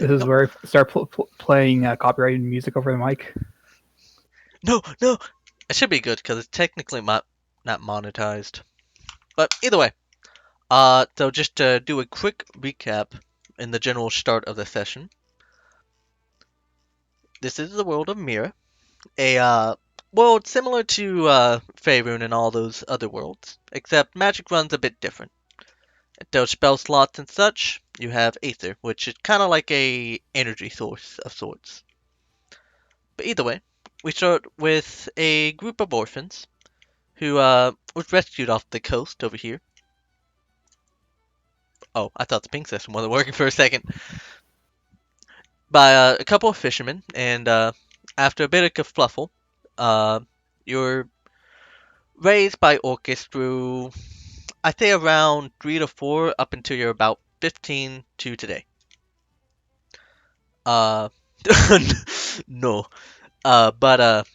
This is No, where I start playing copyrighted music over the mic. no. It should be good because it's technically not monetized. But either way, so just to do a quick recap in the general start of the session, this is the world of Mira, a world similar to Faerun and all those other worlds, except magic runs a bit different. Those spell slots and such, you have Aether, which is kind of like a energy source of sorts. But either way, we start with a group of orphans who was rescued off the coast over here. Oh, I thought the ping system wasn't working for a second. By a couple of fishermen, and after a bit of kerfluffle, uh, you're raised by Orcus through, I say, around 3 to 4, up until you're about 15 to today. Uh, no. But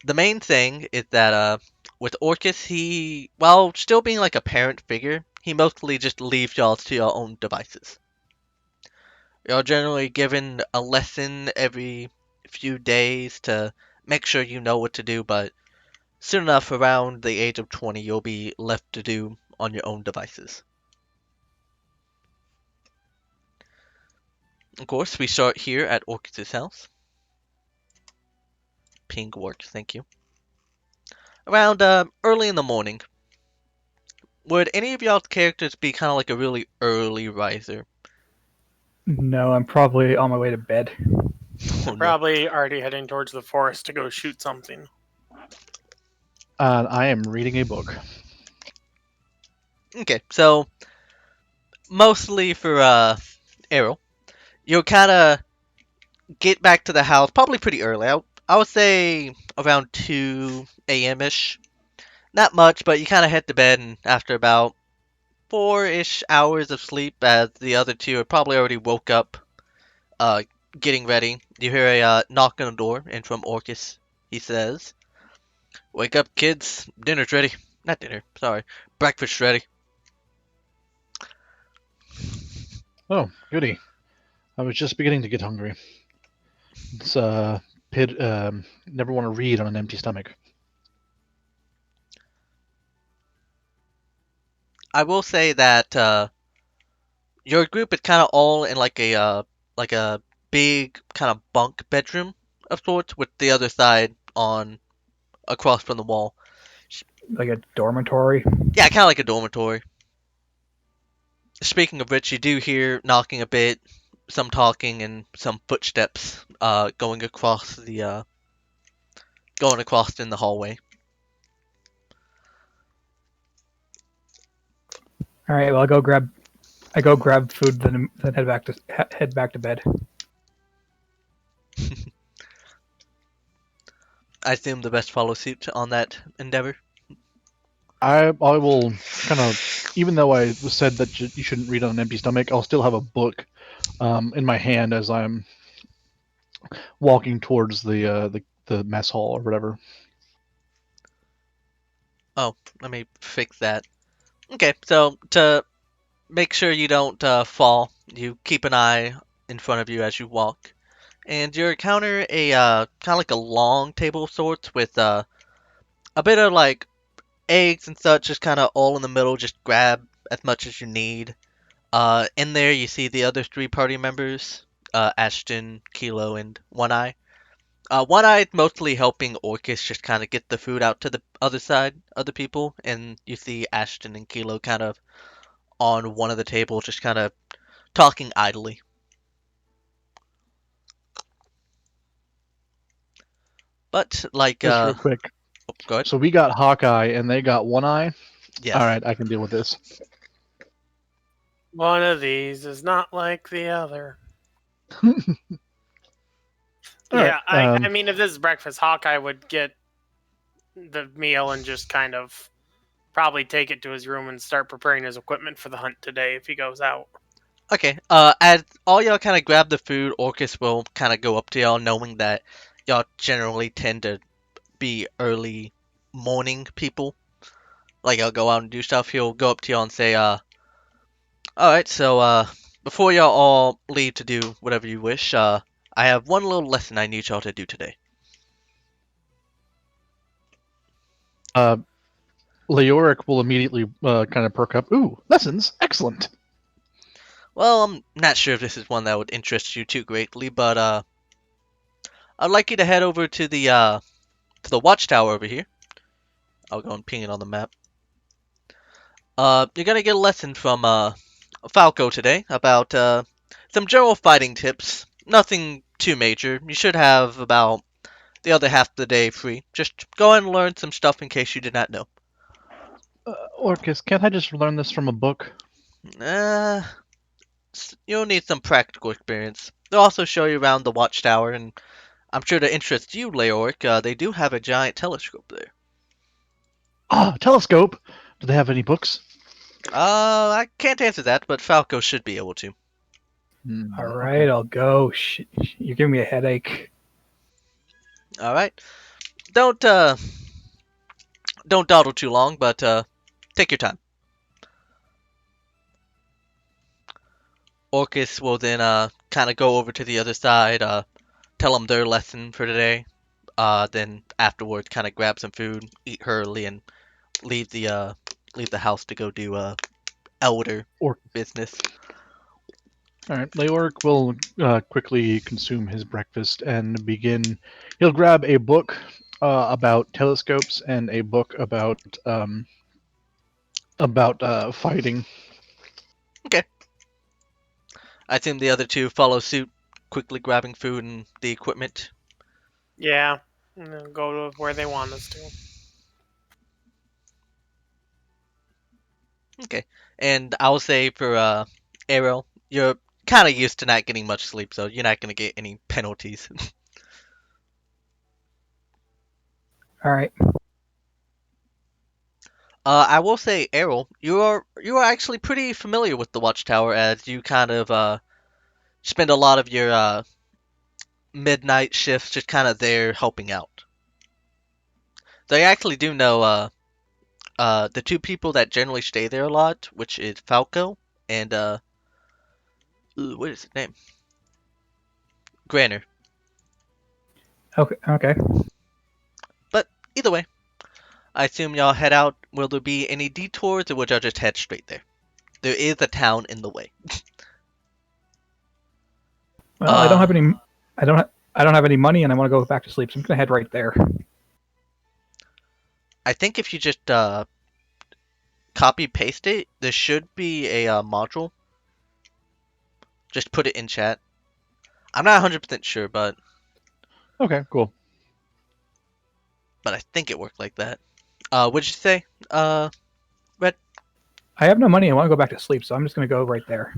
the main thing is that with Orcus, he, while still being like a parent figure, he mostly just leaves y'all to your own devices. You're generally given a lesson every few days to make sure you know what to do, but soon enough, around the age of 20, you'll be left to do on your own devices. Of course, we start here at Orcus' house. Ping works, thank you. Around early in the morning. Would any of y'all's characters be kind of like a really early riser? No, I'm probably on my way to bed. Oh I'm no. probably already heading towards the forest to go shoot something. I am reading a book. Okay, so mostly for Arrow, you'll kind of get back to the house probably pretty early. I would say around 2 a.m. ish. Not much, but you kind of head to bed, and after about 4-ish hours of sleep, as the other two are probably already woke up, uh, getting ready, you hear a knock on the door, and from Orcus, he says, "Wake up, kids. Dinner's ready. Not dinner, sorry. Breakfast's ready." Oh, goody. I was just beginning to get hungry. It's never want to read on an empty stomach. I will say that your group is kind of all in like a big kind of bunk bedroom of sorts, with the other side on across from the wall. Like a dormitory. Yeah, kind of like a dormitory. Speaking of which, you do hear knocking a bit, some talking, and some footsteps going across in the hallway. All right, well, I go grab food, then head back to bed. I assume the best follow suit on that endeavor. I will kind of, even though I said that you shouldn't read on an empty stomach, I'll still have a book in my hand as I'm walking towards the mess hall or whatever. Oh, let me fix that. Okay, so to make sure you don't fall, you keep an eye in front of you as you walk, and you encounter a kind of like a long table of sorts with a bit of like eggs and such, just kind of all in the middle. Just grab as much as you need. In there, you see the other three party members, Ashton, Kilo, and One Eye. One Eye mostly helping Orcus just kind of get the food out to the other side, other people, and you see Ashton and Kilo kind of on one of the tables, just kind of talking idly. But like, Just real quick. oh, go ahead. So we got Hawkeye and they got One Eye. All Yes. right, I can deal with this. One of these is not like the other. All right. Yeah, I mean, if this is breakfast, Hawkeye would get the meal and just kind of probably take it to his room and start preparing his equipment for the hunt today if he goes out. Okay. As all y'all kind of grab the food, Orcus will kind of go up to y'all, knowing that y'all generally tend to be early morning people. Like, I'll go out and do stuff. He'll go up to y'all and say, "All right, so before y'all all leave to do whatever you wish, I have one little lesson I need y'all to do today. Leoric will immediately kind of perk up. Ooh, lessons! Excellent! Well, I'm not sure if this is one that would interest you too greatly, but I'd like you to head over to the watchtower over here. I'll go and ping it on the map. You're gonna get a lesson from Falco today about some general fighting tips. Nothing too major. You should have about the other half of the day free. Just go and learn some stuff in case you did not know. Orcus, can't I just learn this from a book? Uh, you'll need some practical experience. They'll also show you around the watchtower, and I'm sure to interest you, Leoric, they do have a giant telescope there. Ah, telescope! Do they have any books? I can't answer that, but Falco should be able to. All Okay. right, I'll go. You're giving me a headache. All right. Don't dawdle too long, but take your time. Orcus will then kind of go over to the other side, tell them their lesson for today. Then afterwards, kind of grab some food, eat hurriedly, and leave the house to go do elder Or business. all right, Leoric will quickly consume his breakfast and begin. He'll grab a book about telescopes and a book about fighting. Okay. I assume the other two follow suit, quickly grabbing food and the equipment. Yeah, and then go to where they want us to. Okay. And I'll say for Arrow, you're kind of used to not getting much sleep, so you're not gonna get any penalties. All right. I will say, Errol, you are actually pretty familiar with the Watchtower, as you kind of spend a lot of your midnight shifts just kind of there helping out. They actually do know the two people that generally stay there a lot, which is Falco and what is his name? Granner. Okay. Okay. But either way, I assume y'all head out. Will there be any detours, or would y'all just head straight there? There is a town in the way. Well, I don't have any. I don't have any money, and I want to go back to sleep, so I'm gonna head right there. I think if you just copy paste it, there should be a module. Just put it in chat. I'm not 100% sure, but Okay, cool. I think it worked like that. What'd you say? Red? I have no money. I want to go back to sleep, so I'm just gonna go right there.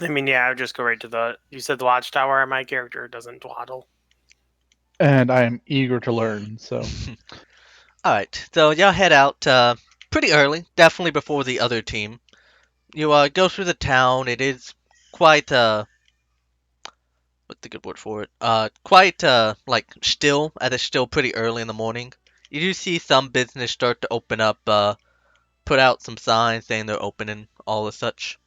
I mean, yeah, I would just go right to the. You said the watchtower. My character doesn't dwaddle. And I am eager to learn. So Alright, so y'all head out pretty early, definitely before the other team. You go through the town. It is quite what's the good word for it? Quite like still, as it's still pretty early in the morning. You do see some business start to open up, put out some signs saying they're open and all of such.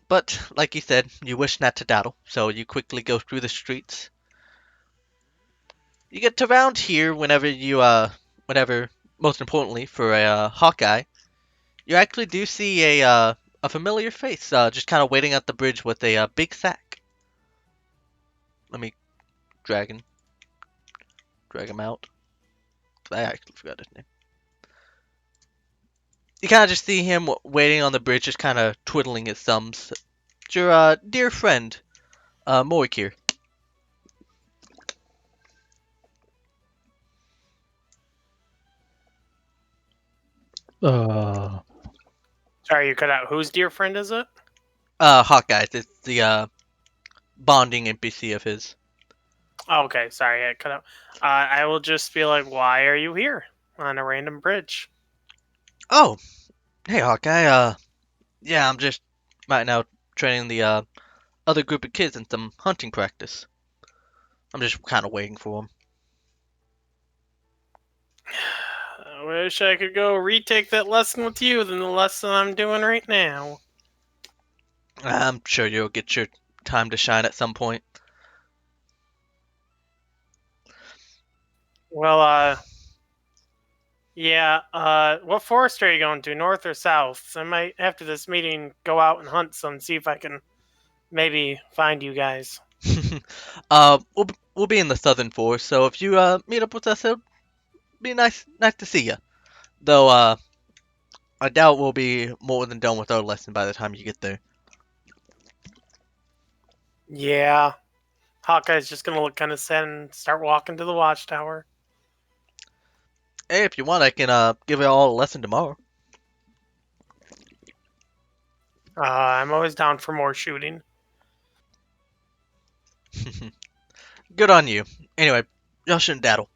But like you said, you wish not to dawdle, so you quickly go through the streets. You get to around here whenever, most importantly for a Hawkeye, you actually do see a familiar face, just kind of waiting at the bridge with a big sack. Let me drag him out. 'Cause I actually forgot his name. You kind of just see him waiting on the bridge, just kind of twiddling his thumbs. It's your dear friend, Moik here. uh, Sorry, you cut out. Whose dear friend is it? Hawkeye. It's the bonding NPC of his. Oh, okay, sorry, I cut out. I will just be like, why are you here on a random bridge? Oh, hey Hawkeye. Yeah, I'm just right now training the other group of kids in some hunting practice. I'm just kind of waiting for them. I wish I could go retake that lesson with you than the lesson I'm doing right now. I'm sure you'll get your time to shine at some point. Well, yeah, what forest are you going to, north or south? So I might, after this meeting, go out and hunt some, see if I can maybe find you guys. We'll be in the southern forest, so if you meet up with us, it'll be nice to see you. Though I doubt we'll be more than done with our lesson by the time you get there. Yeah, Hawkeye's just gonna look kind of sad and start walking to the watchtower. Hey, if you want, I can give you all a lesson tomorrow. I'm always down for more shooting. Good on you. Anyway, y'all shouldn't daddle.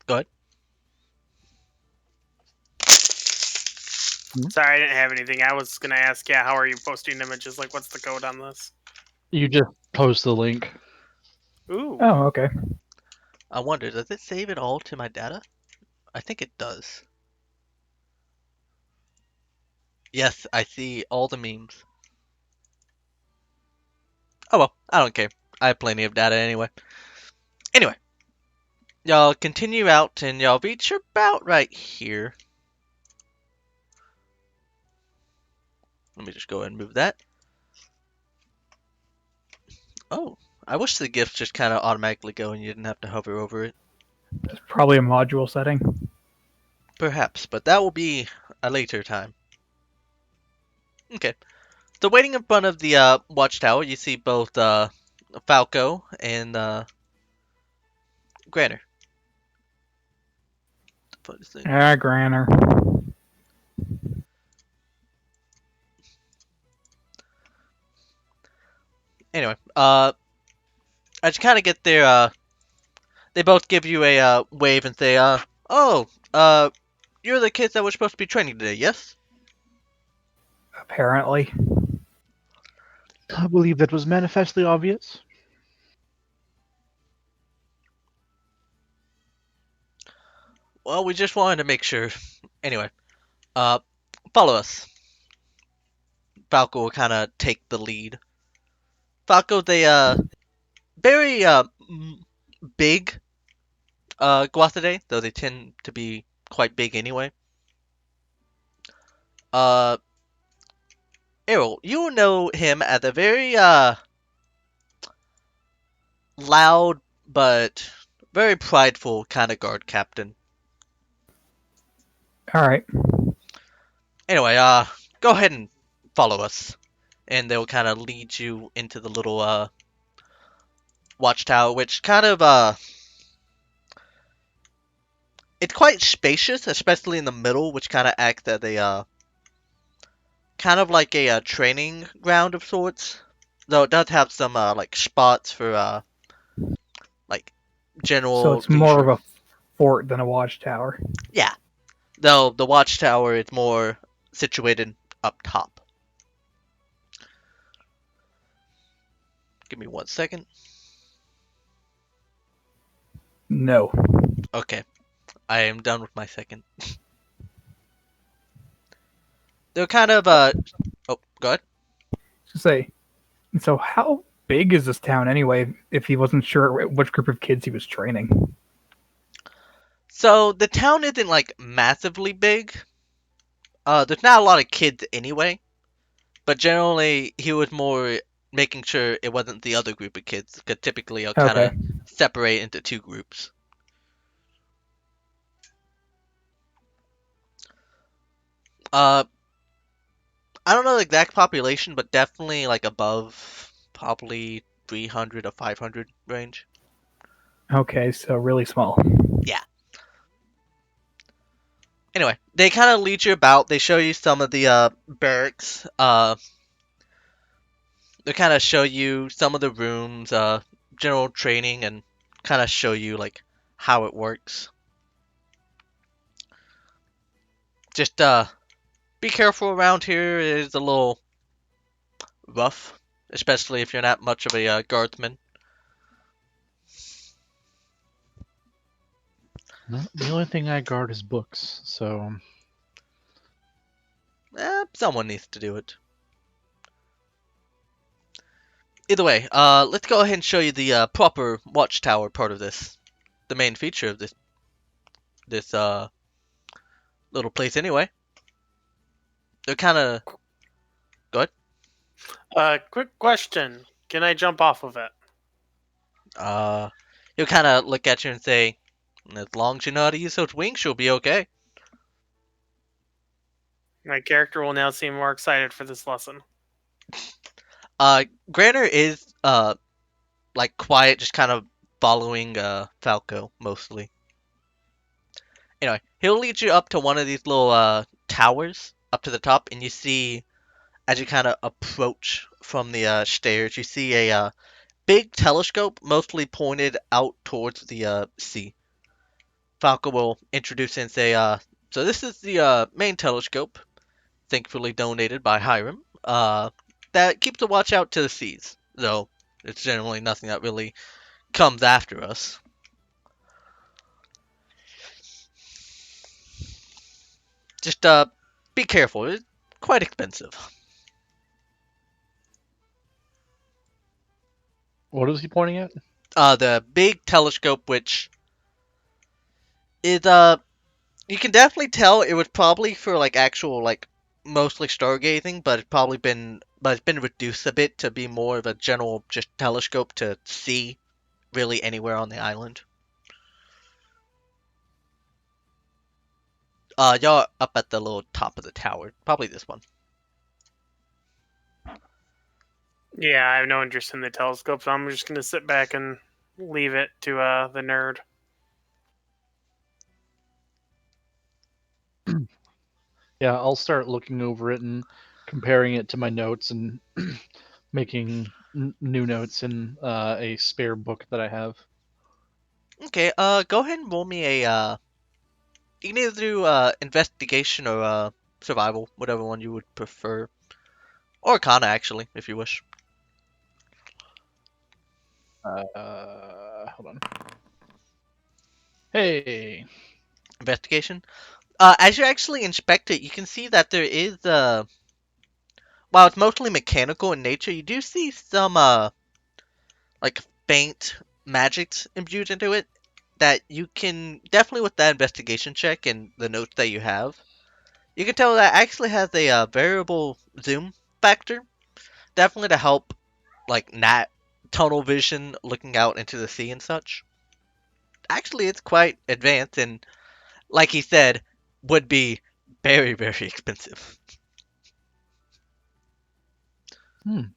Go ahead. Sorry, I didn't have anything. I was gonna ask, yeah, how are you posting images? Like, what's the code on this? You just post the link. Ooh. Oh, okay. I wonder, does it save it all to my data? I think it does. Yes, I see all the memes. Oh well, I don't care. I have plenty of data anyway. Anyway, y'all continue out and y'all reach about right here. Let me just go ahead and move that. Oh, I wish the gifts just kind of automatically go and you didn't have to hover over it. That's probably a module setting. Perhaps, but that will be a later time. Okay. So waiting in front of the watchtower, you see both Falco and Granner. Put this thing. Granner. Anyway, as you kind of get there, they both give you a wave and say, oh, you're the kids that were supposed to be training today, yes? Apparently. I believe that was manifestly obvious. Well, we just wanted to make sure. Anyway, uh, follow us. Falco will kind of take the lead. Falco, they very big Guathade, though they tend to be quite big anyway. Uh, Errol, you will know him as a very loud but very prideful kind of guard captain. Alright. Anyway, go ahead and follow us, and they'll kind of lead you into the little watchtower, which kind of it's quite spacious, especially in the middle, which kind of acts as a kind of like a training ground of sorts. Though it does have some like spots for like So general it's more leisure. of a fort than a watchtower. Yeah, though the watchtower is more situated up top. Give me 1 second. No. Okay, I am done with my second. They're kind of oh, go ahead. To say, so how big is this town anyway if he wasn't sure which group of kids he was training? So the town isn't like massively big. There's not a lot of kids anyway, but generally he was more making sure it wasn't the other group of kids, because typically I'll kind Okay. of separate into two groups. Uh, I don't know the exact population, but definitely like above probably 300 to 500 range. Okay, so really small. Yeah. Anyway, they kind of lead you about. They show you some of the barracks. They kind of show you some of the rooms, general training, and kind of show you like how it works. Just be careful around here. It is a little rough. especially if you're not much of a guardsman. No, the only thing I guard is books, so Someone needs to do it. Either way, let's go ahead and show you the proper watchtower part of this. The main feature of this little place anyway. They're kind of... Go ahead. Quick question. Can I jump off of it? He'll kind of look at you and say, as long as you know how to use those wings, you'll be okay. My character will now seem more excited for this lesson. Granner is, like, quiet, just kind of following, Falco, mostly. Anyway, he'll lead you up to one of these little, towers, up to the top, and you see, as you kind of approach from the, stairs, you see a, big telescope, mostly pointed out towards the, sea. Falco will introduce and say, so this is the, main telescope, thankfully donated by Hiram, that keeps a watch out to the seas, though it's generally nothing that really comes after us. Just be careful. It's quite expensive. what is he pointing at? The big telescope, which is you can definitely tell it was probably for like actual like mostly stargazing, but it's been reduced a bit to be more of a general just telescope to see really anywhere on the island. Y'all up at the little top of the tower. Probably this one. Yeah, I have no interest in the telescope, so I'm just gonna sit back and leave it to the nerd. Yeah, I'll start looking over it and comparing it to my notes and making new notes in a spare book that I have. Okay, go ahead and roll me a, you can either do, investigation or, survival, whatever one you would prefer. Or Arcana, actually, if you wish. Hold on. Hey, Investigation. As you actually inspect it, you can see that there is, while it's mostly mechanical in nature, you do see some, like, faint magics imbued into it that you can, definitely with that investigation check and the notes that you have, you can tell that actually has a, variable zoom factor, definitely to help, like, nat tunnel vision looking out into the sea and such. Actually, it's quite advanced and, like he said, would be very, very expensive.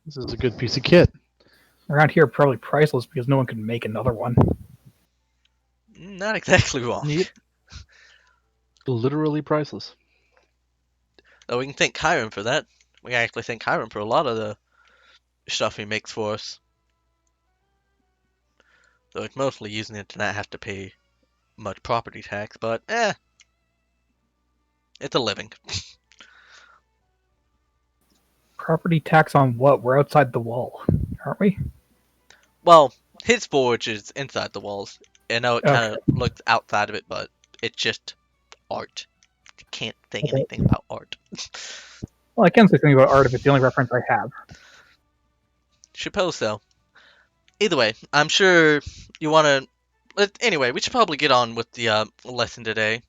this is a good piece of kit. Around here, probably priceless because no one can make another one. Not exactly wrong. Neat. Literally priceless. Though we can thank Hiram for that. We can actually thank Hiram for a lot of the stuff he makes for us. Though it's mostly using it to not have to pay much property tax, but it's a living. Property tax on what? We're outside the wall, aren't we? Well, his forge is inside the walls. I know it kind of Okay. looks outside of it, but it's just art. You can't say Okay. anything about art. Well, I can say something about art if it's the only reference I have. Suppose so. Either way, I'm sure you want to... Anyway, we should probably get on with the lesson today.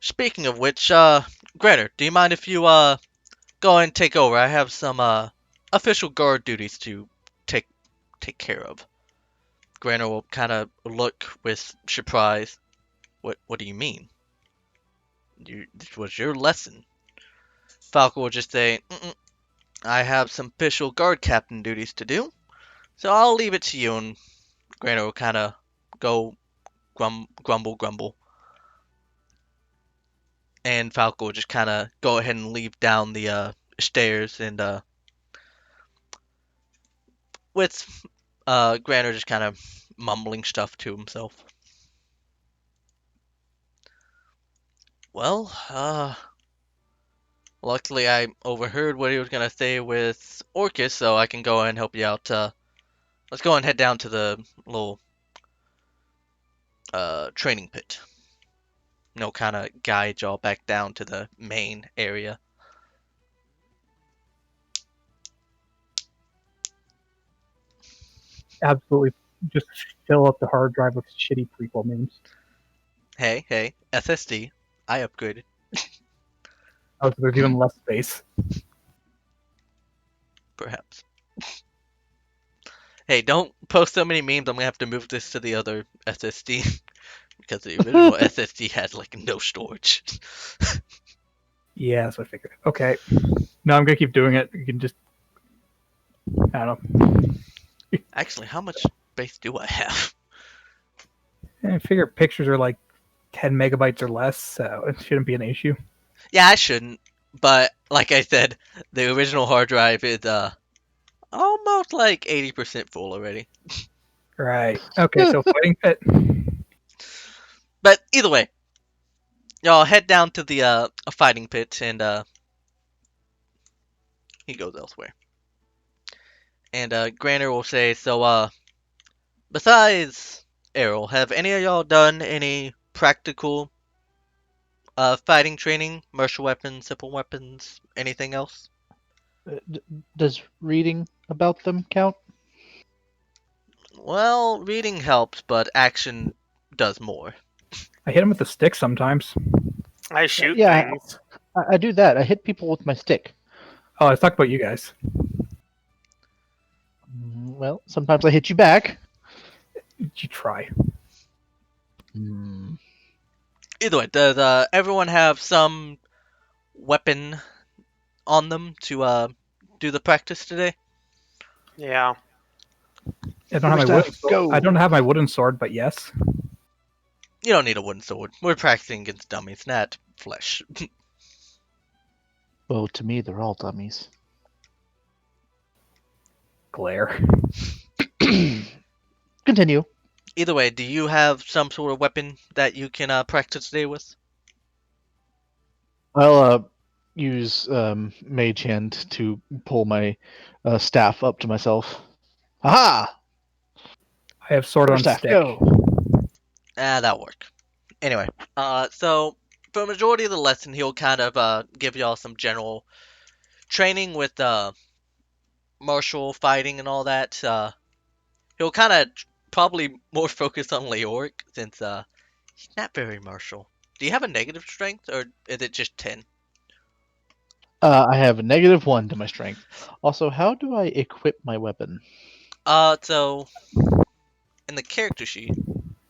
Speaking of which, Granner, do you mind if you go and take over? I have some official guard duties to take care of. Granner will kind of look with surprise. What do you mean? This was your lesson. Falco will just say, I have some official guard captain duties to do, so I'll leave it to you. And Granner will kind of go grumble. And Falco will just kind of go ahead and leave down the stairs and with Granner just kind of mumbling stuff to himself. Well, Luckily, I overheard what he was gonna say with Orcus, so I can go ahead and help you out. Let's go and head down to the little training pit. No, kind of guide y'all back down to the main area. Absolutely, just fill up the hard drive with shitty prequel memes. Hey, SSD. I upgraded. Oh, so there's even less space. Perhaps. Hey, don't post so many memes. I'm gonna have to move this to the other SSD because the original SSD had like no storage. Yeah, that's what I figured. Okay. No, I'm gonna keep doing it. You can just, I don't know. Actually, how much space do I have? I figure pictures are like 10 megabytes or less, so it shouldn't be an issue. Yeah, I shouldn't. But like I said, the original hard drive is almost like 80% full already. Right. Okay, so fighting pit. But either way, y'all head down to the fighting pit, and he goes elsewhere. And Granner will say, so besides Errol, have any of y'all done any practical fighting training, martial weapons, simple weapons, anything else? Does reading about them count? Well, reading helps, but action does more. I hit him with the stick sometimes. I shoot Yeah, things. I do that. I hit people with my stick. Oh, let's talk about you guys. Well, sometimes I hit you back. Did you try? Hmm. Either way, does everyone have some weapon on them to do the practice today? Yeah. I don't have my wooden Quarterstaff, sword. go. I don't have my wooden sword, but yes. You don't need a wooden sword. We're practicing against dummies, not flesh. Oh, to me, they're all dummies. Glare. Continue. Either way, do you have some sort of weapon that you can practice today with? I'll use Mage Hand to pull my staff up to myself. Aha! I have sword on Quarterstaff, stick. go. That'll work. Anyway, so for a majority of the lesson, he'll kind of give y'all some general training with martial fighting and all that. He'll kind of probably more focus on Leoric since he's not very martial. Do you have a negative strength or is it just 10? I have a -1 to my strength. Also, how do I equip my weapon? So in the character sheet,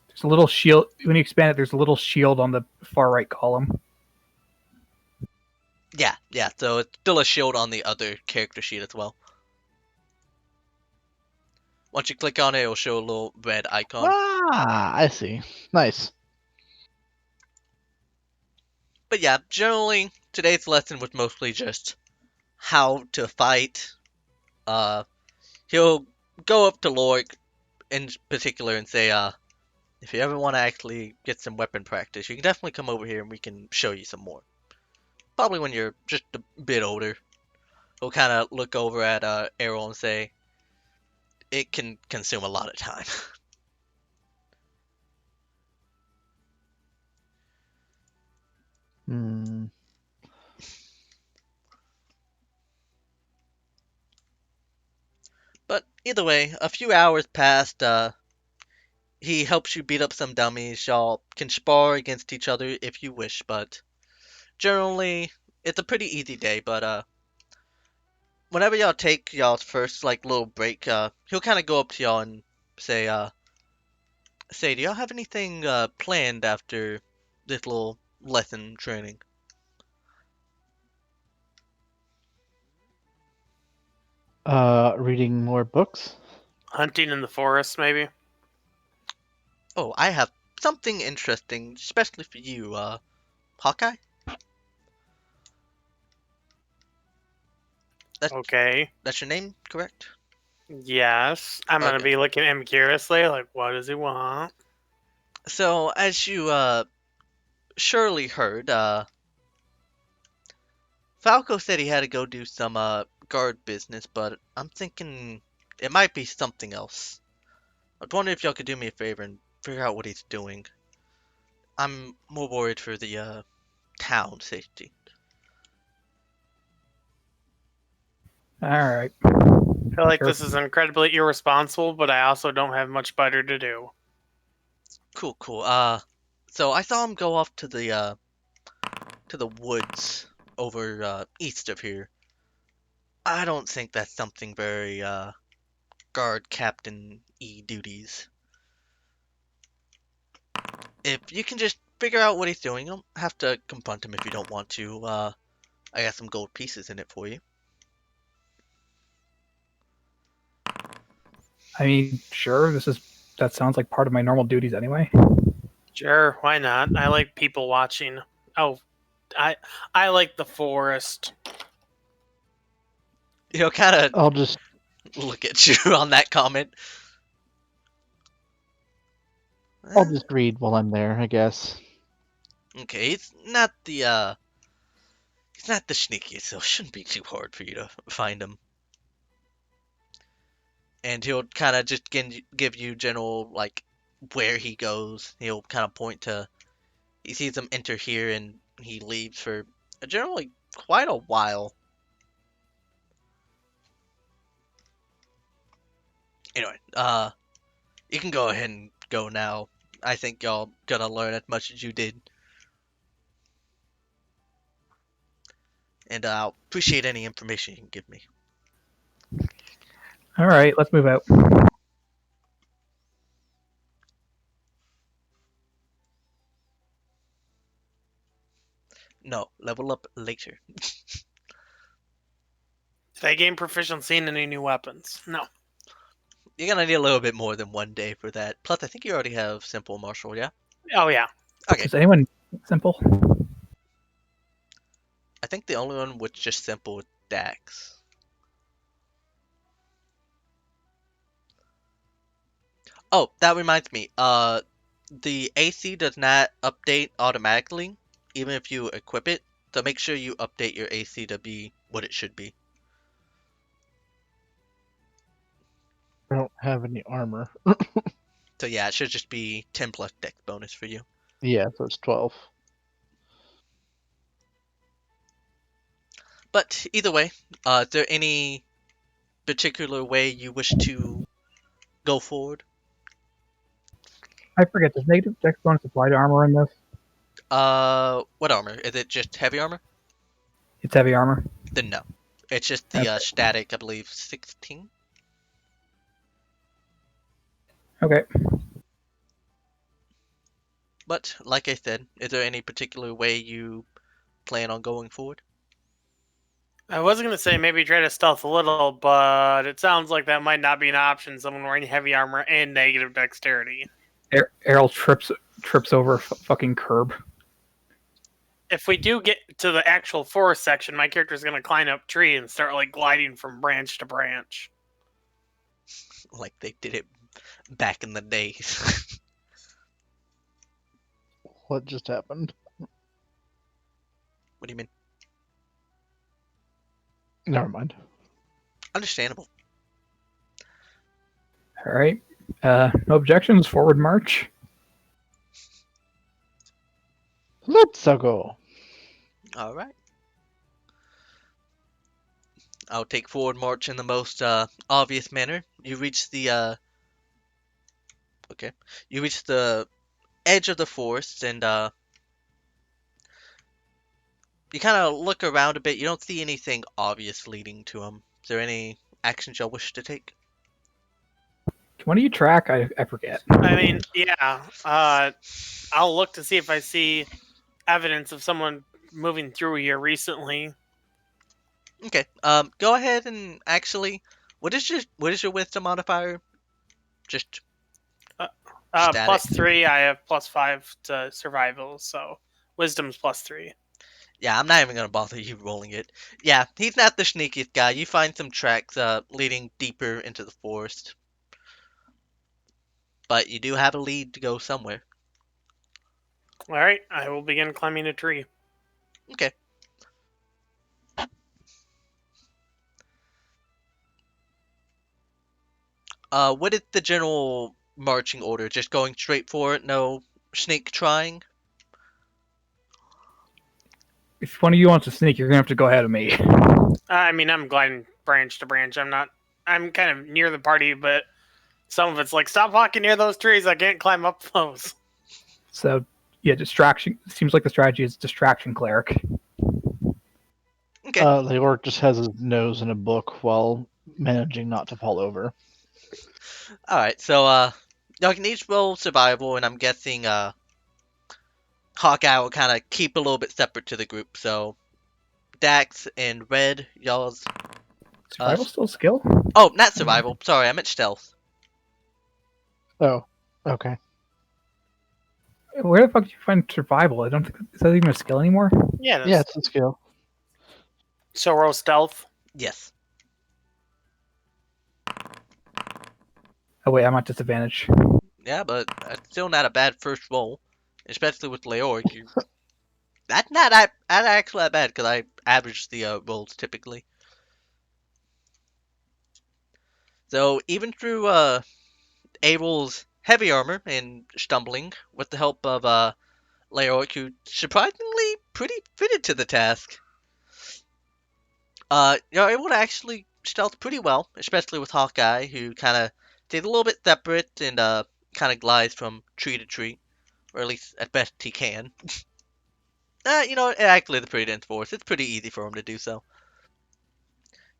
There's a little shield. When you expand it, there's a little shield on the far right column. yeah. So it's still a shield on the other character sheet as well. Once you click on it, it'll show a little red icon. Ah, I see. Nice. But yeah, generally today's lesson was mostly just how to fight. He'll go up to Lorik in particular and say, if you ever want to actually get some weapon practice, you can definitely come over here and we can show you some more. Probably when you're just a bit older. He'll kind of look over at Errol and say, it can consume a lot of time. Hmm. But either way, a few hours passed. He helps you beat up some dummies. Y'all can spar against each other if you wish, but generally, it's a pretty easy day. But whenever y'all take y'all's first like little break, he'll kind of go up to y'all and say, do y'all have anything planned after this little lesson training? Reading more books. Hunting in the forest, maybe. Oh, I have something interesting, especially for you, Hawkeye. Okay. That's your name, correct? Yes. I'm gonna Okay. be looking at him curiously, like, what does he want? So, as you surely heard, Falco said he had to go do some guard business, but I'm thinking it might be something else. I was wondering if y'all could do me a favor and figure out what he's doing. I'm more worried for the town safety. All right. I feel like Sure. this is incredibly irresponsible, but I also don't have much better to do. Cool, cool. So I saw him go off to the woods over east of here. I don't think that's something very guard captain E duties. If you can just figure out what he's doing, you don't have to confront him if you don't want to. I got some gold pieces in it for you. I mean, sure. That sounds like part of my normal duties anyway. Sure, why not? I like people watching. Oh, I like the forest. He'll kind of I'll just look at you on that comment. I'll just read while I'm there, I guess. Okay, he's not the sneakiest, so it shouldn't be too hard for you to find him. And he'll kind of just give you general, like, where he goes. He'll kind of point to, he sees him enter here and he leaves for generally quite a while. Anyway, you can go ahead and go now. I think y'all gonna learn as much as you did. And I'll appreciate any information you can give me. All right, let's move out. No, level up later. Did I gain proficiency in any new weapons? No. You're gonna need a little bit more than 1 day for that. Plus, I think you already have simple martial, yeah? Oh yeah. Okay, Is anyone simple? I think the only one with just simple is Dax. Oh, that reminds me. The AC does not update automatically, even if you equip it. So make sure you update your AC to be what it should be. I don't have any armor. So yeah, it should just be 10 plus Dex bonus for you. Yeah, so it's 12. But either way, is there any particular way you wish to go forward? I forget. Does negative dex bonus apply to armor in this? What armor? Is it just heavy armor? It's heavy armor. Then no. It's just the Okay. static, I believe, 16. Okay. But like I said, is there any particular way you plan on going forward? I was gonna say maybe try to stealth a little, but it sounds like that might not be an option. Someone wearing heavy armor and negative dexterity. Errol trips over a fucking curb. If we do get to the actual forest section, my character's gonna climb up tree and start like gliding from branch to branch. Like they did it back in the days. What just happened? What do you mean? Never mind. Understandable. All right. No objections. Forward march. Let's go. Alright. I'll take forward march in the most obvious manner. You reach the okay. You reach the edge of the forest and you kind of look around a bit. You don't see anything obvious leading to them. Is there any actions y'all wish to take? What do you track? I forget. I mean, yeah. I'll look to see if I see evidence of someone moving through here recently. Okay. Go ahead and actually, what is your wisdom modifier? Just static. +3. I have +5 to survival, so wisdom's +3. Yeah, I'm not even gonna bother you rolling it. Yeah, he's not the sneakiest guy. You find some tracks leading deeper into the forest, but you do have a lead to go somewhere. All right, I will begin climbing a tree. Okay. What is the general marching order? Just going straight for it, no sneak trying? If one of you wants to sneak, you're gonna have to go ahead of me. I mean, I'm gliding branch to branch. I'm kind of near the party, but some of it's like, stop walking near those trees. I can't climb up those. So yeah, distraction seems like the strategy is distraction cleric. Okay. Leoric just has his nose in a book while managing not to fall over. Alright, so, y'all can each roll survival, and I'm guessing, Hawkeye will kind of keep a little bit separate to the group, so Dax and Red, y'all's, Survival still skill? oh, not survival, sorry, I meant stealth. Oh, okay. Where the fuck did you find survival? I don't think is that even a skill anymore. Yeah, Yeah, it's a skill. So roll stealth. Yes. Oh wait, I'm at disadvantage. Yeah, but it's still not a bad first roll, especially with Leoric. That's not that actually that bad, because I average the rolls typically. So even through Abel's heavy armor and stumbling, with the help of Leoric, who surprisingly pretty fitted to the task, you're able to actually stealth pretty well, especially with Hawkeye, who kind of stays a little bit separate and kind of glides from tree to tree, or at least at best he can. It actually the pretty dense forest. It's pretty easy for him to do so.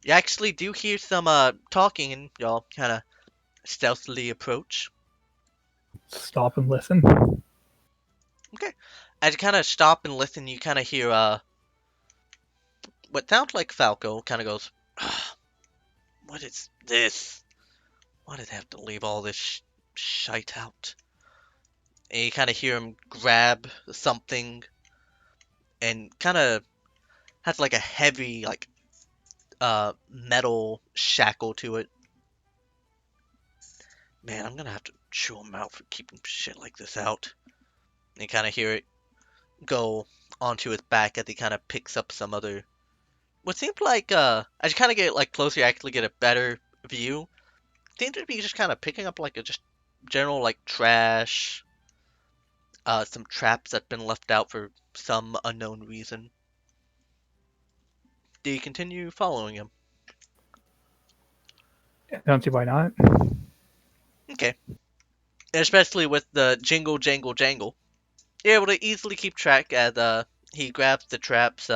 You actually do hear some talking, and y'all kind of stealthily approach. Stop and listen. Okay. As you kind of stop and listen, you kind of hear what sounds like Falco kind of goes, "What is this? Why did they have to leave all this shite out?" And you kind of hear him grab something, and kind of has like a heavy metal shackle to it. Man, I'm gonna have to chew him out for keeping shit like this out. And you kind of hear it go onto his back as he kind of picks up some other. What seems like as you kind of get like closer, you actually get a better view. Seems to be just kind of picking up like a just general like trash, some traps that been left out for some unknown reason. Do you continue following him? I don't see why not. Okay. And especially with the jingle, jangle, jangle, you're able to easily keep track as he grabs the traps,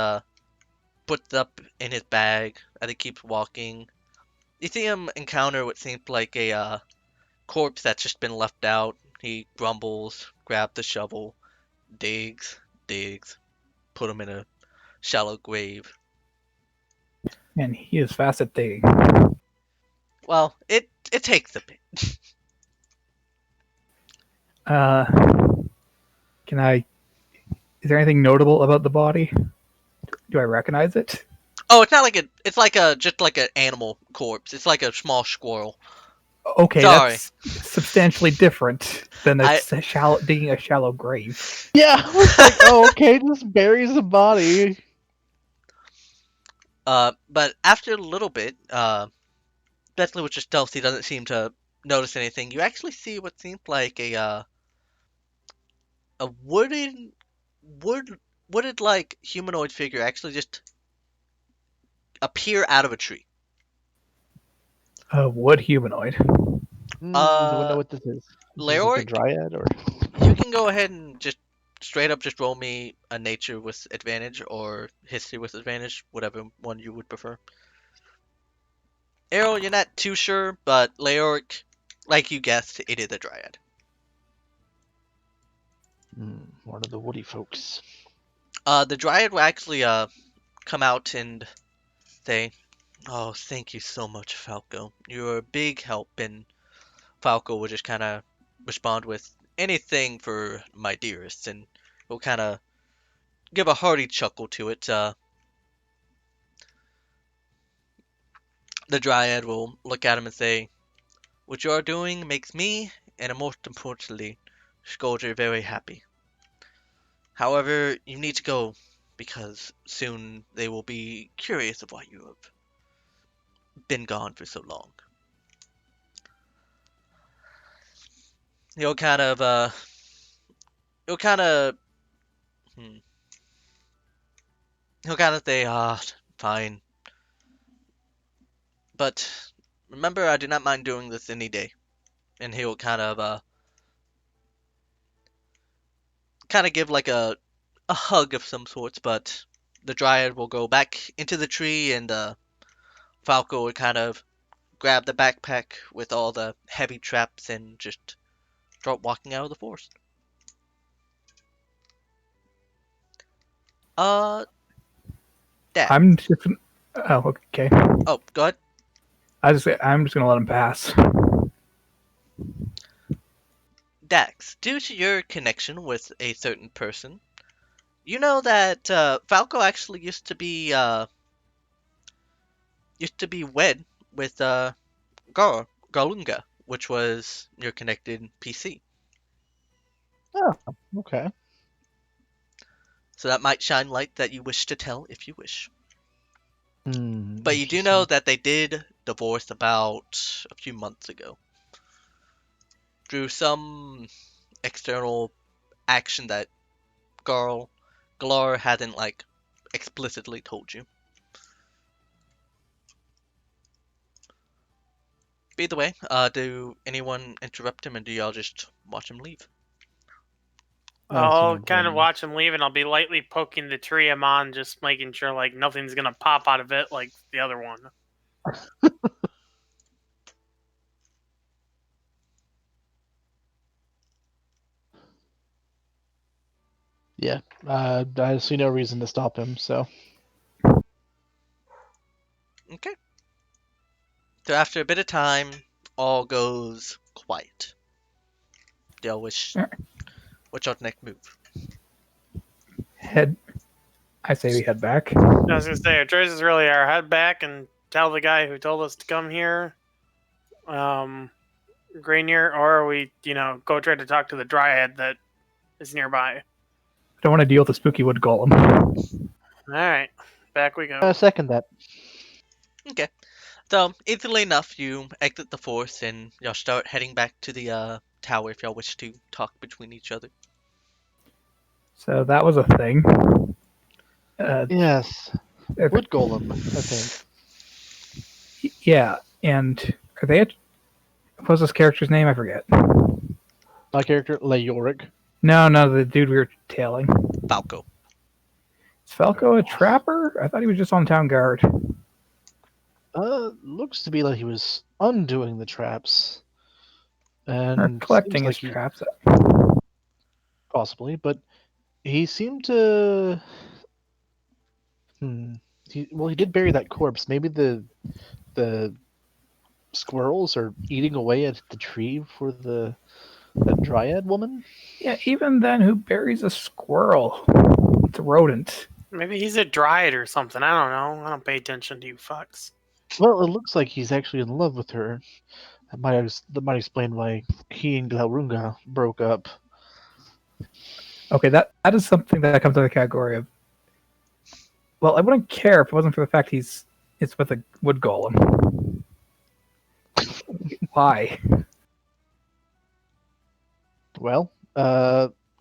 puts up in his bag as he keeps walking. You see him encounter what seems like a corpse that's just been left out. He grumbles, grabs the shovel, digs, put him in a shallow grave. And he is fast at digging. Well, it takes a bit. Uh, can I? Is there anything notable about the body? Do I recognize it? Oh, it's not like it's like a just like an animal corpse. It's like a small squirrel. Okay, Sorry. that's substantially different than I digging a shallow grave. Yeah, I was like, oh, okay, just buries the body. but after a little bit, especially with your stealth, he doesn't seem to notice anything. You actually see what seems like a wood wooded like humanoid figure actually just appear out of a tree. A wood humanoid. Do we know Uh, what this is? Is this like a Leoric, dryad or? you can go ahead and just straight up just roll me a nature with advantage or history with advantage, whatever one you would prefer. Arrow, you're not too sure, but Leoric, like you guessed, it is a dryad. One of the woody folks. The dryad will actually come out and say, "Oh, thank you so much, Falco. You're a big help." And Falco will just kind of respond with, "Anything for my dearest," and will kind of give a hearty chuckle to it. The dryad will look at him and say, "What you are doing makes me, and most importantly, Scourger very happy. However, you need to go, because soon they will be curious of why you have been gone for so long." he'll kind of he'll kind of hmm, he'll kind of say, fine, but remember, I do not mind doing this any day. And he'll kind of give like a hug of some sorts, but the Dryad will go back into the tree, and Falco will kind of grab the backpack with all the heavy traps and just start walking out of the forest. Uh, Dax. I'm just. Oh, okay. Oh, go ahead. I'm just gonna let him pass. Dax, due to your connection with a certain person, you know that Falco actually used to be wed with Garlunga, which was your connected PC. Oh, okay. So that might shine light that you wish to tell if you wish. Hmm, But you do know that they did divorce about a few months ago. Through some external action that Galar hadn't like explicitly told you. By the way, do anyone interrupt him, and do y'all just watch him leave? I assume I'll we're kind of playing. watch him leave, and I'll be lightly poking the tree I'm on, just making sure like nothing's gonna pop out of it like the other one. Yeah, I see no reason to stop him. So Okay. So after a bit of time, all goes quiet. Do y'all wish? What's your next move? Head. I say we head back. I was gonna say, our choice is really our head back and tell the guy who told us to come here, Grainier, or we, go try to talk to the Dryad that is nearby. I don't want to deal with the spooky wood golem. All right, back we go. second that. Okay. So easily enough, you exit the forest and y'all start heading back to the tower if y'all wish to talk between each other. So that was a thing. Yes, Okay. wood golem. I think. Yeah, and are they? What was this character's name? I forget. My character Leoric. No, the dude we were tailing. Falco. Is Falco a trapper? I thought he was just on town guard. Looks to be like he was undoing the traps, Or and collecting seems his like traps. possibly, but he seemed to. He did bury that corpse. Maybe the squirrels are eating away at the tree for that dryad woman. Yeah, even then, who buries a squirrel? It's a rodent. Maybe he's a Dryad or something. I don't know. I don't pay attention to you fucks. Well, it looks like he's actually in love with her. That might explain why he and Glaurunga broke up. Okay, that is something that comes under the category of. Well, I wouldn't care if it wasn't for the fact it's with a wood golem. Why? Well,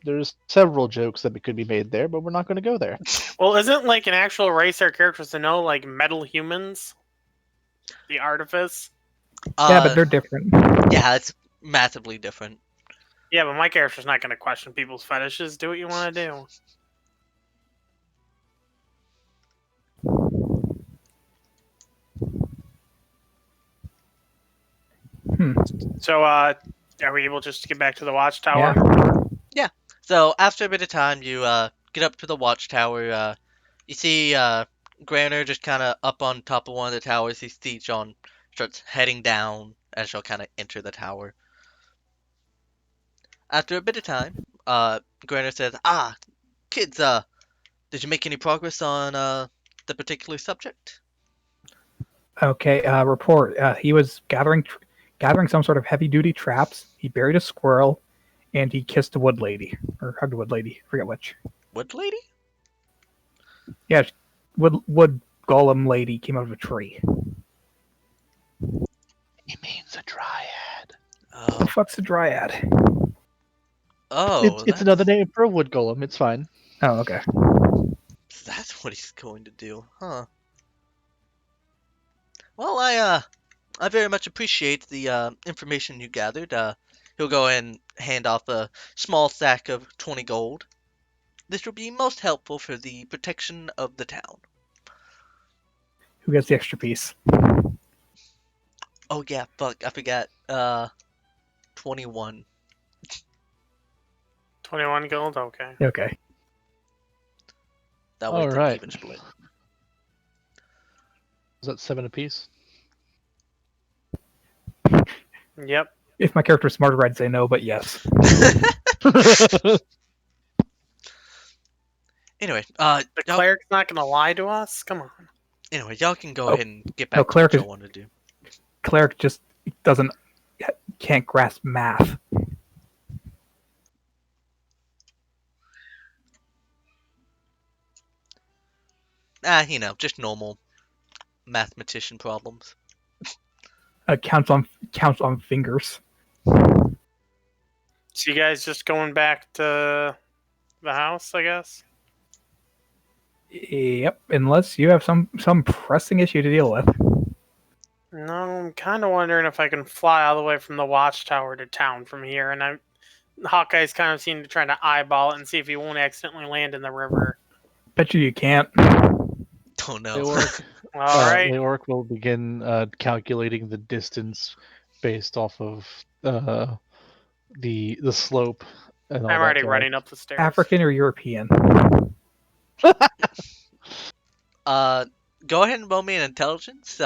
there's several jokes that could be made there, but we're not going to go there. Well, isn't like an actual race our characters to know, like metal humans? The artifice? Yeah, but they're different. Yeah, it's massively different. Yeah, but my character's not going to question people's fetishes. Do what you want to do. So, are we able just to get back to the watchtower? Yeah. So after a bit of time, you get up to the watchtower. You see Granner just kind of up on top of one of the towers. He sees John starts heading down as you'll kind of enter the tower. After a bit of time, Granner says, kids, did you make any progress on the particular subject? Okay, report. He was gathering some sort of heavy-duty traps. He buried a squirrel, and he kissed a wood lady. Or hugged a wood lady. I forget which. Wood lady? Yeah, wood golem lady came out of a tree. He means a dryad. What the fuck's a dryad? Oh, It's another name for a wood golem. It's fine. Oh, okay. that's what he's going to do, huh? Well, I very much appreciate the information you gathered. He'll go and hand off a small sack of 20 gold. This will be most helpful for the protection of the town. Who gets the extra piece? Oh yeah, fuck, I forgot. 21. 21 gold. Okay. Okay. That way it's an Alright. even split. Is that 7 apiece? Yep. If my character was smarter, I'd say no, but yes. Anyway, The y'all, cleric's not gonna lie to us. Come on. y'all can go Oh, ahead and get no, back to what cleric is- y'all want to do. Cleric just can't grasp math. Just normal mathematician problems. Counts on fingers. So you guys just going back to the house, I guess? Yep. Unless you have some pressing issue to deal with. No, I'm kind of wondering if I can fly all the way from the watchtower to town from here, and Hawkeye's kind of seemed to try to eyeball it and see if he won't accidentally land in the river. Bet you can't. Don't know. Leoric, All right. Leoric will begin calculating the distance based off of the slope and all I'm that already jazz. running up the stairs. African or European? Go ahead and roll me an intelligence.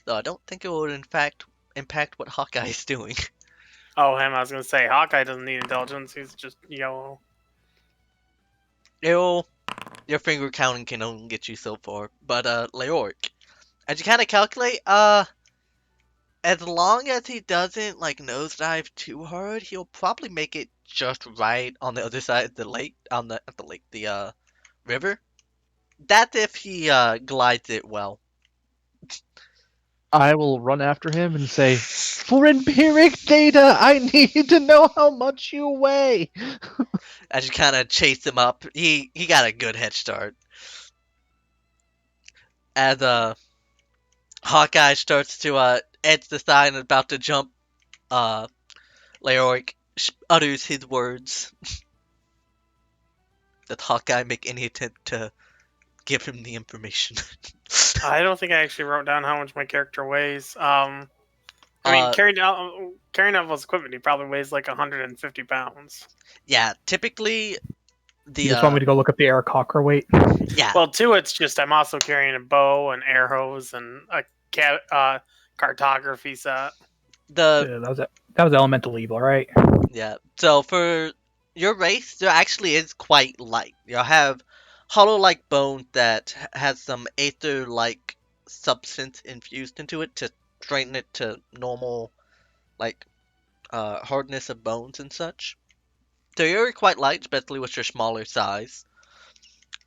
Though I don't think it would in fact impact what Hawkeye is doing. Oh, him. I was gonna say Hawkeye doesn't need intelligence. He's just yellow. Your finger counting can only get you so far. But Leoric, as you kind of calculate, as long as he doesn't like nosedive too hard, he'll probably make it just right on the other side of the lake, the river. That's if he glides it well. I will run after him and say, "For empiric data, I need to know how much you weigh." As you kind of chase him up, he got a good head start. As Hawkeye starts to edge the side and about to jump, Leoric utters his words. Does Hawkeye make any attempt to give him the information? I don't think I actually wrote down how much my character weighs. I mean, carrying out his equipment, he probably weighs like 150 pounds. Yeah, typically You the just want me to go look up the Arakocra weight? yeah, Well, two, it's just I'm also carrying a bow and air hose and a cartography set. the That was elemental evil, right? yeah. So for your race, there actually is quite light. You'll have hollow-like bone that has some aether-like substance infused into it to straighten it to normal, like hardness of bones and such. So you're quite light, especially with your smaller size.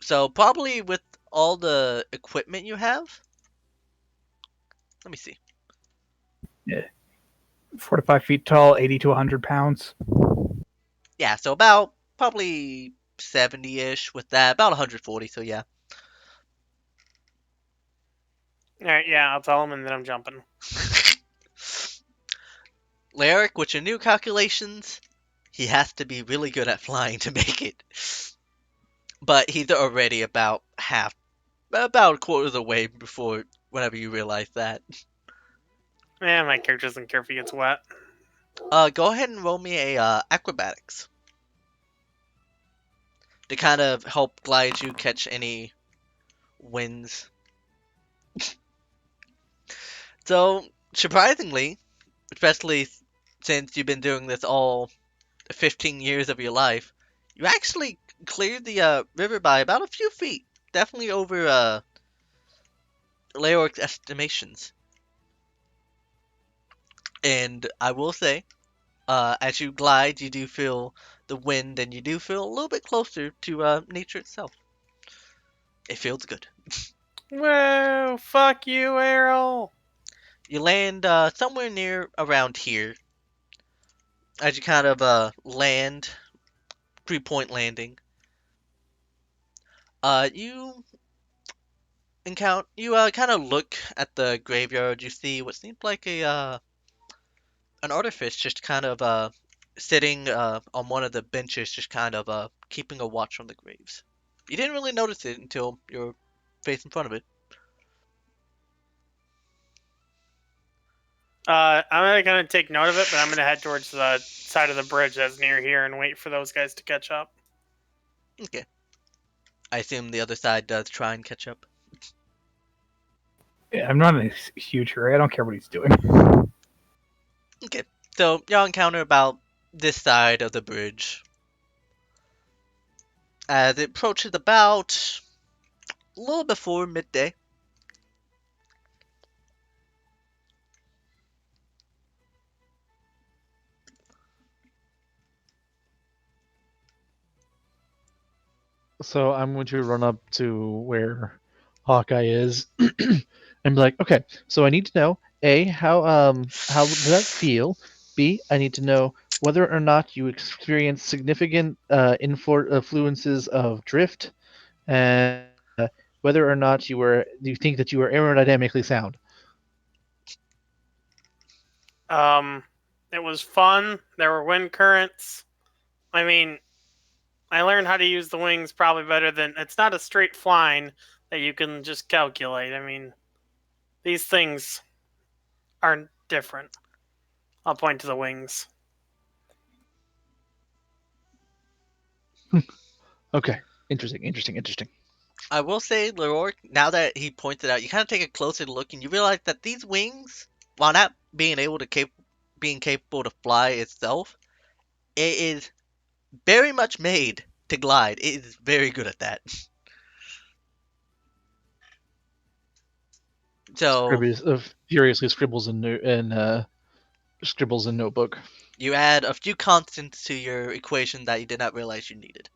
So probably with all the equipment you have, let me see. 4 to 5 feet tall, 80 to 100 pounds. Yeah, so about probably 70-ish with that, about 140. So yeah. All right, yeah, I'll tell him, and then I'm jumping. Lyric, with your new calculations, he has to be really good at flying to make it. But he's already about a quarter of the way before whenever you realize that. My character doesn't care if he gets wet. Go ahead and roll me a acrobatics to kind of help glide you catch any winds. So surprisingly, especially since you've been doing this all 15 years of your life, you actually cleared the river by about a few feet. Definitely over Leoric's estimations. And I will say, as you glide, you do feel the wind and you do feel a little bit closer to nature itself. It feels good. Whoa, fuck you, Errol. You land somewhere near around here. As you kind of land, 3-point landing. You kind of look at the graveyard. You see what seems like an artifice just kind of sitting on one of the benches, just kind of keeping a watch on the graves. You didn't really notice it until you're face in front of it. I'm not gonna take note of it, but I'm gonna head towards the side of the bridge that's near here and wait for those guys to catch up. Okay. I assume the other side does try and catch up. Yeah, I'm not in a huge hurry. I don't care what he's doing. Okay. So y'all encounter about this side of the bridge. As it approaches about a little before midday. So I'm going to run up to where Hawkeye is and be like, okay, so I need to know A, how does that feel? B, I need to know whether or not you experience significant influences of drift, and whether or not you think that you are aerodynamically sound. It was fun. There were wind currents. I mean, I learned how to use the wings probably better than it's not a straight flying that you can just calculate. I mean, these things are different. I'll point to the wings. Okay, interesting. I will say, Leroy, now that he pointed out, you kind of take a closer look and you realize that these wings, while not being able to being capable to fly itself, it is very much made to glide. It is very good at that. So Furiously scribbles in notebook. you add a few constants to your equation that you did not realize you needed.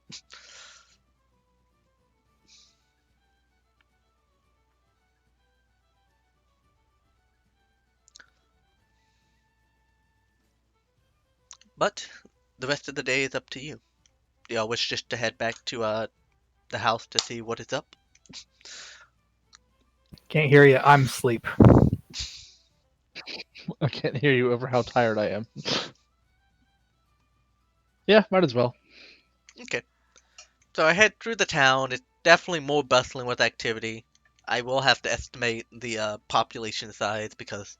But the rest of the day is up to you. Do y'all wish just to head back to the house to see what is up? Can't hear you. I'm asleep. I can't hear you over how tired I am. Yeah, might as well. Okay. So I head through the town. It's definitely more bustling with activity. I will have to estimate the population size because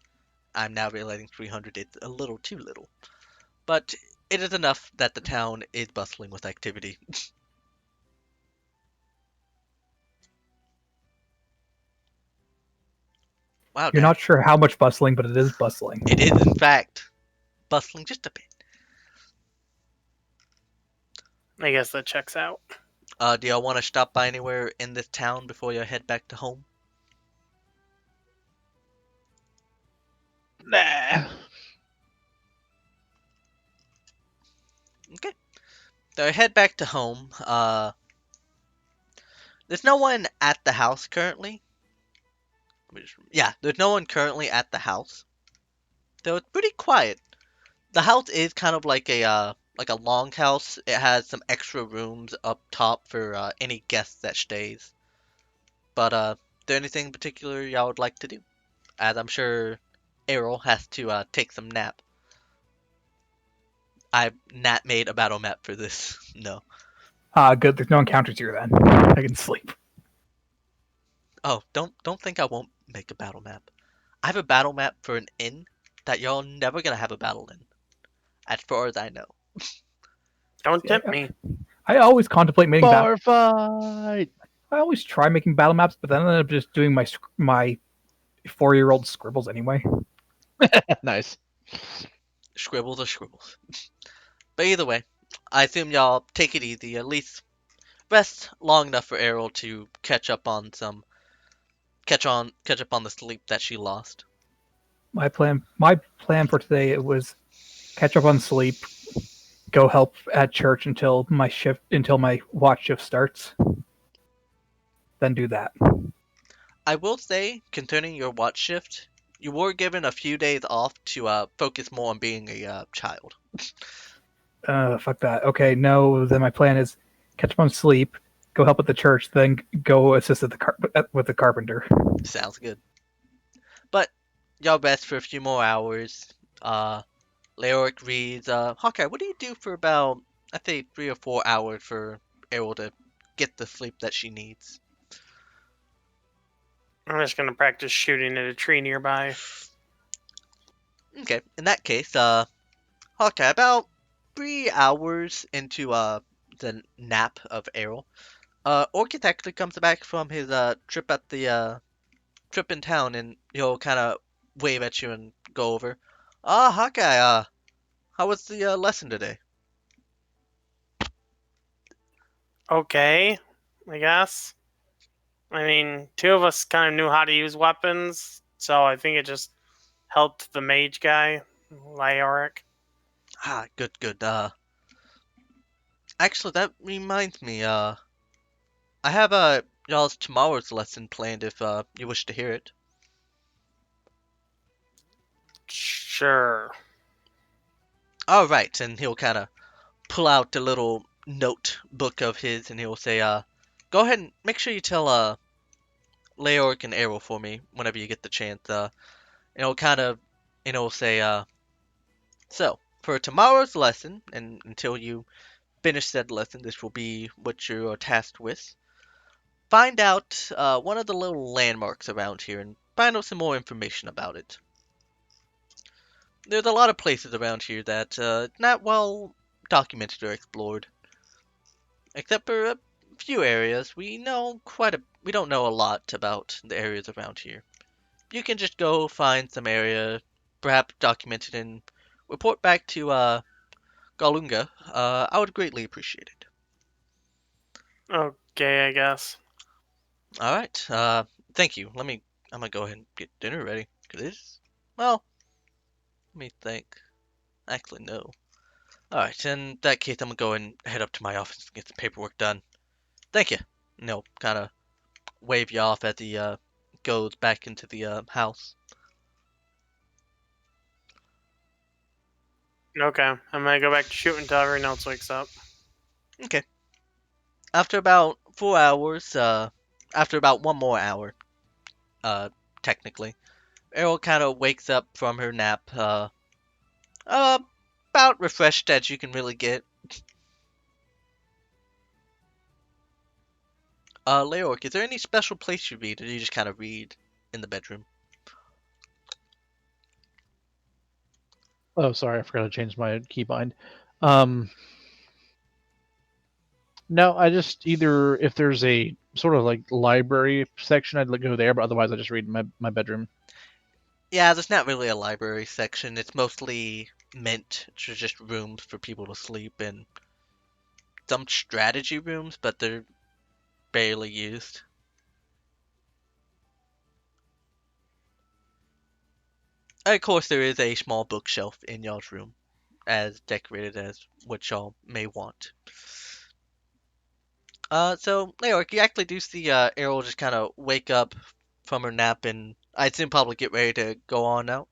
I'm now realizing 300 is a little too little. But it is enough that the town is bustling with activity. Wow, You're Dad. not sure how much bustling, but it is bustling. It is, in fact, bustling just a bit. I guess that checks out. Do y'all want to stop by anywhere in this town before you head back to home? Nah. Okay. So I head back to home. There's no one at the house currently. Yeah, there's no one currently at the house. So it's pretty quiet. The house is kind of like a longhouse. It has some extra rooms up top for any guests that stays. But is there anything in particular y'all would like to do? As I'm sure Errol has to take some nap. I've not made a battle map for this. No. Good. There's no encounters here then. I can sleep. Oh, don't think I won't make a battle map. I have a battle map for an inn that y'all never gonna have a battle in, as far as I know. Don't tempt me. I always contemplate making Bar fight. I always try making battle maps, but then I end up just doing my 4-year-old scribbles anyway. Nice. Scribbles are scribbles. But either way, I assume y'all take it easy. At least rest long enough for Errol to catch up on the sleep that she lost. My plan for today it was catch up on sleep, go help at church until my watch shift starts, then do that. I will say, concerning your watch shift, you were given a few days off to focus more on being a child. Fuck that. Okay, no. Then my plan is catch up on sleep, go help at the church, then go assist with the carpenter. Sounds good. But y'all rest for a few more hours. Leoric reads. Hawkeye, what do you do for about, I'd say, 3 or 4 hours for Errol to get the sleep that she needs? I'm just gonna practice shooting at a tree nearby. Okay, in that case, Hawkeye, about 3 hours into the nap of Errol, Orchid actually comes back from his trip at the trip in town, and he'll kind of wave at you and go over. Hawkeye, how was the lesson today? Okay, I guess. I mean, two of us kind of knew how to use weapons, so I think it just helped the mage guy, Lyoric. Good, good. Actually, that reminds me. I have y'all's tomorrow's lesson planned if you wish to hear it. Sure. All right, and he'll kind of pull out a little notebook of his, and he'll say, go ahead and make sure you tell Leoric and Arrow for me whenever you get the chance. And he'll kind of, and he'll say, so for tomorrow's lesson, and until you finish said lesson, this will be what you're tasked with. Find out one of the little landmarks around here and find out some more information about it. There's a lot of places around here that not well documented or explored. Except for a few areas, we don't know a lot about the areas around here. You can just go find some area, perhaps documented, and report back to Galunga. I would greatly appreciate it. Okay, I guess. All right. Thank you. I'm gonna go ahead and get dinner ready. 'Cause well, let me think. Actually, no. All right. In that case, I'm gonna go and head up to my office and get some paperwork done. Thank you. And he'll kind of wave you off as he goes back into the house. Okay, I'm gonna go back to shooting until everyone else wakes up. Okay. After about 4 hours, after about one more hour, technically, Errol kind of wakes up from her nap, about refreshed as you can really get. Leoric, is there any special place you read, or do you just kind of read in the bedroom? Oh, sorry, I forgot to change my keybind. Um, no, I just either if there's a sort of like library section, I'd go there, but otherwise I just read in my bedroom. Yeah, there's not really a library section. It's mostly meant to just rooms for people to sleep in. Some strategy rooms, but they're barely used. Of course, there is a small bookshelf in y'all's room, as decorated as what y'all may want. So, Leoric, you actually do see Errol just kind of wake up from her nap, and I assume probably get ready to go on now.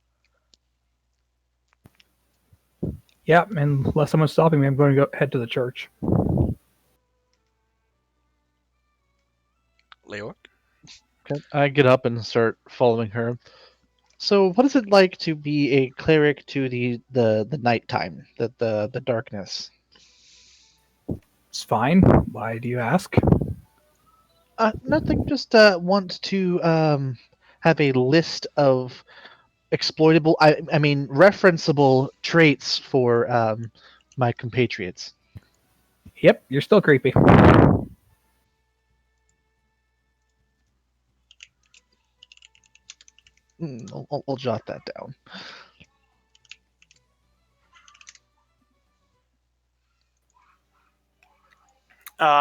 Yeah, unless someone's stopping me, I'm going to go head to the church. Leoric? Okay. I get up and start following her. So, what is it like to be a cleric to the nighttime, the darkness? It's fine. Why do you ask? Nothing. Just want to have a list of exploitable. I mean, referenceable traits for my compatriots. Yep, you're still creepy. I'll jot that down.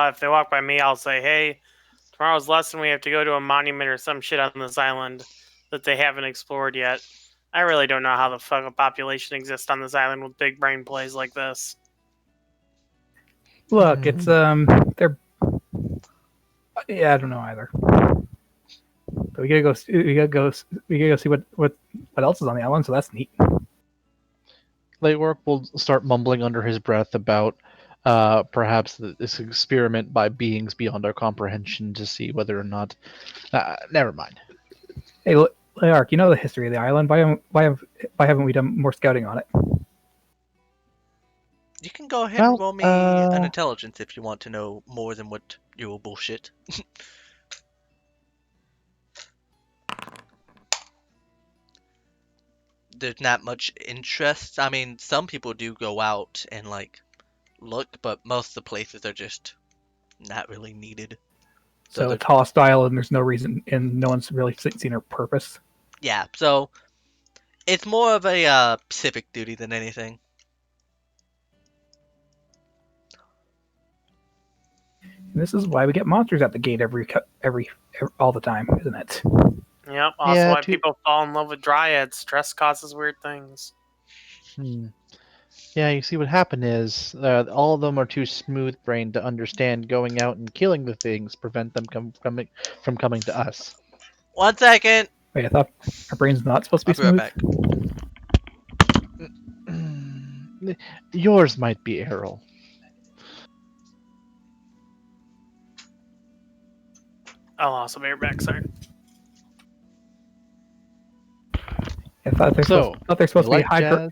If they walk by me, I'll say, "Hey, tomorrow's lesson, we have to go to a monument or some shit on this island that they haven't explored yet. I really don't know how the fuck a population exists on this island with big brain plays like this." Look, it's they're yeah, I don't know either. But we gotta go. We gotta go see what else is on the island. So that's neat. Leorc will start mumbling under his breath about perhaps this experiment by beings beyond our comprehension to see whether or not. Never mind. Hey, Lark, you know the history of the island. Why haven't we done more scouting on it? You can go ahead and Well, roll me an intelligence if you want to know more than what you will bullshit. There's not much interest. I mean, some people do go out and like look, but most of the places are just not really needed. So it's hostile, and there's no reason, and no one's really seen her purpose. Yeah, so it's more of a civic duty than anything. And this is why we get monsters at the gate every all the time, isn't it? Yep. Also, Yeah, why people fall in love with dryads. Stress causes weird things. Yeah, you see what happened is all of them are too smooth-brained to understand going out and killing the things prevent them from coming to us. 1 second. Wait, I thought our brain's not supposed to be I'll be right smooth. back. Yours might be, Errol. I'll also be right back. Sorry. I thought they're supposed to be jazz?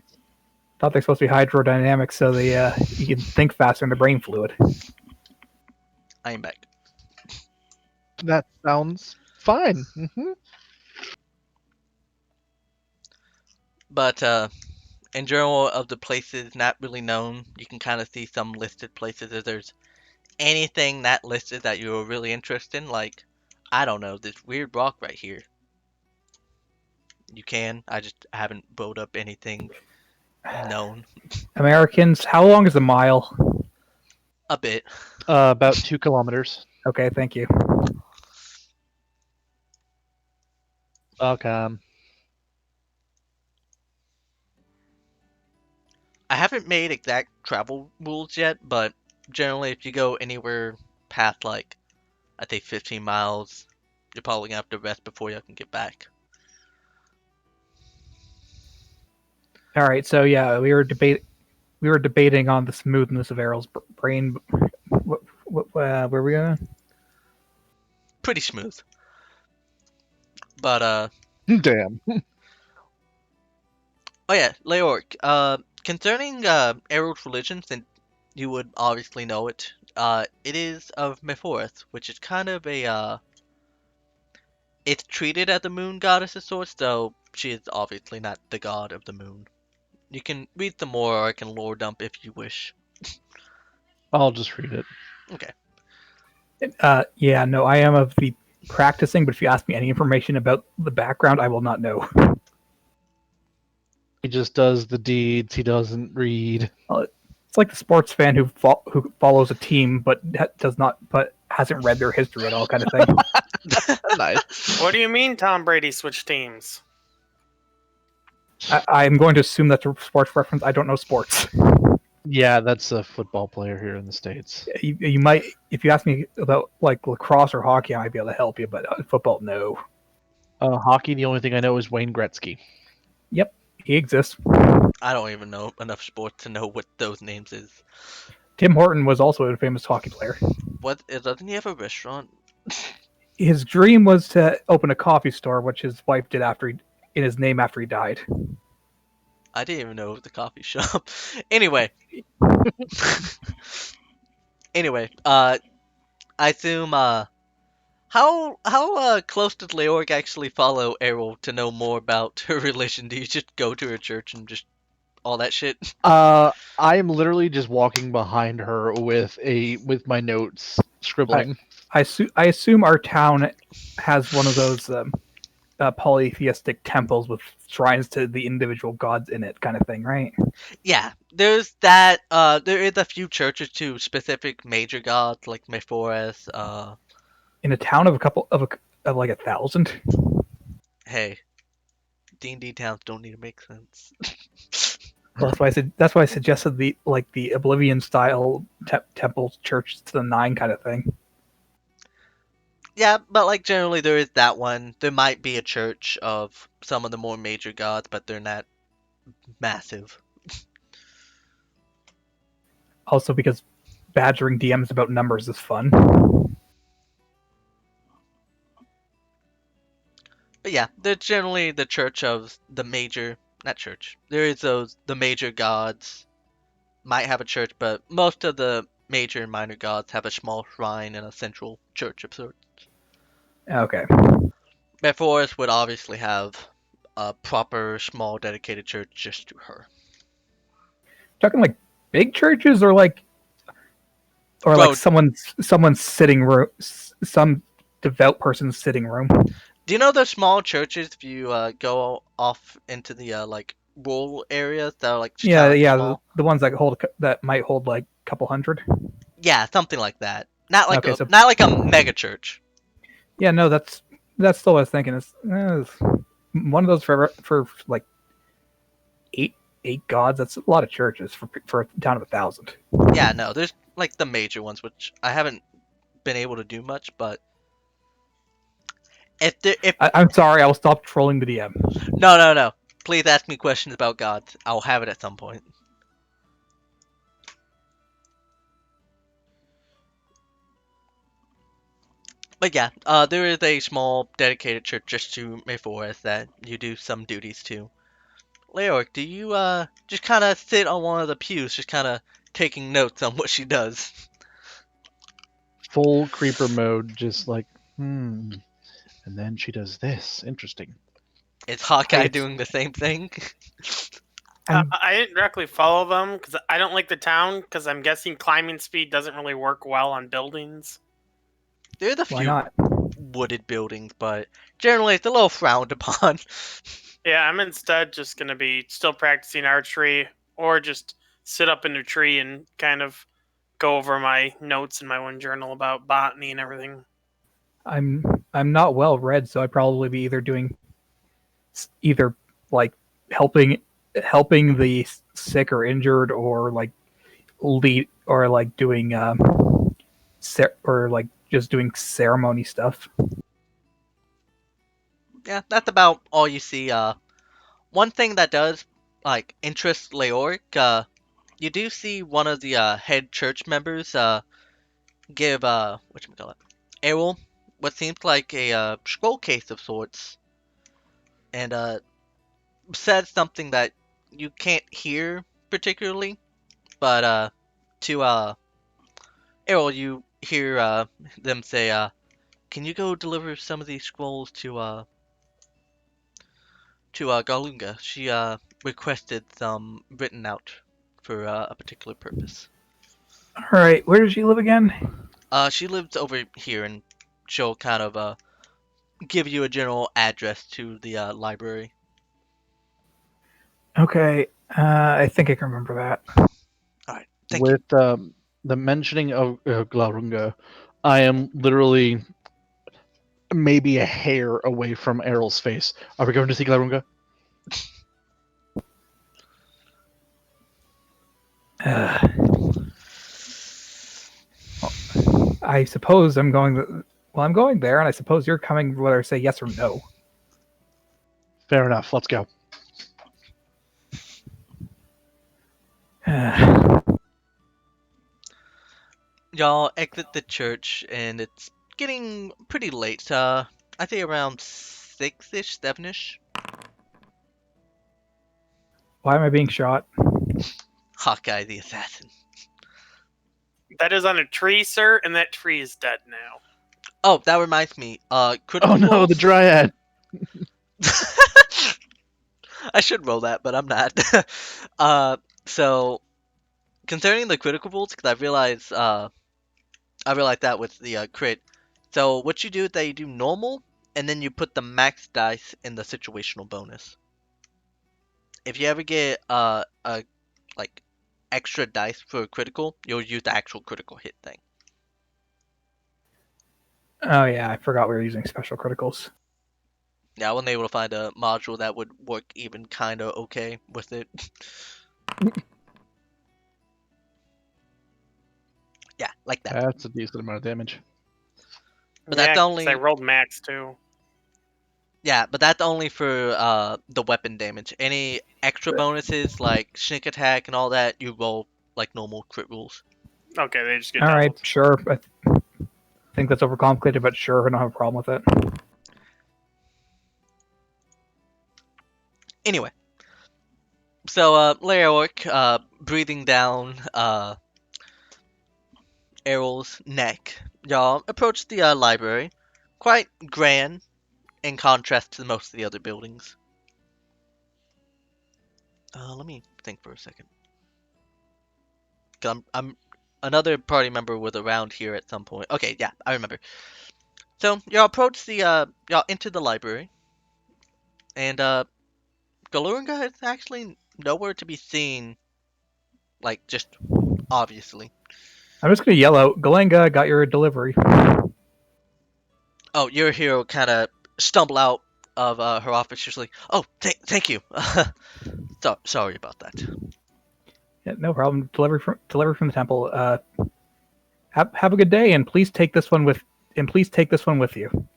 Thought they're supposed to be hydrodynamic, so they you can think faster in the brain fluid. I am back. That sounds fine. But in general, of the places not really known, you can kind of see some listed places. If there's anything not listed that you're really interested in, like, I don't know, this weird rock right here. You can. I just haven't built up anything known. Americans, how long is a mile? A bit. About 2 kilometers. Okay, thank you. Welcome. I haven't made exact travel rules yet, but generally if you go anywhere past, like, I'd say 15 miles, you're probably going to have to rest before you can get back. All right, so yeah, we were debating on the smoothness of Errol's brain. Where were we going? Pretty smooth. But Damn. oh yeah, Leorc. Concerning Errol's religion, since you would obviously know it, it is of Mephorith, which is kind of a it's treated as the moon goddess of sorts, though she is obviously not the god of the moon. You can read some more, or I can lore dump if you wish. I'll just read it. Okay. Yeah, no, I am of the practicing, but if you ask me any information about the background, I will not know. He just does the deeds. He doesn't read. It's like the sports fan who follows a team but hasn't read their history at all, kind of thing. Nice. What do you mean Tom Brady switched teams? I'm going to assume that's a sports reference. I don't know sports. Yeah, that's a football player here in the States. You might, if you ask me about like lacrosse or hockey, I might be able to help you, but football, no. Hockey, the only thing I know is Wayne Gretzky. Yep, he exists. I don't even know enough sports to know what those names is. Tim Horton was also a famous hockey player. Doesn't he have a restaurant? His dream was to open a coffee store, which his wife did in his name after he died. I didn't even know it was a coffee shop. Anyway. Anyway, I assume, how close does Leorg actually follow Errol to know more about her religion? Do you just go to her church and just all that shit? I am literally just walking behind her with my notes scribbling. I assume our town has one of those polytheistic temples with shrines to the individual gods in it, kind of thing, right? Yeah, there's that. There is a few churches to specific major gods like Mephorus. In a town of like 1,000. Hey, D&D towns don't need to make sense. Well, that's why I suggested the Oblivion style temple church to the 9 kind of thing. Yeah, but like generally there is that one. There might be a church of some of the more major gods, but they're not massive. also because badgering DMs about numbers is fun. But yeah, they're generally the church of the major, not church. There is the major gods might have a church, but most of the major and minor gods have a small shrine and a central church of sorts. Okay. Mephorus would obviously have a proper small dedicated church just to her. Talking like big churches or like Bro, someone's sitting room, some devout person's sitting room. do you know those small churches if you go off into the like rural areas that are like just Yeah, kind of yeah, small? the ones that might hold like a couple hundred. Yeah, something like that. Not like Okay, so not like a mega church. yeah, no, that's still what I was thinking. It's one of those for like eight gods. That's a lot of churches for a town of 1,000. Yeah, no, there's like the major ones, which I haven't been able to do much, but if I'm sorry, I will stop trolling the DM. no, please ask me questions about gods. I'll have it at some point. But yeah, there is a small dedicated church just to Mayforest that you do some duties to. Leoric, do you just kind of sit on one of the pews, just kind of taking notes on what she does? Full creeper mode, just like, and then she does this. Interesting. Is Hawkeye I- doing the same thing? I didn't directly follow them because I don't like the town because I'm guessing climbing speed doesn't really work well on buildings. There's a Why few not? wooded buildings, but generally it's a little frowned upon. Yeah, I'm instead just going to be still practicing archery or just sit up in a tree and kind of go over my notes in my one journal about botany and everything. I'm not well read, so I'd probably be either like helping the sick or injured, or like lead, or like doing or like just doing ceremony stuff. Yeah, that's about all you see. One thing that does like interest Leoric, you do see one of the head church members give whatchamacallit, Errol what seems like a scroll case of sorts, and said something that you can't hear particularly, but to Errol you hear them say, "Can you go deliver some of these scrolls to Galunga? She requested some written out for a particular purpose." All right, where does she live again? She lives over here, and she'll kind of give you a general address to the library. Okay, I think I can remember that. All right, thank you. With the mentioning of Glaurunga, I am literally maybe a hair away from Errol's face. Are we going to see Glaurunga? I suppose I'm going. Well, I'm going there, and I suppose you're coming whether I say yes or no. Fair enough. Let's go. Y'all exit the church, and it's getting pretty late. I think around 6-ish, 7-ish. Why am I being shot? Hawkeye the assassin. That is on a tree, sir, and that tree is dead now. Oh, that reminds me. Critical Oh no, rolls? the Dryad. I should roll that, but I'm not. So concerning the critical rolls, because I realized that with the crit. So what you do is that you do normal, and then you put the max dice in the situational bonus. If you ever get a like extra dice for a critical, you'll use the actual critical hit thing. Oh yeah, I forgot we were using special criticals. Yeah, I wasn't able to find a module that would work even kind of okay with it. Yeah, like that. That's a decent amount of damage. But Yeah, that's 'cause only I rolled max too. Yeah, but that's only for the weapon damage. Any extra bonuses like sneak attack and all that, you roll like normal crit rules. Okay, they just get All right, doubled. sure. I think that's overcomplicated, but sure, I don't have a problem with it. Anyway, so Leoric, breathing down Errol's neck, y'all approach the library, quite grand in contrast to most of the other buildings. Let me think for a second. 'Cause I'm another party member was around here at some point. Okay, yeah, I remember. So y'all approach the y'all enter the library, and Galuranga is actually nowhere to be seen, like just obviously. I'm just gonna yell out, Galenga, got your delivery. Oh, your hero kind of stumble out of her office, just like, oh, thank you. Sorry about that. Yeah, no problem. Delivery from the temple. Have a good day, and please take this one with you.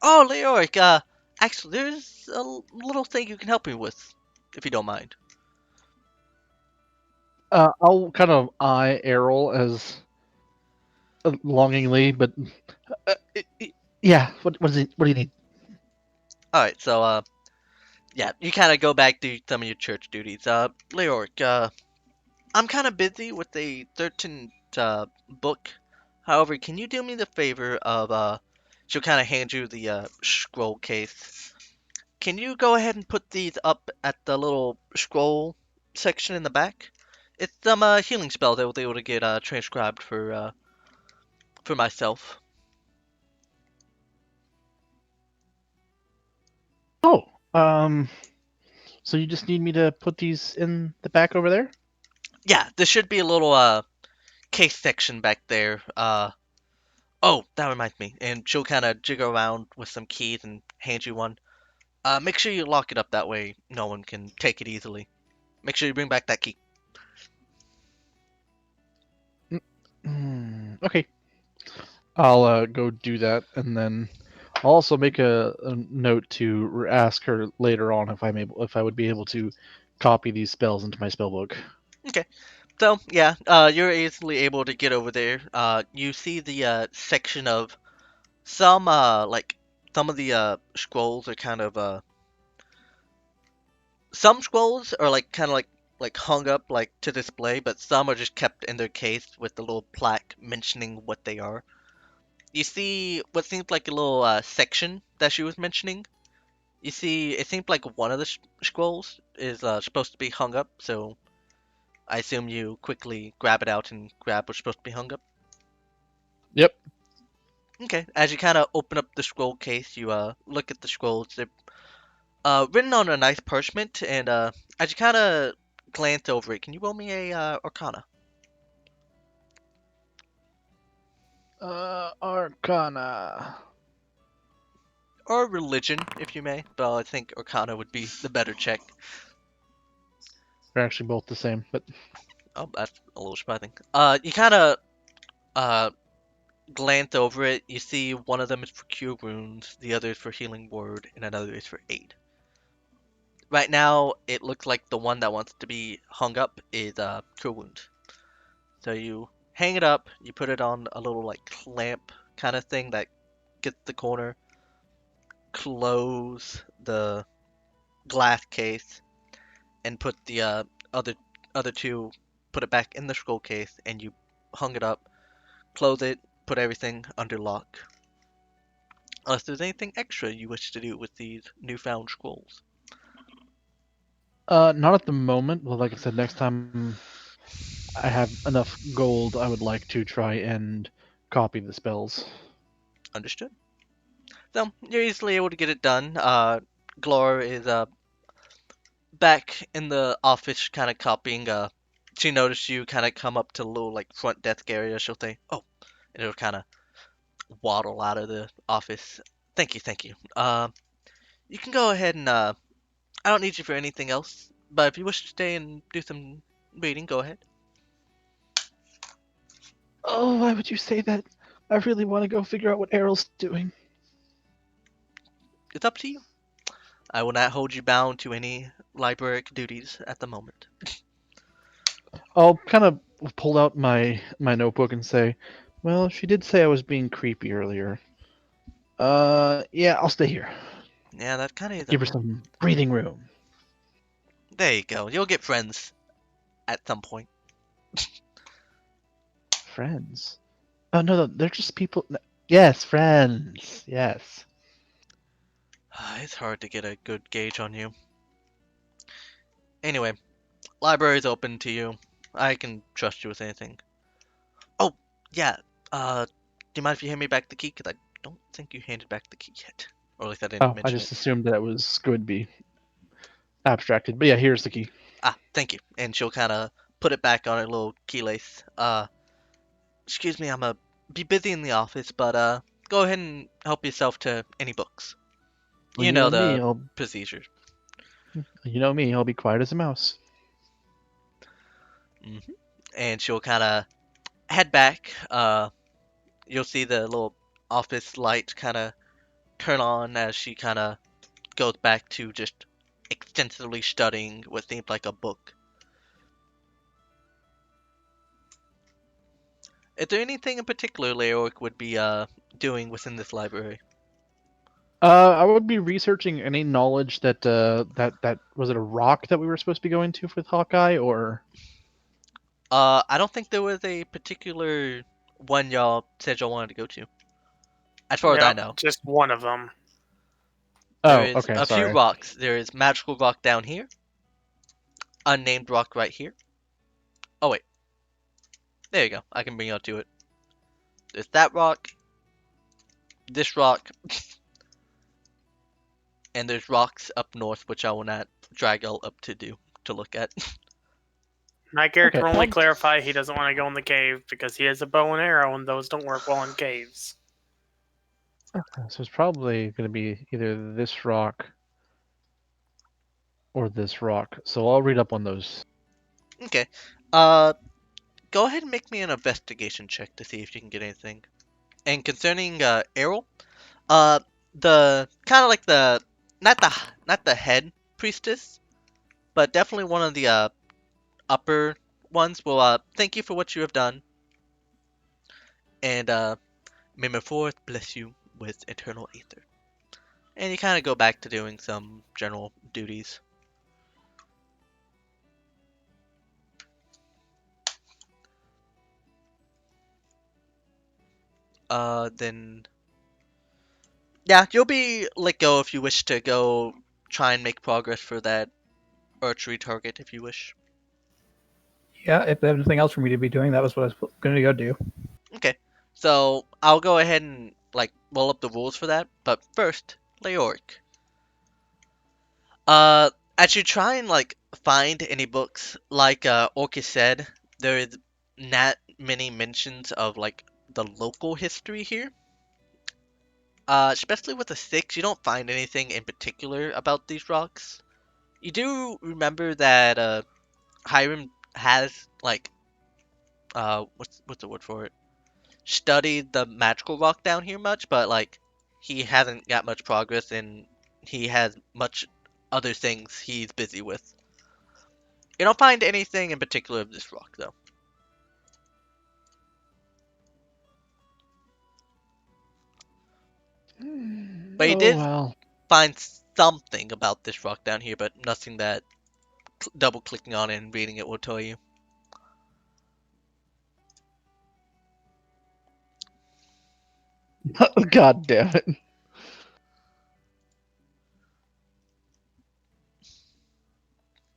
Oh, Leoric, actually, there's a little thing you can help me with, if you don't mind. I'll kind of eye Errol as longingly, but yeah. What is it? What do you need? All right, so yeah, you kind of go back to some of your church duties. Leoric, I'm kind of busy with a certain book. However, can you do me the favor of she'll kind of hand you the scroll case. Can you go ahead and put these up at the little scroll section in the back? It's some healing spell that I was able to get transcribed for myself. Oh, so you just need me to put these in the back over there? Yeah, there should be a little case section back there. Oh, that reminds me. And she'll kind of jiggle around with some keys and hand you one. Make sure you lock it up that way no one can take it easily. Make sure you bring back that key. Okay, I'll go do that, and then I'll also make a note to ask her later on if I would be able to copy these spells into my spell book. Okay. So, yeah, you're easily able to get over there. You see the section of some, like, some of the scrolls are kind of, some scrolls are, like, kind of like hung up, like, to display, but some are just kept in their case with the little plaque mentioning what they are. You see what seems like a little section that she was mentioning. You see, it seems like one of the scrolls is supposed to be hung up, so I assume you quickly grab it out and grab what's supposed to be hung up. Yep. Okay, as you kind of open up the scroll case, you look at the scrolls. They're written on a nice parchment, and as you kind of glance over it, can you roll me a Arcana Arcana. or Religion, if you may? But I think Arcana would be the better check. They're actually both the same, but Oh, that's a little surprising. You kind of uh glance over it. You see one of them is for cure wounds, the other is for healing word, and another is for aid. Right now, it looks like the one that wants to be hung up is cure wounds. So you hang it up, you put it on a little like clamp kind of thing that gets the corner, close the glass case, and put the other other two, put it back in the scroll case, and you hung it up, close it, put everything under lock. Unless there's anything extra you wish to do with these newfound scrolls. not at the moment. Well, like I said, next time I have enough gold, I would like to try and copy the spells. Understood. So you're easily able to get it done. Glor is back in the office, kind of copying. She noticed you kind of come up to the little like front desk area. She'll say, "Oh," and it'll kind of waddle out of the office. Thank you, thank you. You can go ahead and I don't need you for anything else. But if you wish to stay and do some reading, go ahead. Oh, why would you say that? I really want to go figure out what Errol's doing. It's up to you. I will not hold you bound to any libraric duties at the moment. I'll kind of pull out my notebook and say, "Well, she did say I was being creepy earlier. Yeah, I'll stay here. Yeah, that kind of is a... Give her some breathing room." There you go. You'll get friends at some point. Friends? Oh no, no, they're just people. Yes, friends. Yes. It's hard to get a good gauge on you. Anyway, library's open to you. I can trust you with anything. Oh, yeah. Do you mind if you hand me back the key? Because I don't think you handed back the key yet. Or at least I didn't Oh, I mention it. just assumed that it was going to be abstracted. But yeah, here's the key. Ah, thank you. And she'll kind of put it back on her little key lace. Excuse me, I'm be busy in the office, but go ahead and help yourself to any books. Well, You know the procedure. you know me. I'll be quiet as a mouse. hmm And she'll kind of head back. You'll see the little office light kind of turn on as she kind of goes back to just extensively studying what seems like a book. Is there anything in particular Leoric would be doing within this library? I would be researching any knowledge that was it a rock that we were supposed to be going to with Hawkeye or I don't think there was a particular one y'all said y'all wanted to go to. As far as I Yep, know, just one of them. there oh is okay a few sorry rocks. There is magical rock down here, unnamed rock right here. Oh wait, there you go. I can bring you up to it. There's that rock, this rock, and there's rocks up north, which I will not drag y'all up to look at. My character okay will only clarify he doesn't want to go in the cave because he has a bow and arrow, and those don't work well in caves. so it's probably going to be either this rock or this rock. So I'll read up on those. Okay. Uh, Go ahead and make me an investigation check to see if you can get anything. And concerning Errol, uh, the kind of like the not the head priestess, but definitely one of the upper ones will thank you for what you have done, and may my fourth bless you with eternal ether. And you kind of go back to doing some general duties. Then yeah, you'll be let go if you wish to go try and make progress for that archery target if you wish. Yeah, if there's anything else for me to be doing, that was what I was going to go do. Okay, so I'll go ahead and like roll up the rules for that. But first, Leoric. As you try and like find any books, like Orcus said, there is not many mentions of like the local history here. Especially with the six, you don't find anything in particular about these rocks. You do remember that Hiram has like what's the word for it? Studied the magical rock down here much, but like he hasn't got much progress and he has much other things he's busy with. You don't find anything in particular of this rock though. But he Oh did well. find something about this rock down here, but nothing that double clicking on it and reading it will tell you. God damn it.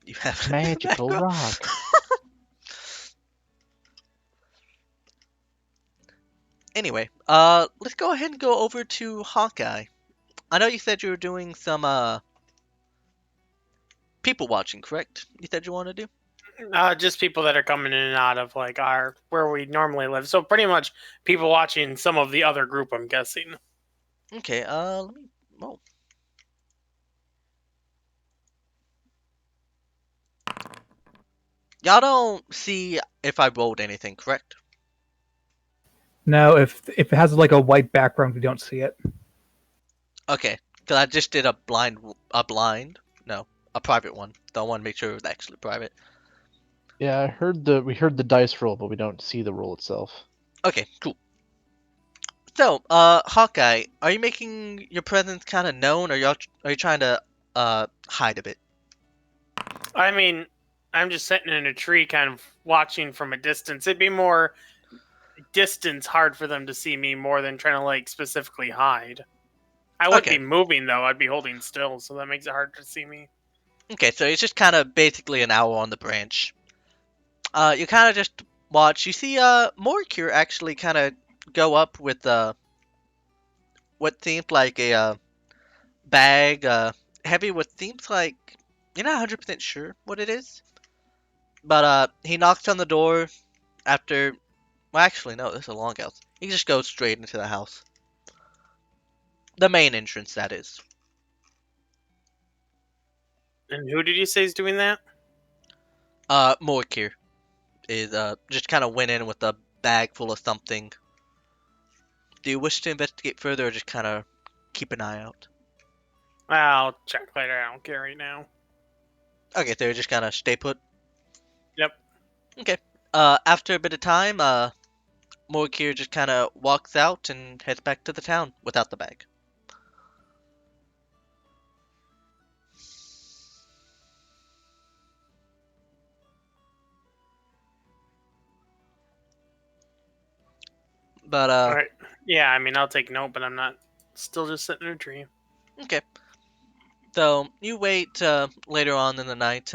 You have it in the Magical background. rock. Anyway, let's go ahead and go over to Hawkeye. I know you said you were doing some people watching, correct? You said you want to do? Just people that are coming in and out of like our where we normally live. So pretty much people watching some of the other group. I'm guessing. Okay, let me roll. Y'all don't see if I rolled anything, correct? No, if it has like a white background, we don't see it. Okay, because I just did a blind, no, a private one. So I want to make sure it was actually private. Yeah, we heard the dice roll, but we don't see the roll itself. Okay, cool. So, Hawkeye, are you making your presence kind of known, or are you trying to hide a bit? I mean, I'm just sitting in a tree, kind of watching from a distance. It'd be more distance hard for them to see me more than trying to like specifically hide. I wouldn't Okay. be moving though. I'd be holding still, so that makes it hard to see me. Okay, so it's just kind of basically an owl on the branch. You kind of just watch. You see, Morcure actually kind of go up with what seems like a bag, heavy. What seems like you're not 100% sure what it is, but he knocks on the door after. Well, actually, no, this is a long house. He just goes straight into the house, the main entrance, that is. And who did you say is doing that? Morcure is just kind of went in with a bag full of something. Do you wish to investigate further, or just kind of keep an eye out? I'll check later. I don't care right now. Okay, so you just kind of stay put. Yep. Okay. After a bit of time, Morkir just kind of walks out and heads back to the town without the bag. But All right. Yeah, I mean, I'll take note, but I'm not still just sitting in a tree. okay. So you wait later on in the night.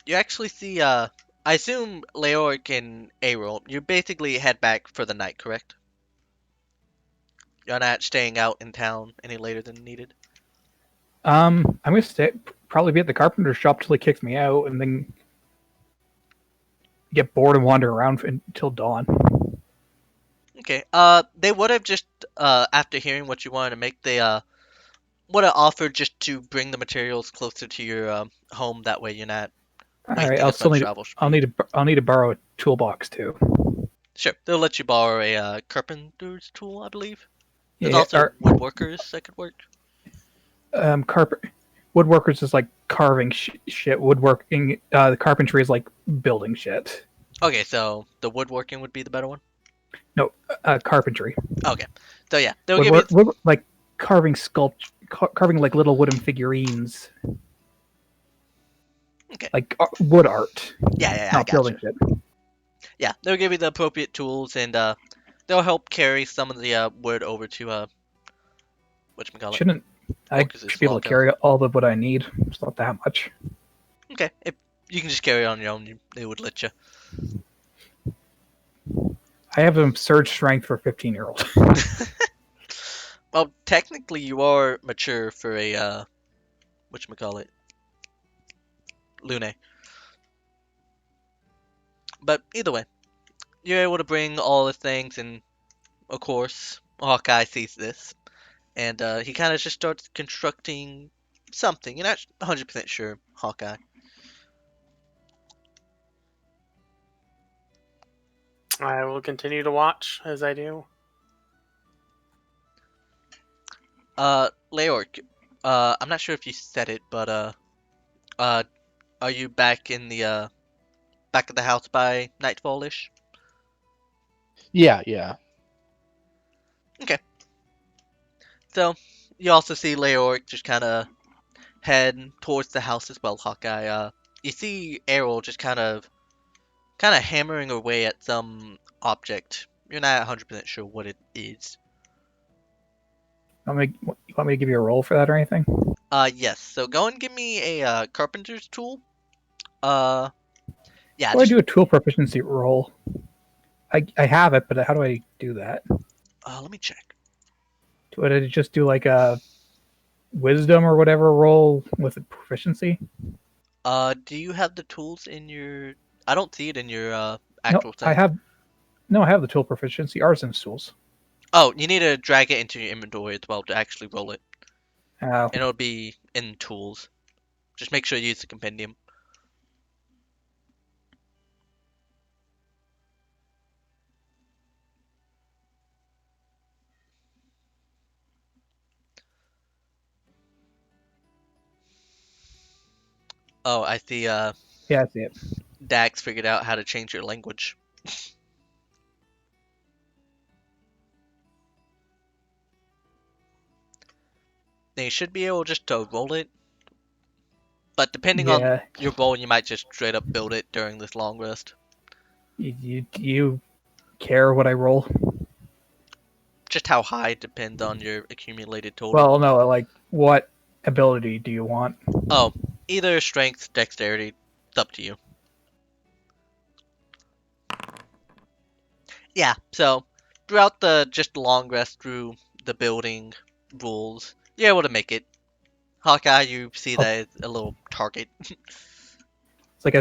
You actually see. I assume Leoric and Aerol. You basically head back for the night, correct? You're not staying out in town any later than needed. I'm gonna probably be at the carpenter shop till he kicks me out, and then get bored and wander around until dawn. Okay. They would have just after hearing what you wanted to make, they would have offered just to bring the materials closer to your home. That way, you're not All right, wasting I'll as still much need. travel I'll need to borrow a toolbox too. Sure, they'll let you borrow a carpenter's tool, I believe. There's Yeah, also woodworkers that could work. Woodworkers is like carving shit. Woodworking, the carpentry is like building shit. Okay, so the woodworking would be the better one. No, carpentry. Okay, so yeah, they'll give you. Like carving carving like little wooden figurines. Okay. Like wood art, Yeah, I not building gotcha. shit. Yeah, they'll give you the appropriate tools, and they'll help carry some of the wood over to whatchamacallit, Shouldn't I Orcus's should be able to Falco. carry all the wood I need? It's not that much. Okay, if you can just carry it on your own, they would let you. I have an absurd strength for a 15-year-old. Well, technically, you are mature for a whatchamacallit, Lune. But either way, you're able to bring all the things, and of course, Hawkeye sees this, and he kind of just starts constructing something. You're not 100% sure, Hawkeye. I will continue to watch as I do. Leork, I'm not sure if you said it, but are you back in the back at the house by nightfall-ish? Yeah. Okay. So you also see Leork just kind of head towards the house as well, Hawkeye. You see Errol just kind of hammering away at some object. You're not 100% sure what it is. You want me to give you a roll for that or anything? Yes. So go and give me a carpenter's tool. Yeah. How do I do a tool proficiency roll? I have it, but how do I do that? Let me check. Do I just do like a wisdom or whatever roll with a proficiency? Do you have the tools in your? I don't see it in your No, actual thing. I have the tool proficiency, artisan's tools. Oh, you need to drag it into your inventory as well to actually roll it, Oh, and it'll be in tools. Just make sure you use the compendium. Oh, I see. Yeah, I see it. Dax figured out how to change your language. Then you should be able just to roll it. But depending on Yeah. your roll, you might just straight up build it during this long rest. You care what I roll? Just how high depends on your accumulated total. Well, no, like what ability do you want? Oh, either strength, dexterity, it's up to you. Yeah, so throughout the just long rest through the building rules, you're able to make it. Hawkeye, you see Oh. that it's a little target. It's like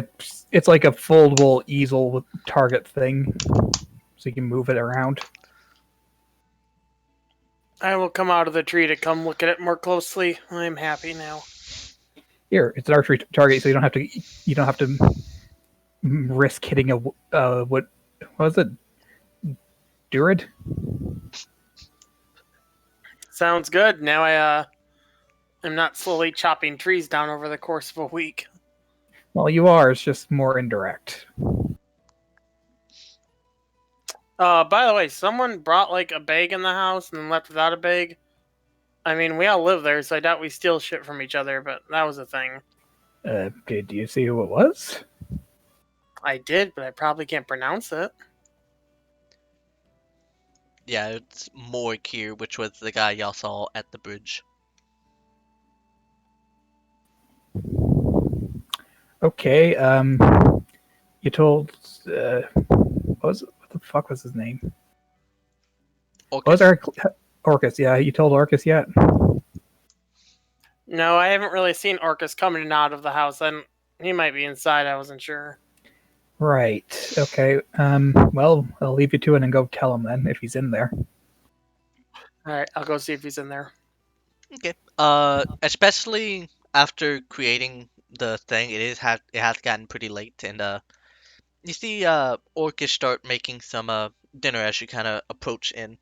a foldable easel with target thing, so you can move it around. I will come out of the tree to come look at it more closely. I'm happy now. Here, it's an archery target, so you don't have to risk hitting a what was it? Durid? Sounds good. Now I'm not slowly chopping trees down over the course of a week. Well, you are. It's just more indirect. By the way, someone brought like a bag in the house and then left without a bag. I mean, we all live there, so I doubt we steal shit from each other, but that was a thing. Did you see who it was? I did, but I probably can't pronounce it. Yeah, it's Morkir, which was the guy y'all saw at the bridge. Okay. You told. What the fuck was his name? Orcus? Was Orcus? Yeah, you told Orcus yet? No, I haven't really seen Orcus coming in and out of the house, and he might be inside. I wasn't sure. Right. Okay. Well, I'll leave you to it and go tell him then if he's in there. All right, I'll go see if he's in there. Okay. Especially after creating the thing, it has gotten pretty late, and you see Orcus start making some dinner as you kind of approach in.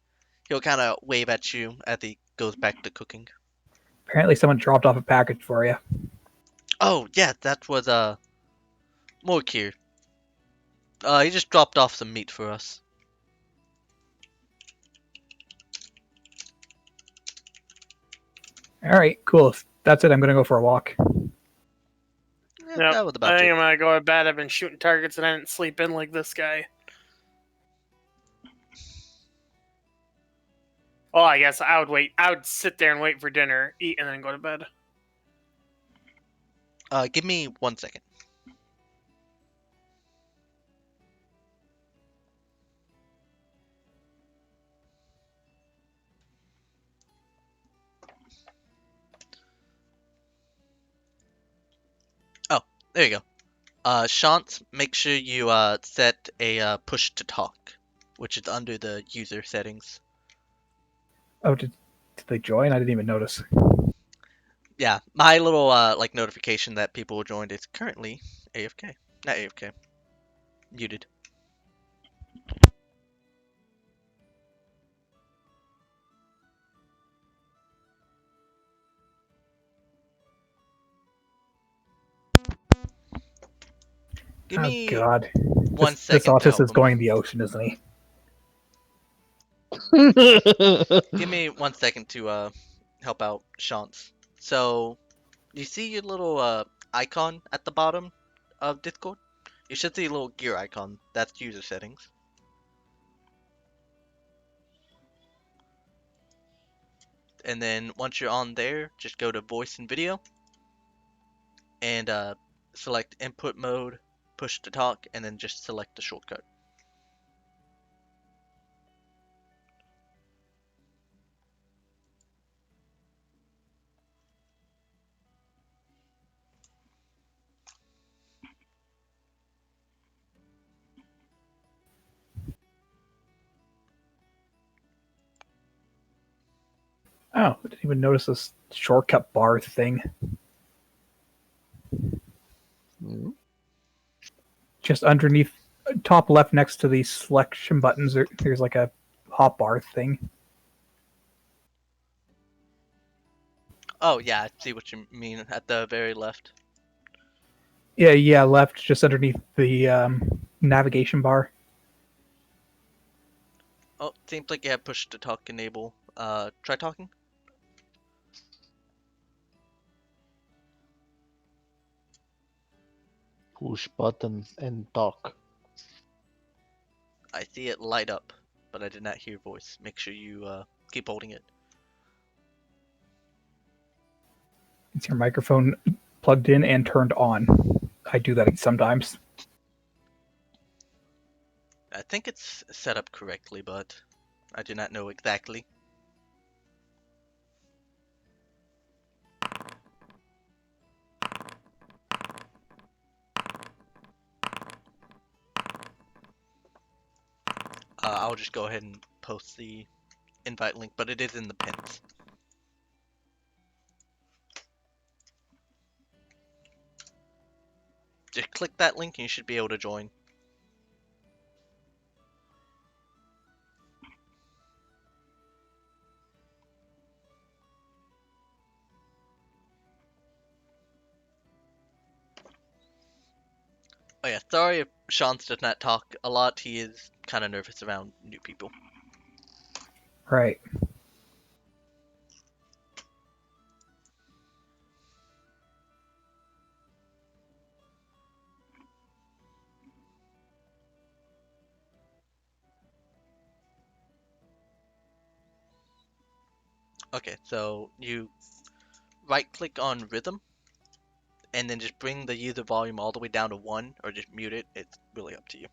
He'll kind of wave at you as he goes back to cooking. Apparently, someone dropped off a package for you. Oh yeah, that was Morkir. He just dropped off some meat for us. All right. Cool. If that's it. I'm gonna go for a walk. Yeah, Yep. that was I about think it. I'm gonna go to bed. I've been shooting targets and I didn't sleep in like this guy. Well, I guess I would wait. I would sit there and wait for dinner, eat, and then go to bed. Give me 1 second. Oh, there you go. Shant, make sure you set a push to talk, which is under the user settings. Oh, did they join? I didn't even notice. Yeah, my little like notification that people joined is currently AFK. Not AFK. Muted. Give Oh me God. 1 This second to autist help is him. going in the ocean, isn't he? Give me 1 second to help out Shant. So you see your little icon at the bottom of Discord? You should see a little gear icon. That's user settings. And then once you're on there, just go to voice and video and select input mode, push to talk, and then just select the shortcut. Oh, I didn't even notice this shortcut bar thing. Just underneath, top left next to the selection buttons, there's like a hotbar thing. Oh yeah, I see what you mean at the very left. Yeah, left, just underneath the navigation bar. Oh, seems like you have push to talk enable. Try talking. Push button and talk. I see it light up, but I did not hear voice. Make sure you keep holding it. Is your microphone plugged in and turned on? I do that sometimes. I think it's set up correctly, but I do not know exactly. I'll just go ahead and post the invite link, but it is in the pins. Just click that link and you should be able to join. Oh yeah, sorry if Shans does not talk a lot. He is kind of nervous around new people. Right. Okay, so you right click on rhythm and then just bring the user volume all the way down to 1 or just mute it. It's really up to you.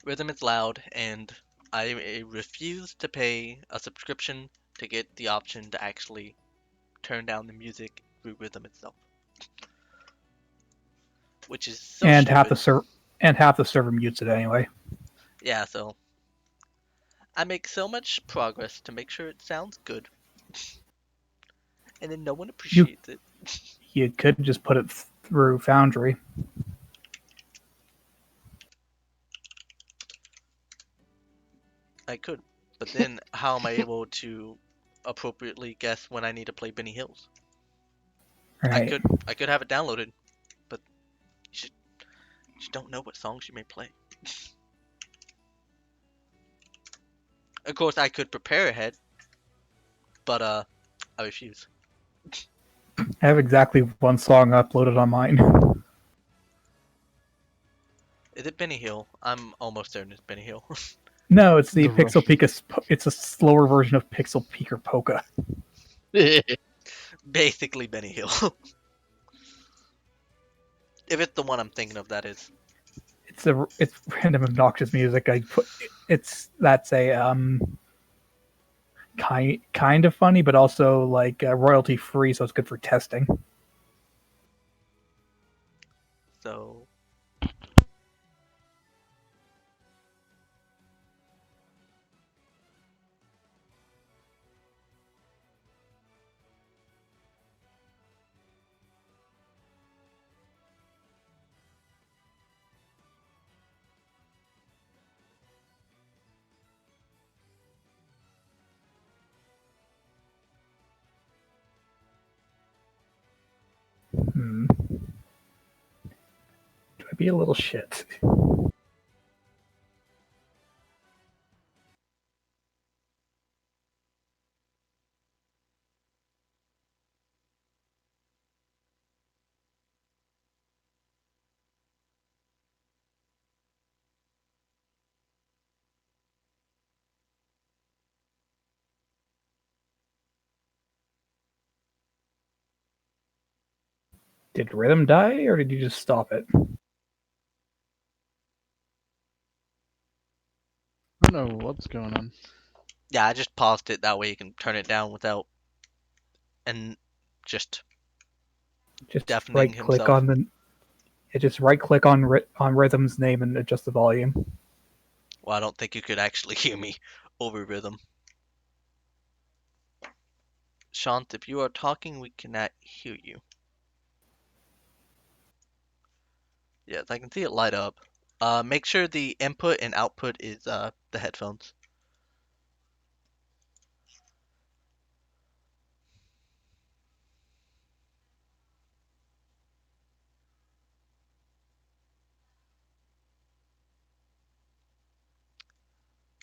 Rhythm is loud, and I refuse to pay a subscription to get the option to actually turn down the music through Rhythm itself, which is so and stupid. half the server mutes it anyway. Yeah, so I make so much progress to make sure it sounds good, and then no one You appreciates it. you could just put it through Foundry. I could, but then how am I able to appropriately guess when I need to play Benny Hills? I Right. could I could have it downloaded, but you just don't know what songs you may play. Of course, I could prepare ahead, but I refuse. I have exactly one song uploaded on mine. Is it Benny Hill? I'm almost certain it's Benny Hill. No, it's the The Pixel rush. Pika. It's a slower version of Pixel Peeker Polka. Basically Benny Hill. If it's the one I'm thinking of, that is. It's random obnoxious music. That's a kind of funny, but also like royalty free, so it's good for testing. So Hmm. Do I be a little shit? Did Rhythm die, or did you just stop it? I don't know what's going on. yeah, I just paused it. That way you can turn it down without and just Just deafening right click himself. on the. Just right click on Rhythm's name and adjust the volume. Well, I don't think you could actually hear me over rhythm. Shant, if you are talking, we cannot hear you. Yes, I can see it light up. Make sure the input and output is the headphones.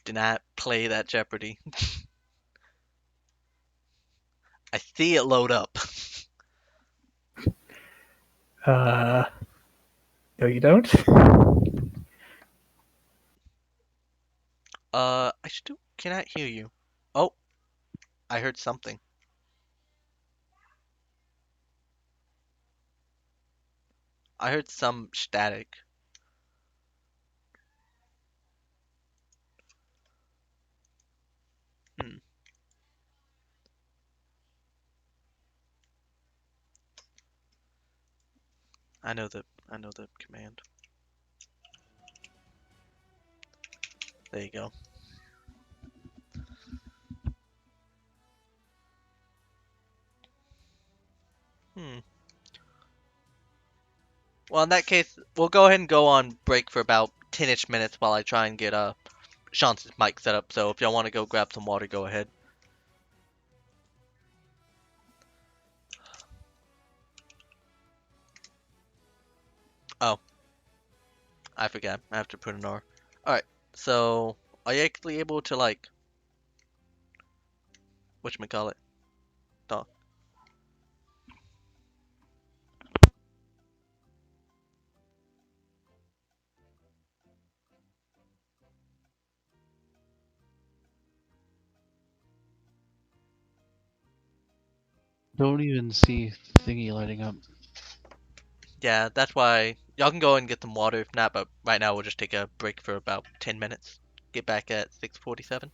Do not play that Jeopardy. I see it load up. No, you don't. I still cannot hear you. Oh, I heard something. I heard some static. Hmm. I know the command. There you go. Hmm. Well, in that case, we'll go ahead and go on break for about 10-ish minutes while I try and get Sean's mic set up. So if y'all want to go grab some water, go ahead. Oh, I forgot. I have to put an R. Alright, so are you actually able to like whatchamacallit? Talk. Don't even see thingy lighting up. Yeah, that's why y'all can go and get some water if not, but right now we'll just take a break for about 10 minutes. Get back at 6:47.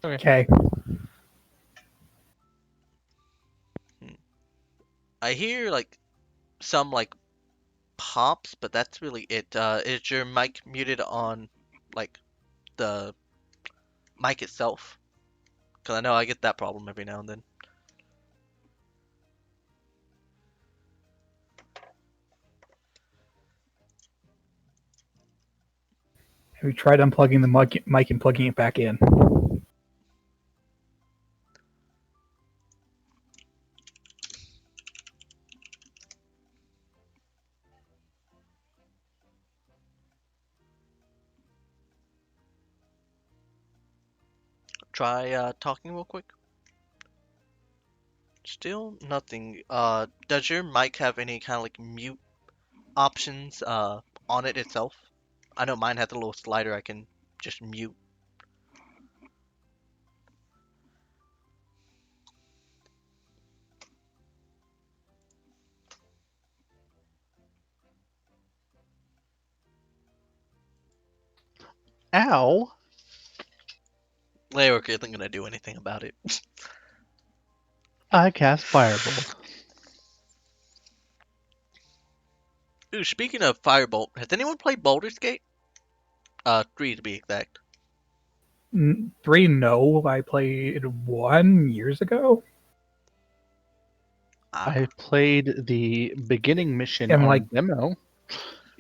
Okay. I hear like some like pops, but that's really it. Is your mic muted on like the mic itself? Because I know I get that problem every now and then. Have you tried unplugging the mic and plugging it back in? Try talking real quick. Still nothing. Does your mic have any kind of like mute options on it itself? I know mine has a little slider I can just mute. Ow! Lyric isn't gonna do anything about it. I cast Firebolt. Ooh, speaking of Firebolt, has anyone played Baldur's Gate? 3 to be exact. 3, no. I played 1 years ago. Ah, I played the beginning mission And on like, demo.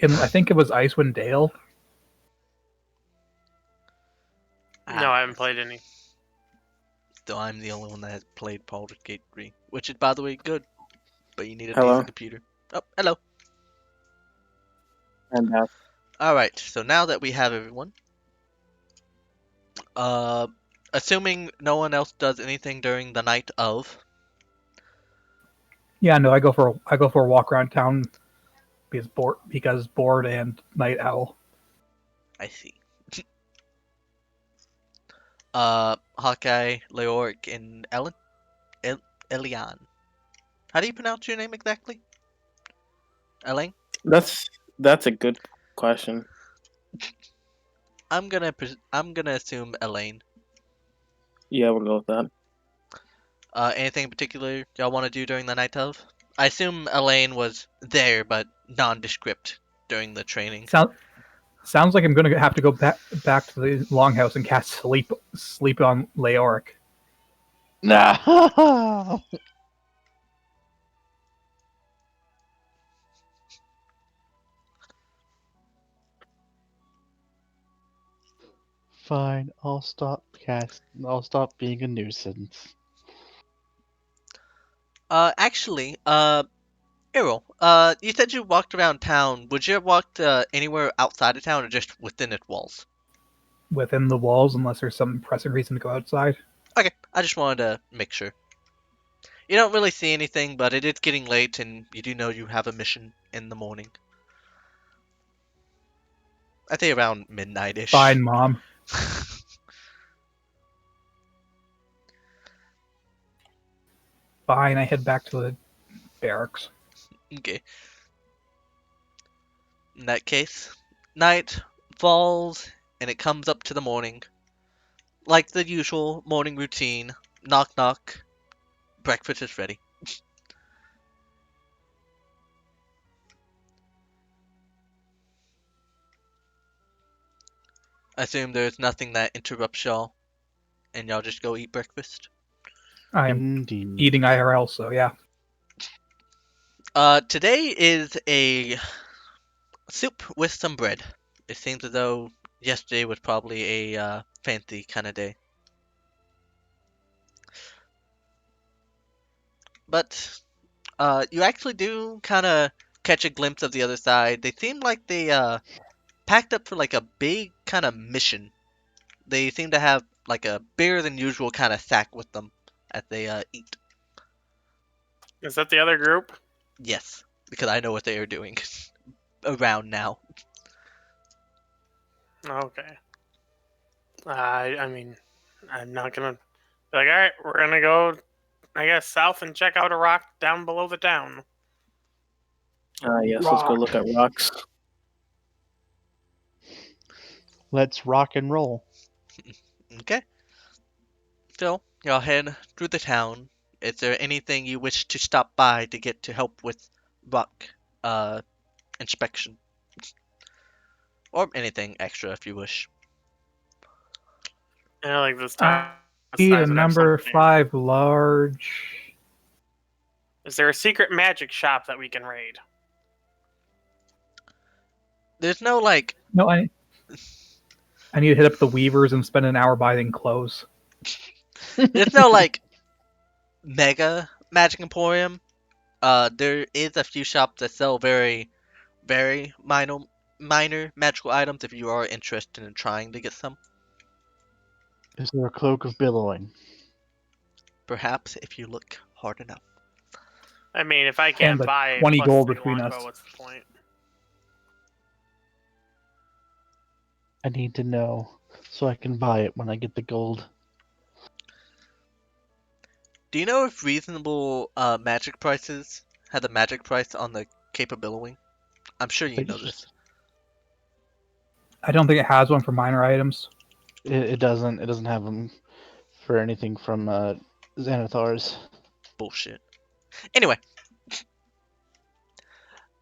I think it was Icewind Dale. No, I haven't played any. So I'm the only one that has played Baldur's Gate 3, which is by the way good, but you need a Hello. decent computer. Oh, hello. I'm back. Alright, so now that we have everyone, uh, assuming no one else does anything during the night of, Yeah, no, I go for a walk around town because bored and night owl. I see. Hawkeye, Leoric, and Elian. How do you pronounce your name exactly? Elaine? That's a good question. I'm gonna assume Elaine. Yeah, we'll go with that. Anything in particular y'all want to do during the night of? I assume Elaine was there, but nondescript during the training. Sounds like I'm gonna have to go back to the longhouse and cast sleep on Leoric. Nah. Fine, I'll stop being a nuisance. Actually, Errol, you said you walked around town. Would you have walked anywhere outside of town or just within its walls? within the walls unless there's some pressing reason to go outside. Okay, I just wanted to make sure. You don't really see anything, but it is getting late, and you do know you have a mission in the morning. I think around midnight-ish. Fine, Mom. Fine, I head back to the barracks. Okay. In that case, night falls, and it comes up to the morning. Like the usual morning routine, knock knock, breakfast is ready. I assume there's nothing that interrupts y'all, and y'all just go eat breakfast. I am Indeed. eating IRL, so yeah. Today is a soup with some bread. It seems as though yesterday was probably a fancy kind of day. But you actually do kind of catch a glimpse of the other side. They seem like they packed up for like a big kind of mission. They seem to have like a bigger than usual kind of sack with them as they eat. Is that the other group? Yes, because I know what they are doing around now. Okay. I mean, I'm not gonna be like, all right, we're gonna go, I guess, south and check out a rock down below the town. Yes, let's go look at rocks. Let's rock and roll. Okay. So, y'all head through the town. Is there anything you wish to stop by to get to help with rock inspection? Or anything extra if you wish. Like this I town. need size a would have number something. 5 large. Is there a secret magic shop that we can raid? There's no like No, I need to hit up the Weavers and spend an hour buying clothes. there's no like mega magic emporium. There is a few shops that sell very minor magical items if you are interested in trying to get some. Is there a cloak of billowing? Perhaps if you look hard enough. I mean, if I can't And the buy 20 plus gold 3 between longbow, us. what's the point? I need to know so I can buy it when I get the gold. Do you know if reasonable magic prices had the magic price on the capability? I'm sure you know this. I don't think it has one for minor items. It doesn't. It doesn't have them for anything from Xanathar's. Bullshit. Anyway.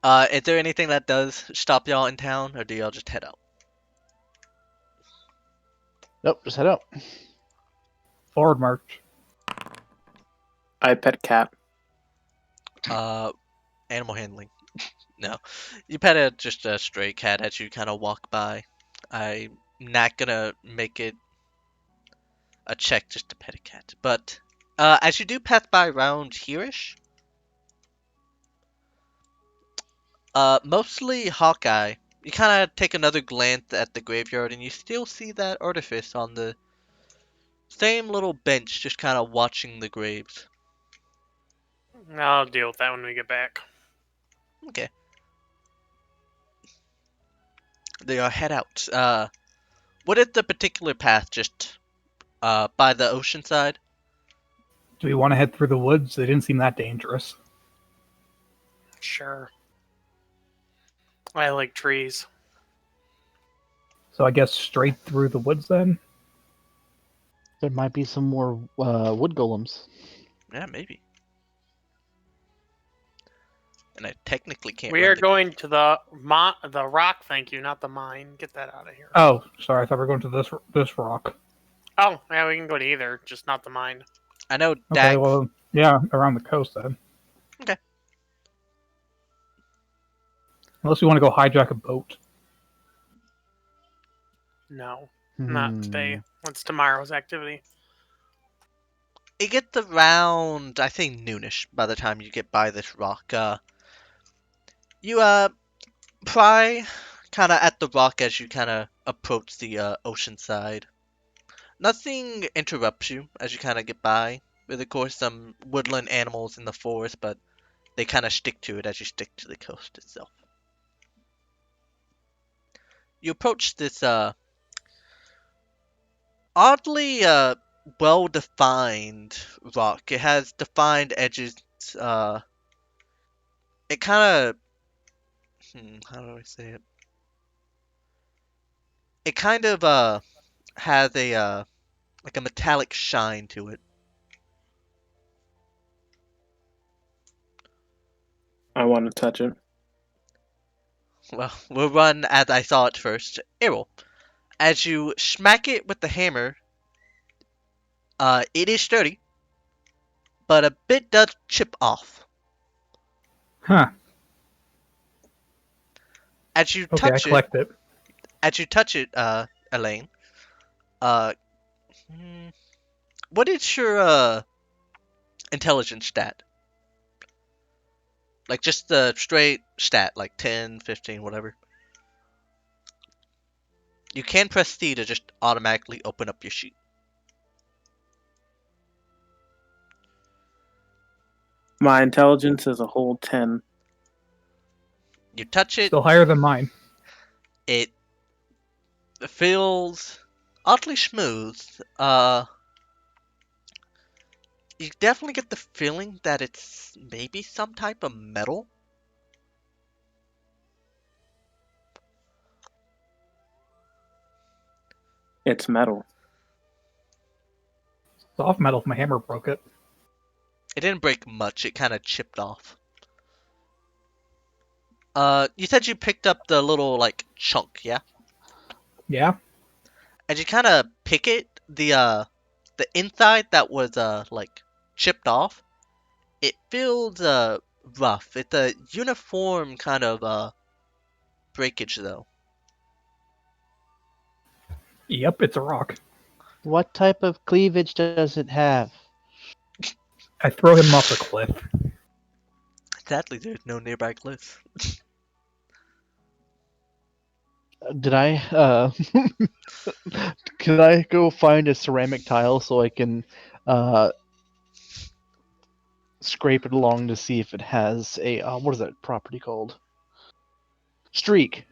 Is there anything that does stop y'all in town, or do y'all just head out? Nope, just head out. Forward march. I pet cat. Animal handling. No. You pet just a stray cat as you kind of walk by. I'm not gonna make it a check just to pet a cat. But, as you do pass by around here-ish, mostly Hawkeye, you kind of take another glance at the graveyard and you still see that artifice on the same little bench, just kind of watching the graves. I'll deal with that when we get back. Okay. They are head out. What is the particular path just by the ocean side? Do we want to head through the woods? They didn't seem that dangerous. Sure. I like trees. So I guess straight through the woods then? There might be some more wood golems. Yeah, maybe. And I technically can't. We are going to the rock, thank you, not the mine. Get that out of here. Oh, sorry, I thought we were going to this rock. Oh, yeah, we can go to either, just not the mine. I know Okay, Dag. well, yeah, around the coast then. Okay. Unless we want to go hijack a boat. No, not today. That's tomorrow's activity. It gets around, I think, noonish by the time you get by this rock. You pry kind of at the rock as you kind of approach the ocean side. Nothing interrupts you as you kind of get by. There's of course some woodland animals in the forest, but they kind of stick to it as you stick to the coast itself. You approach this oddly well-defined rock. It has defined edges. It kind of how do I say it? It kind of has a like a metallic shine to it. I want to touch it. Well, we'll run as I saw it first. Errol, as you smack it with the hammer, it is sturdy, but a bit does chip off. Huh. As you Okay, I touch it, collect it. Elaine, uh, what is your intelligence stat? Like just the straight stat, like 10, 15, whatever. You can press C to just automatically open up your sheet. My intelligence is a whole 10. You touch it, Still higher than mine. it feels oddly smooth. You definitely get the feeling that it's maybe some type of metal. It's metal. Soft metal if my hammer broke it. It didn't break much, it kind of chipped off. You said you picked up the little, like, chunk, yeah? Yeah? As you kind of pick it, the inside that was, like, chipped off, it feels, rough. It's a uniform kind of, breakage, though. Yep, it's a rock. What type of cleavage does it have? I throw him off a cliff. Sadly, there's no nearby cliffs. Did I can I go find a ceramic tile so I can scrape it along to see if it has a what is that property called? Streak.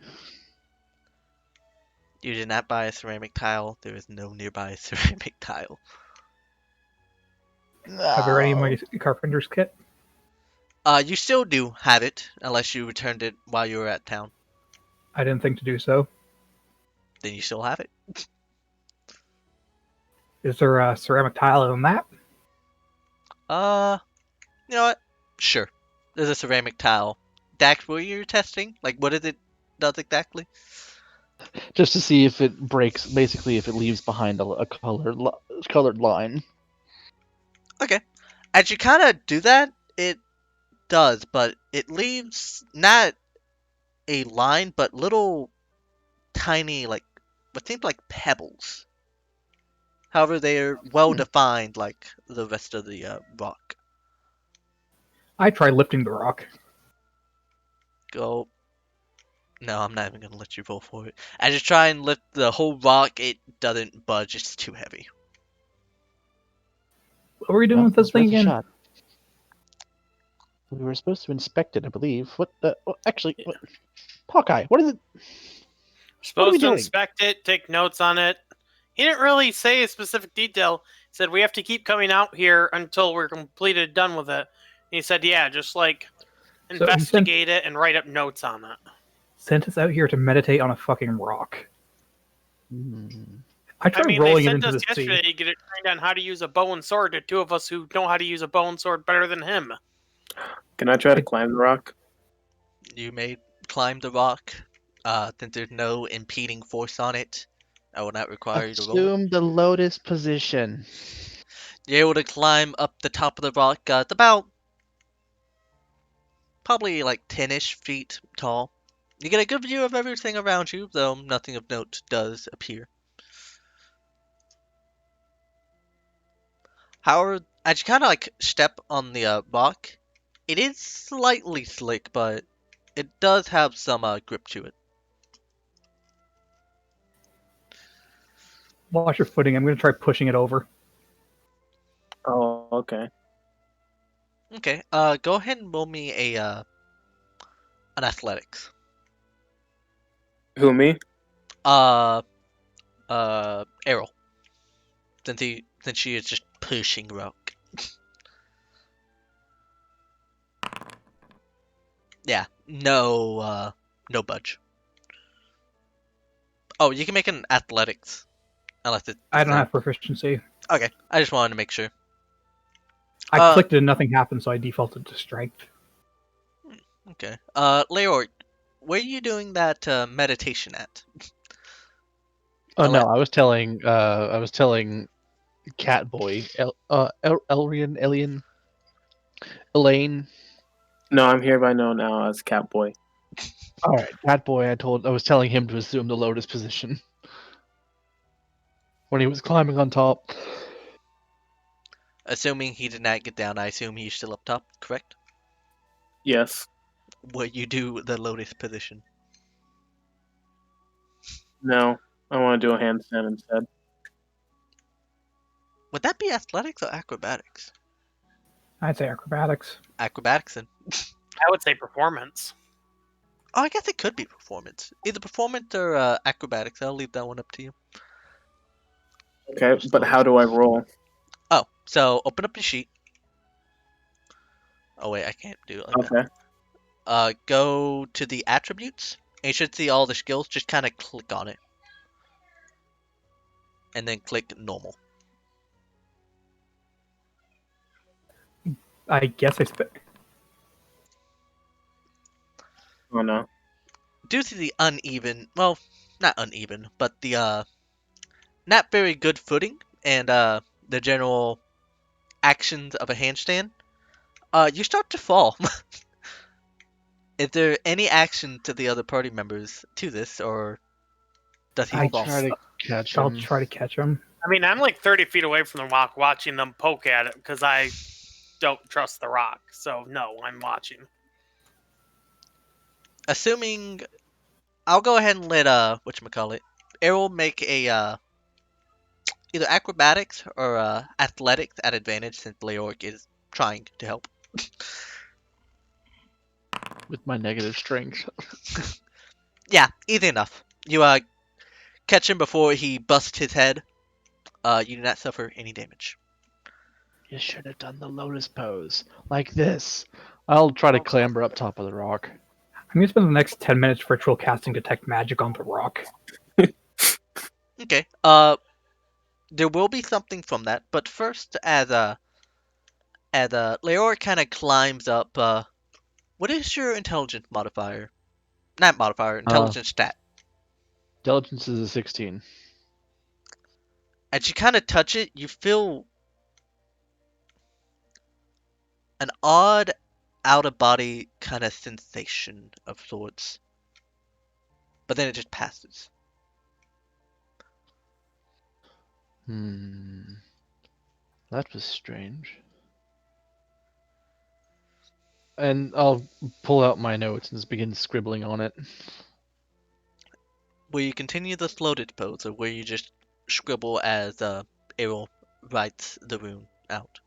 You did not buy a ceramic tile. There is no nearby ceramic tile. Have you ready my carpenter's kit? You still do have it, unless you returned it while you were at town. I didn't think to do so. Then you still have it. Is there a ceramic tile on that? You know what? Sure. There's a ceramic tile. Dax, what were you testing? Like, what is it does exactly? Just to see if it breaks, basically if it leaves behind a colored line. Okay. As you kind of do that, it does, but it leaves not a line, but little tiny, like, what seems like pebbles. However, they're well defined like the rest of the rock. I try lifting the rock. Go. No, I'm not even gonna let you roll for it. As you try and lift the whole rock, it doesn't budge. It's too heavy. What were we doing with this It's worth thing a again? shot. We were supposed to inspect it, I believe. What the? Actually, what, Hawkeye, what is it? What are we Supposed to doing? inspect it, take notes on it. He didn't really say a specific detail. He said we have to keep coming out here until we're completed, done with it. And he said, yeah, just like he investigate it and write up notes on it. Sent us out here to meditate on a fucking rock. I I tried mean, rolling they it sent into us the yesterday sea. to get it trained on how to use a bow and sword. The two of us who know how to use a bow and sword better than him. Can I try to climb the rock? You may climb the rock. Since there's no impeding force on it, I will not require you to roll it. Assume the lotus position. You're able to climb up the top of the rock. It's about probably like 10-ish feet tall. You get a good view of everything around you, though nothing of note does appear. However, as you kind of like step on the rock, it is slightly slick, but it does have some grip to it. Watch your footing. I'm going to try pushing it over. Oh, okay. Okay. Go ahead and roll me an athletics. Who, me? Uh, Errol. Since she is just pushing rock. Yeah. No. No budge. Oh, you can make an athletics. Unless it's the I don't same. have proficiency. Okay. I just wanted to make sure. I clicked it and nothing happened, so I defaulted to strength. Okay. Leor, where are you doing that meditation at? Oh no, Ele- I was telling Catboy, Elrian, Elaine. No, I'm hereby known now as Catboy. All right, Catboy. I was telling him to assume the lotus position when he was climbing on top. Assuming he did not get down, I assume he's still up top, correct? Yes. Where you do the lotus position. No, I want to do a handstand instead. Would that be athletics or acrobatics? I'd say acrobatics. Acrobatics then. I would say performance. Oh, I guess it could be performance. Either performance or acrobatics. I'll leave that one up to you. Okay, but how do I roll? Oh, so open up your sheet. Oh wait, I can't do it like that. Okay. Go to the attributes. And you should see all the skills. Just kind of click on it. And then click normal. I guess Oh no. Due to the uneven, well, not uneven, but the not very good footing and the general actions of a handstand, you start to fall. Is there any action to the other party members to this, or does he I fall? Try to catch I'll him. try to catch him. I mean, I'm like 30 feet away from the rock watching them poke at it because I don't trust the rock. So, no, I'm watching. Assuming, I'll go ahead and let whatchamacallit, Errol make a either acrobatics or athletics at advantage since Leoric is trying to help. With my negative strength. Yeah, easy enough. You catch him before he busts his head. You do not suffer any damage. You should have done the lotus pose. Like this. I'll try to clamber up top of the rock. I'm going to spend the next 10 minutes ritual casting Detect Magic on the rock. Okay. There will be something from that, but first, as Leor kind of climbs up, what is your intelligence modifier? Not modifier, intelligence stat. Intelligence is a 16. As you kind of touch it, you feel an odd out-of-body kind of sensation of sorts. But then it just passes. That was strange. And I'll pull out my notes and just begin scribbling on it. Will you continue the floated pose, or will you just scribble as Errol writes the rune out?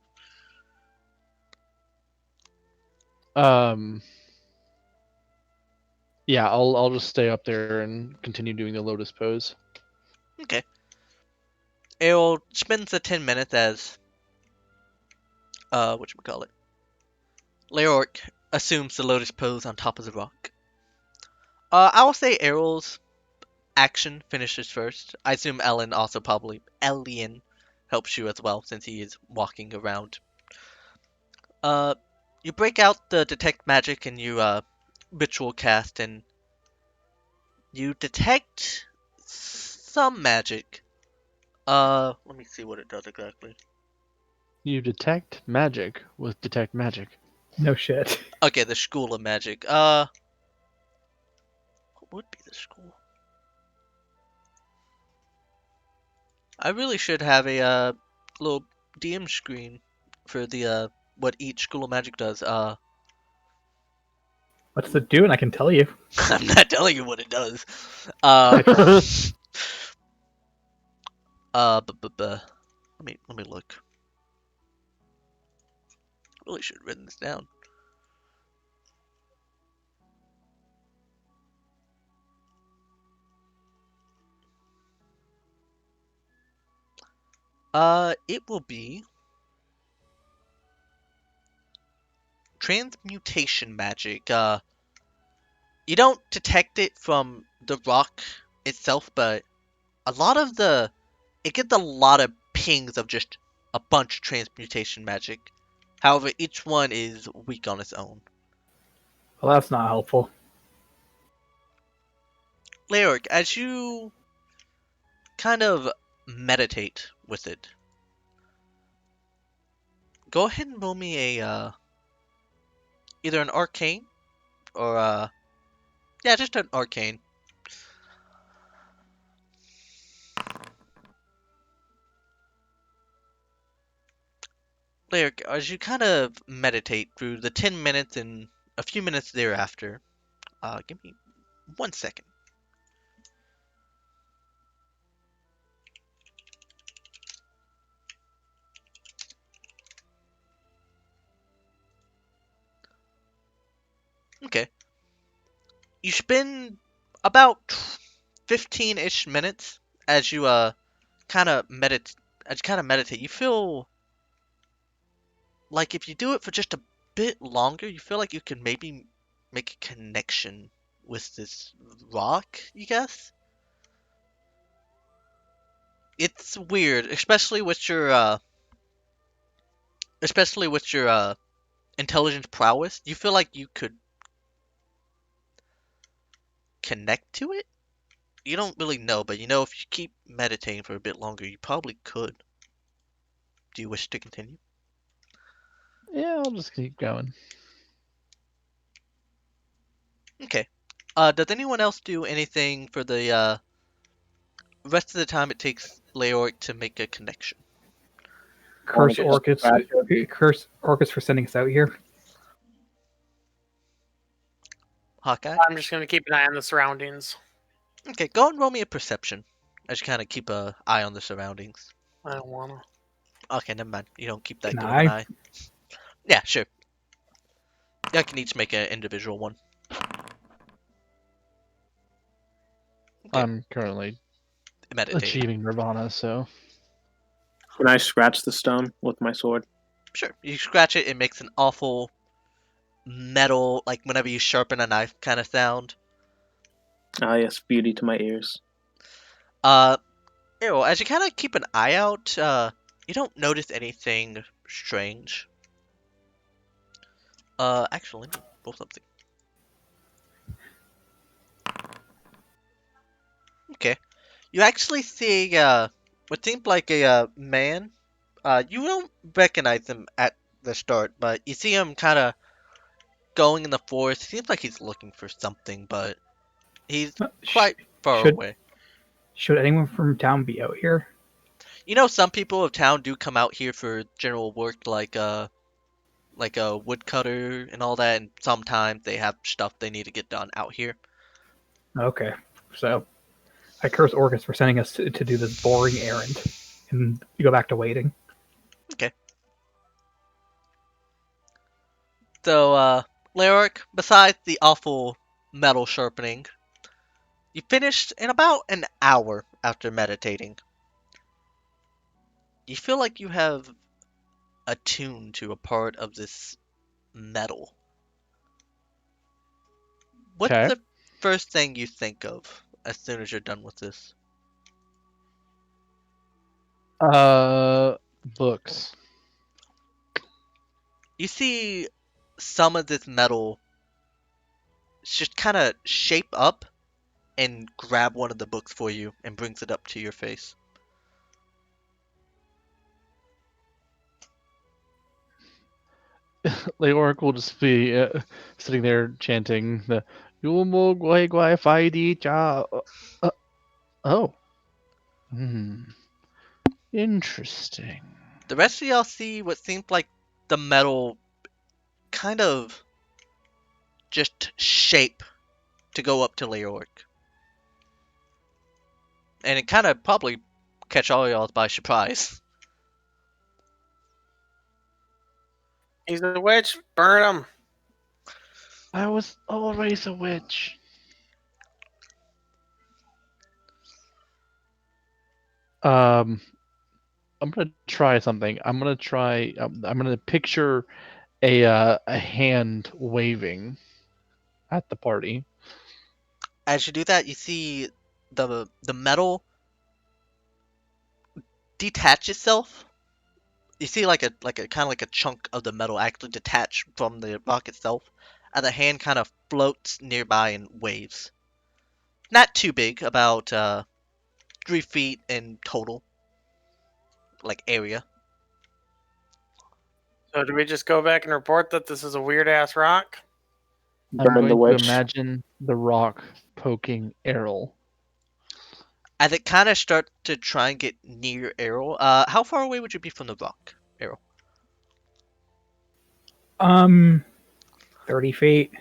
Yeah, I'll just stay up there and continue doing the lotus pose. Okay. Errol spends the 10 minutes as whatchamacallit, Leoric assumes the lotus pose on top of the rock. I will say Errol's action finishes first. I assume Elian helps you as well since he is walking around. You break out the detect magic and you ritual cast, and you detect some magic. Let me see what it does exactly. You detect magic with detect magic. No shit. Okay, the school of magic. What would be the school? I really should have a little DM screen for the what each school of magic does. What's it doing? I can tell you. I'm not telling you what it does. Let me look. Really should have written this down. It will be transmutation magic. You don't detect it from the rock itself, but it gets a lot of pings of just a bunch of transmutation magic. However, each one is weak on its own. Well, that's not helpful. Leoric, as you kind of meditate with it, go ahead and roll me a either an arcane or yeah, just an arcane. Lyric, as you kind of meditate through the 10 minutes and a few minutes thereafter, give me 1 second. Okay. You spend about 15-ish minutes as you kind of meditate. You feel like if you do it for just a bit longer, you feel like you can maybe make a connection with this rock, you guess? It's weird, especially with your intelligence prowess. You feel like you could connect to it? You don't really know, but you know if you keep meditating for a bit longer, you probably could. Do you wish to continue? Yeah, I'll just keep going. Okay. Does anyone else do anything for the rest of the time it takes Leoric to make a connection? Curse Wanna just scratch Orcus. Curse Orcus for sending us out here. Hawkeye? I'm just going to keep an eye on the surroundings. Okay, go and roll me a perception. I just kind of keep an eye on the surroundings. I don't want to. Okay, never mind. You don't keep that Can good of an I? eye. Yeah, sure. I can each make an individual one. Okay. I'm currently Meditate. achieving nirvana, so Can I scratch the stone with my sword? Sure. You scratch it, it makes an awful metal, like whenever you sharpen a knife kind of sound. Ah, yes, beauty to my ears. Ew, as you kind of keep an eye out, you don't notice anything strange. Actually, let me roll something. Okay. You actually see, what seems like a, man. You don't recognize him at the start, but you see him kind of going in the forest. Seems like he's looking for something, but he's quite far Should away. should anyone from town be out here? You know, some people of town do come out here for general work, like a woodcutter and all that, and sometimes they have stuff they need to get done out here. Okay, so I curse Orcus for sending us to do this boring errand, and you go back to waiting. Okay. So, Leoric, besides the awful metal sharpening, you finished in about an hour after meditating. You feel like you have attuned to a part of this metal. What's okay. the first thing you think of as soon as you're done with this? Books. You see some of this metal just kind of shape up and grab one of the books for you and brings it up to your face. Leoric will just be sitting there chanting the "Yumo Guai Guai Fai Di Cha." Oh. Interesting. The rest of y'all see what seems like the metal kind of just shape to go up to Leoric. And it kind of probably catch all y'all by surprise. He's a witch. Burn him. I was always a witch. I'm gonna try something. I'm gonna try. I'm gonna picture a hand waving at the party. As you do that, you see the metal detach itself. You see like a kind of like a chunk of the metal actually detach from the rock itself, and the hand kind of floats nearby and waves. Not too big, about 3 feet in total, like area. So do we just go back and report that this is a weird ass rock? I'm Burn the going to witch. imagine the rock poking Errol. As it kind of starts to try and get near Errol, how far away would you be from the rock, Errol? 30 feet.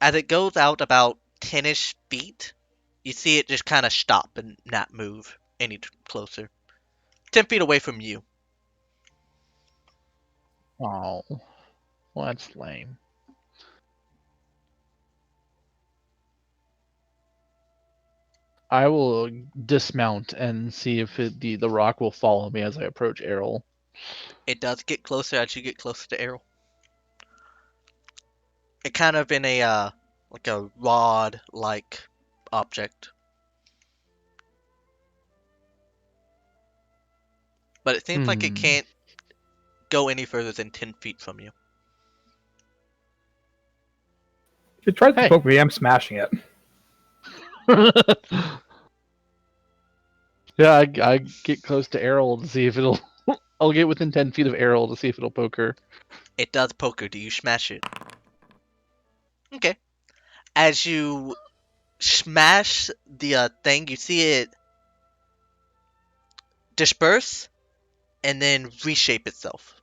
As it goes out about 10-ish feet, you see it just kind of stop and not move any closer. 10 feet away from you. Oh, well, that's lame. I will dismount and see if the rock will follow me as I approach Errol. It does get closer as you get closer to Errol. It kind of in a like a rod-like object. But it seems like it can't go any further than 10 feet from you. If it tries to Hey. poke me, I'm smashing it. Yeah, I get close to Errol to see if it'll. I'll get within 10 feet of Errol to see if it'll poke her. It does poke her. Do you smash it? Okay. As you smash the thing, you see it disperse and then reshape itself.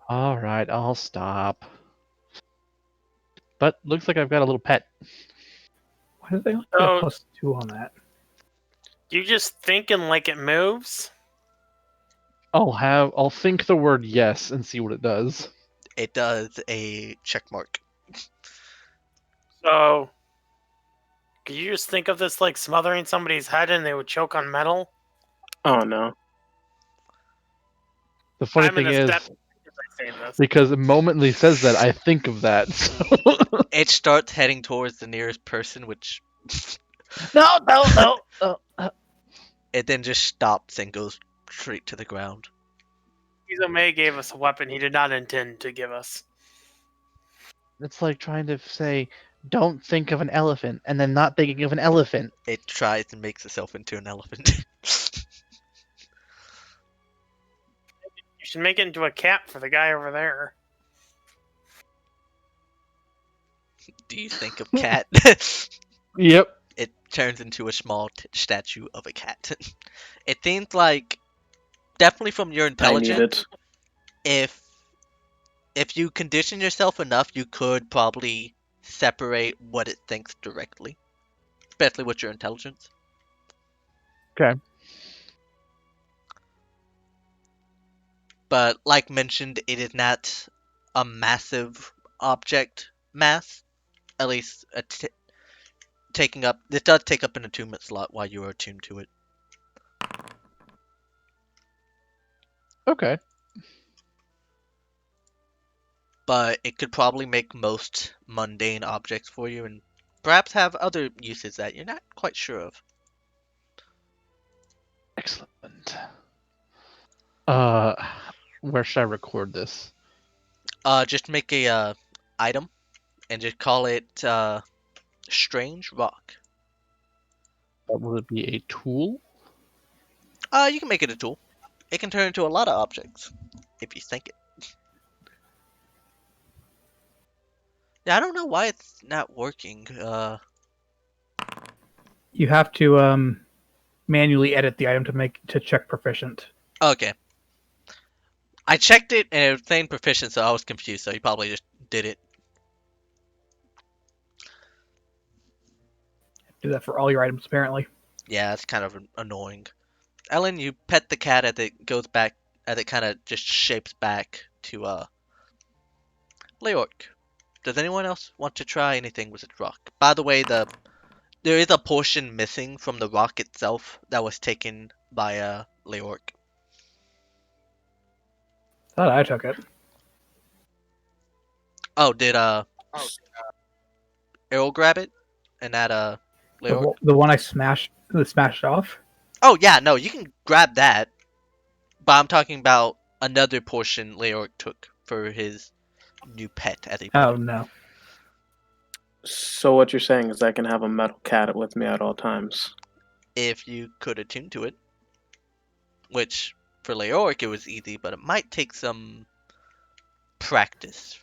All right, I'll stop. But looks like I've got a little pet. Why did they only get Oh. a +2 on that? You just thinking like it moves? I'll think the word yes and see what it does. It does a check mark. So, could you just think of this like smothering somebody's head and they would choke on metal? Oh no. The funny I'm thing in a is, step as I say this. because the moment he says that, I think of that. So. It starts heading towards the nearest person, which No. it then just stops and goes straight to the ground. Kizo May gave us a weapon he did not intend to give us. It's like trying to say, don't think of an elephant, and then not thinking of an elephant. It tries and makes itself into an elephant. You should make it into a cap for the guy over there. Do you think of cat? Yep. It turns into a small statue of a cat. It seems like, definitely from your I need intelligence, it. if you condition yourself enough, you could probably separate what it thinks directly, especially with your intelligence. Okay. But like mentioned, it is not a massive object mass. At least taking up. This does take up an attunement slot while you are attuned to it. Okay. But it could probably make most mundane objects for you, and perhaps have other uses that you're not quite sure of. Excellent. Where should I record this? Just make a item, and just call it strange rock. Will it be a tool? You can make it a tool. It can turn into a lot of objects if you think it. Yeah, I don't know why it's not working. You have to manually edit the item to check proficient. Okay. I checked it and it was saying proficient, so I was confused. So you probably just did it. Do that for all your items, apparently. Yeah, it's kind of annoying. Ellen, you pet the cat as it goes back, as it kind of just shapes back to Leork. Does anyone else want to try anything with its rock? By the way, there is a portion missing from the rock itself that was taken by Leork. Thought I took it. Oh, did Errol grab it? And that Leork? The one I smashed off. Oh yeah, no, you can grab that. But I'm talking about another portion Leork took for his new pet, as he put Oh it. no. So what you're saying is I can have a metal cat with me at all times. If you could attune to it. Which, for Leoric, it was easy, but it might take some practice.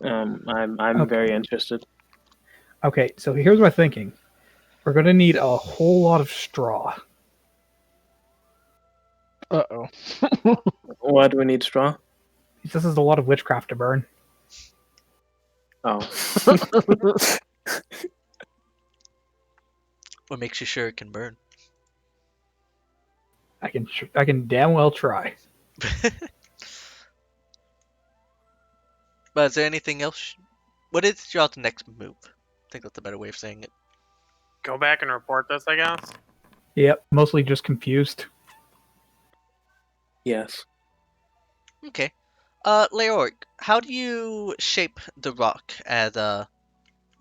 I'm Okay. very interested. Okay, so here's my thinking. We're gonna need a whole lot of straw. Uh-oh. Why do we need straw? This is a lot of witchcraft to burn. Oh, What makes you sure it can burn? I can damn well try. But is there anything else? What is y'all's next move? I think that's a better way of saying it. Go back and report this, I guess. Yep, mostly just confused. yes. Okay. Leoric, how do you shape the rock as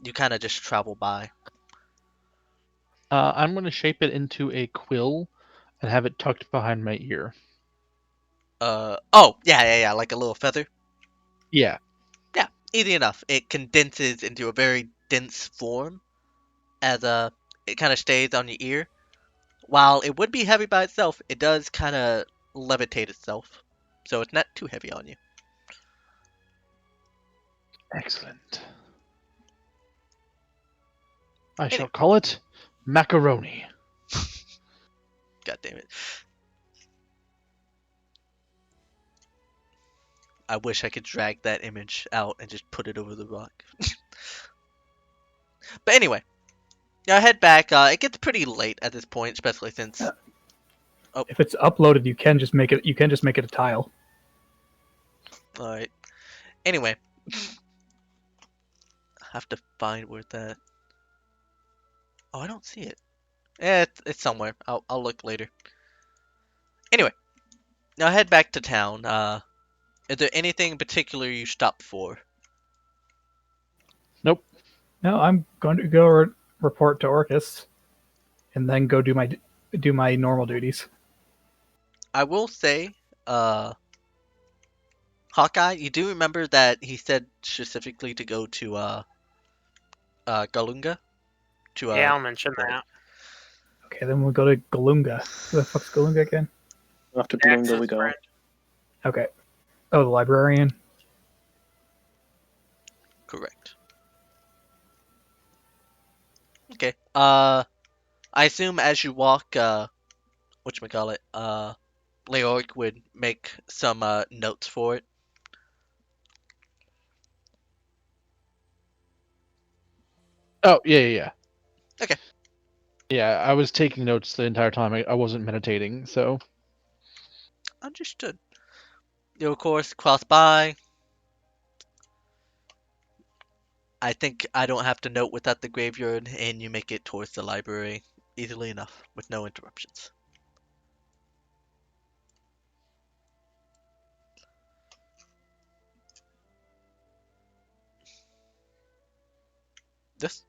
you kind of just travel by? I'm going to shape it into a quill and have it tucked behind my ear. Oh, yeah, like a little feather. Yeah. Yeah, easy enough. It condenses into a very dense form as it kind of stays on your ear. While it would be heavy by itself, it does kind of levitate itself, so it's not too heavy on you. Excellent. I shall call it macaroni. God damn it. I wish I could drag that image out and just put it over the rock. But anyway, now head back. It gets pretty late at this point, especially since. If it's uploaded, you can just make it. You can just make it a tile. All right. Anyway, I have to find where that. Oh, I don't see it. Yeah, it's somewhere. I'll look later. Anyway, now head back to town. Is there anything in particular you stopped for? Nope. No, I'm going to go report to Orcus, and then go do my normal duties. I will say, Hawkeye, you do remember that he said specifically to go to Galunga? To Yeah, I'll mention Right. that. Okay, then we'll go to Galunga. Who the fuck's Galunga again? After Galunga we Axe's go. friend. Okay. Oh, the librarian. Correct. Okay. I assume as you walk, whatchamacallit, Leoric would make some notes for it. Oh, yeah. Okay. Yeah, I was taking notes the entire time. I wasn't meditating, so. Understood. You of course cross by. I think I don't have to note without the graveyard, and you make it towards the library easily enough with no interruptions. This?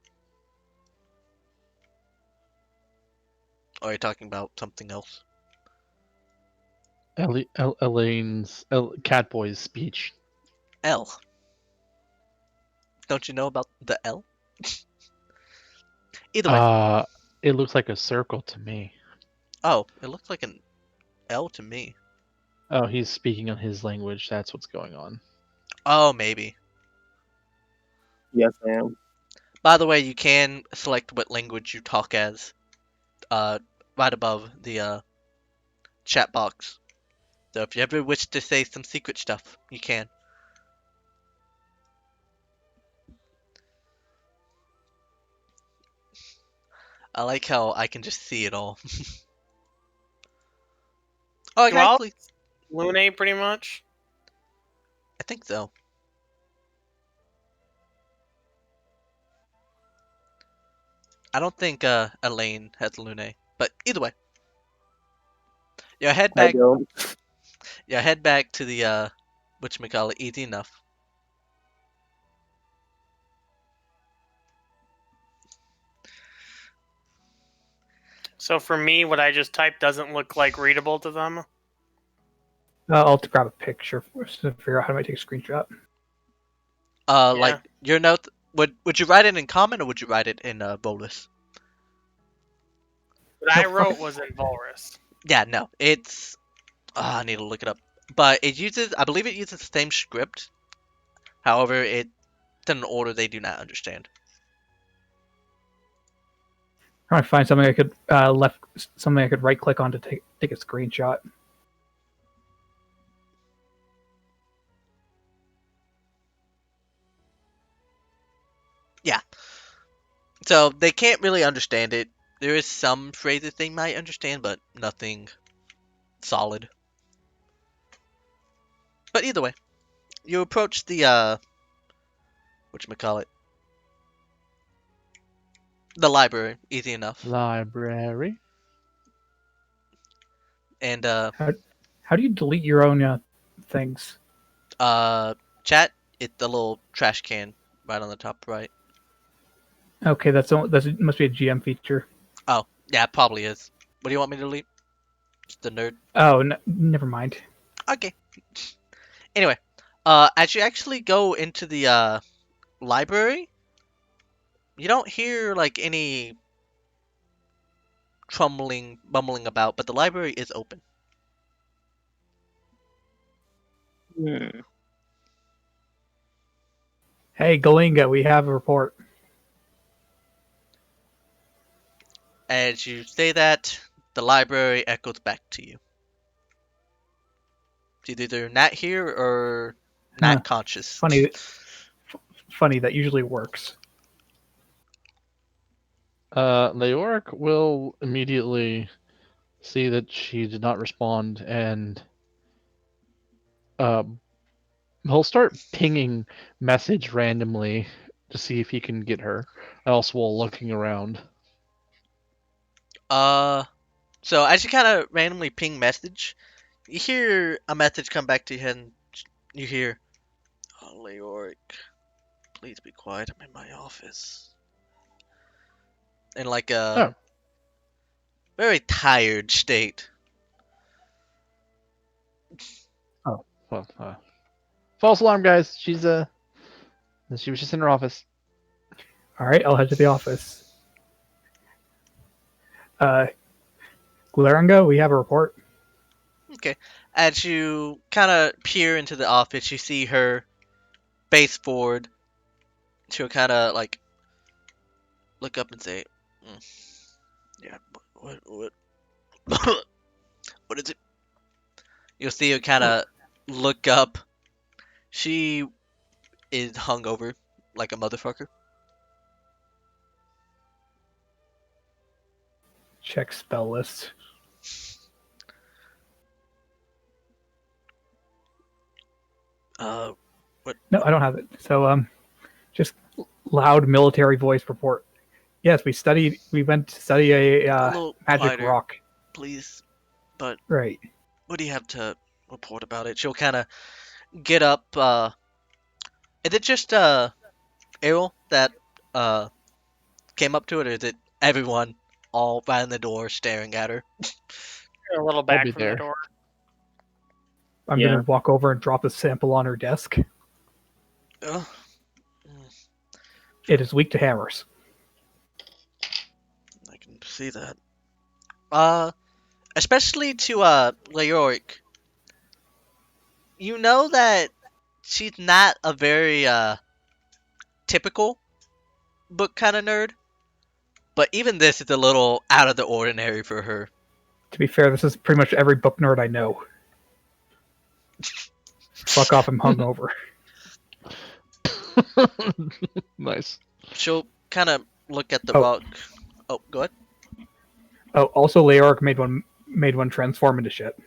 Or are you talking about something else? Elaine's Catboy's speech. L. Don't you know about the L? Either way. It looks like a circle to me. Oh, it looks like an L to me. Oh, he's speaking on his language. That's what's going on. Oh, maybe. Yes, I am. By the way, you can select what language you talk as, right above the chat box. So if you ever wish to say some secret stuff, you can. I like how I can just see it all. Oh, I can Well, actually. Lune, pretty much. I think so. I don't think Elaine has Lune, but either way, yeah, head I back. don't. Yeah, head back to the whatchamacallit, easy enough. So for me, what I just typed doesn't look like readable to them. I'll have to grab a picture to figure out how do I take a screenshot. Yeah. Like your note. Would you write it in common or would you write it in Bolus? What I No, wrote fuck it. was in Volrus. Yeah, no, it's. I need to look it up. But it uses, I believe it uses the same script. However, it's in an order they do not understand. Trying to find something I could something I could right click on to take a screenshot. So they can't really understand it. There is some phrases they might understand, but nothing solid. But either way, you approach the whatchamacallit, the library, easy enough. Library. And How do you delete your own things? chat, it's the little trash can right on the top right. Okay, that's must be a GM feature. Oh, yeah, it probably is. What do you want me to delete? Just the nerd. Oh, never mind. Okay. Anyway, as you actually go into the library, you don't hear like any bumbling about, but the library is open. Hmm. Hey, Galinga, we have a report. As you say that, the library echoes back to you. It's either not here or not Huh. conscious. Funny that usually works. Leoric will immediately see that she did not respond, and he'll start pinging message randomly to see if he can get her. Else, while looking around. So as you kind of randomly ping message, you hear a message come back to you, and you hear, "Oh, Leoric, please be quiet. I'm in my office." In like a Oh, very tired state. well, false alarm, guys. She was just in her office. All right, I'll head to the office. Glaranga, we have a report. Okay. As you kind of peer into the office, you see her face forward. She'll kind of like look up and say, "Yeah, what, what is it?" You'll see her kind of look up. She is hungover like a motherfucker. Check spell list. What? No, I don't have it. So just loud military voice report. Yes, we went to study a A little magic quieter, rock. please. But Right. what do you have to report about it? She'll kind of get up. Is it just Errol that uh came up to it, or is it everyone all right in the door staring at her? A little I'll back be from the there. door. I'm Yeah. gonna walk over and drop a sample on her desk. Ugh. It is weak to hammers. I can see that. Especially to Leoric. You know that she's not a very typical book kind of nerd, but even this is a little out of the ordinary for her. To be fair, this is pretty much every book nerd I know. Fuck off, I'm hungover. Nice. She'll kind of look at the Oh. rock. Oh, go ahead. Oh, also, Leoric made one transform into shit.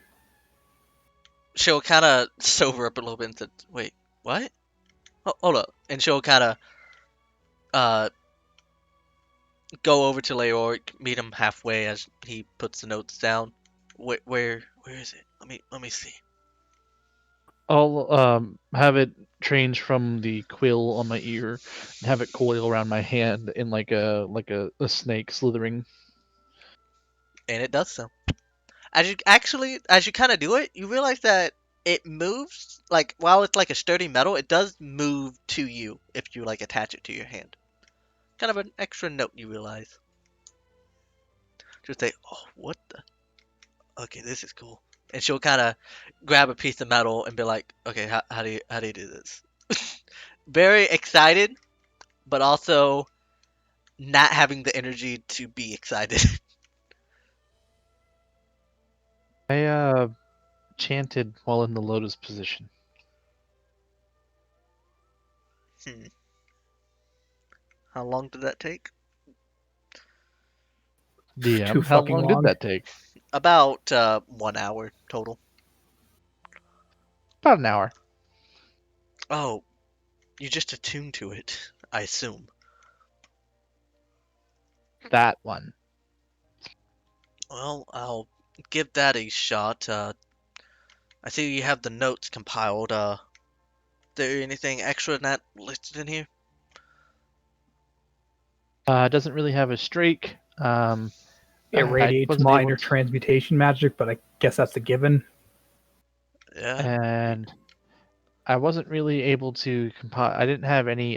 She'll kind of sober up a little bit and say, "Wait, what? Hold up!" And she'll kind of uh go over to Leoric, meet him halfway as he puts the notes down. Where is it? Let me see. I'll have it change from the quill on my ear and have it coil around my hand in like a snake slithering. And it does so. As you kind of do it, you realize that it moves like while it's like a sturdy metal, it does move to you if you like attach it to your hand. Kind of an extra note you realize. She'll say, "Oh, what the? Okay, this is cool." And she'll kind of grab a piece of metal and be like, "Okay, how do you do this?" Very excited, but also not having the energy to be excited. I chanted while in the lotus position. Hmm. How long did that take? Too DM, how fucking long did long. that take? About 1 hour total. About an hour. Oh, you just attuned to it, I assume. That one. Well, I'll give that a shot. I see you have the notes compiled. There anything extra than that listed in here? Doesn't really have a streak. It I radiates wasn't able minor to, transmutation magic, but I guess that's a given. Yeah. and I wasn't really able to compile. I didn't have any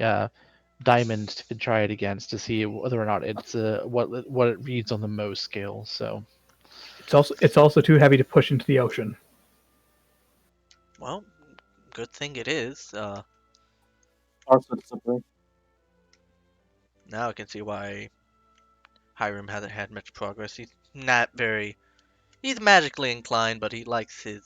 diamonds to try it against to see whether or not it's what it reads on the Mohs scale. So It's also too heavy to push into the ocean. Well, good thing it is. Also, it's slippery. Now I can see why Hiram hasn't had much progress. He's not very. He's magically inclined, but he likes his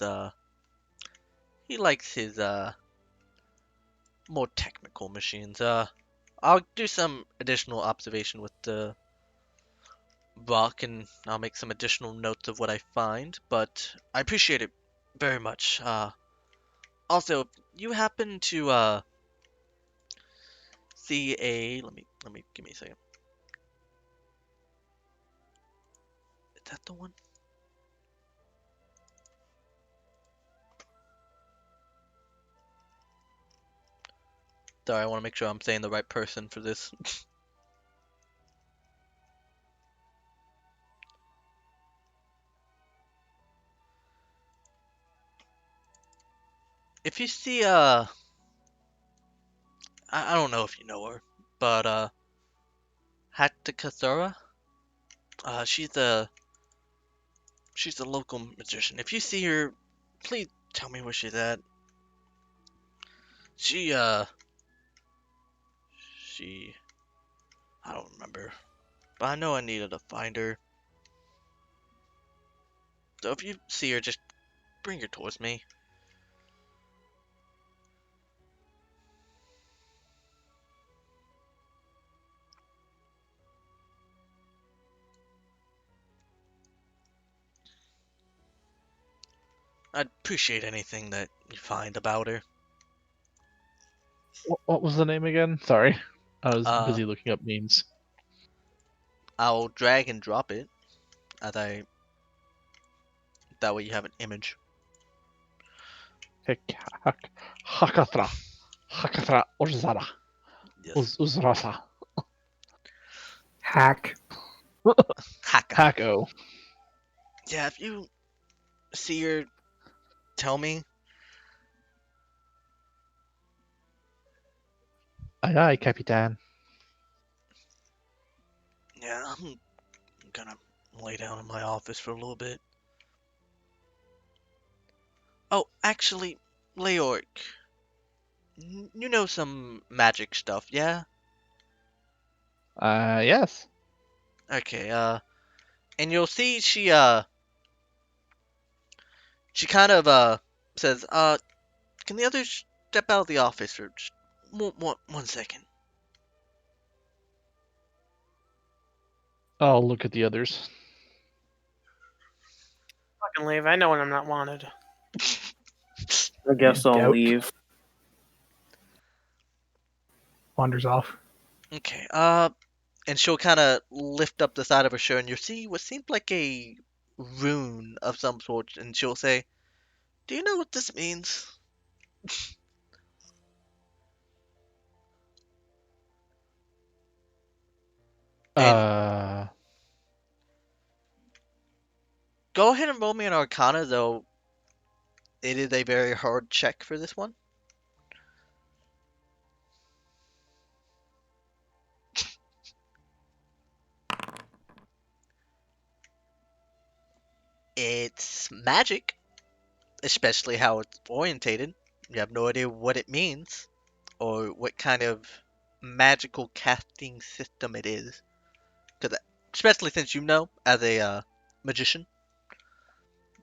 more technical machines. I'll do some additional observation with the rock, and I'll make some additional notes of what I find. But I appreciate it very much. Also, if you happen to see a, let me give me a second. Is that the one? Sorry, I want to make sure I'm saying the right person for this. If you see I don't know if you know her, but Hacathra, she's a local magician. If you see her, please tell me where she's at. She she I don't remember, but I know I needed to find her. So if you see her, just bring her towards me. I'd appreciate anything that you find about her. what was the name again? Sorry, I was Uh, busy looking up names. I'll drag and drop it as I. That way you have an image. Hacathra, Hacathra Orzara, Yes. Uzrasa, Hack. Haka. Hako. Yeah, if you see her, tell me. Aye aye, Capitan. Yeah, I'm gonna lay down in my office for a little bit. Oh, actually, Leoric, you know some magic stuff, yeah? Yes. Okay, and you'll see she kind of, says, can the others step out of the office for just one second? I'll look at the others. can leave. I know when I'm not wanted. I guess I'll Doubt. leave. Wanders off. Okay. And she'll kind of lift up the side of her shirt, and you'll see what seems like a rune of some sort, and she'll say, "Do you know what this means?" And go ahead and roll me an Arcana, though it is a very hard check for this one. It's magic, especially how it's orientated. You have no idea what it means or what kind of magical casting system it is. Because, especially since you know, as a magician,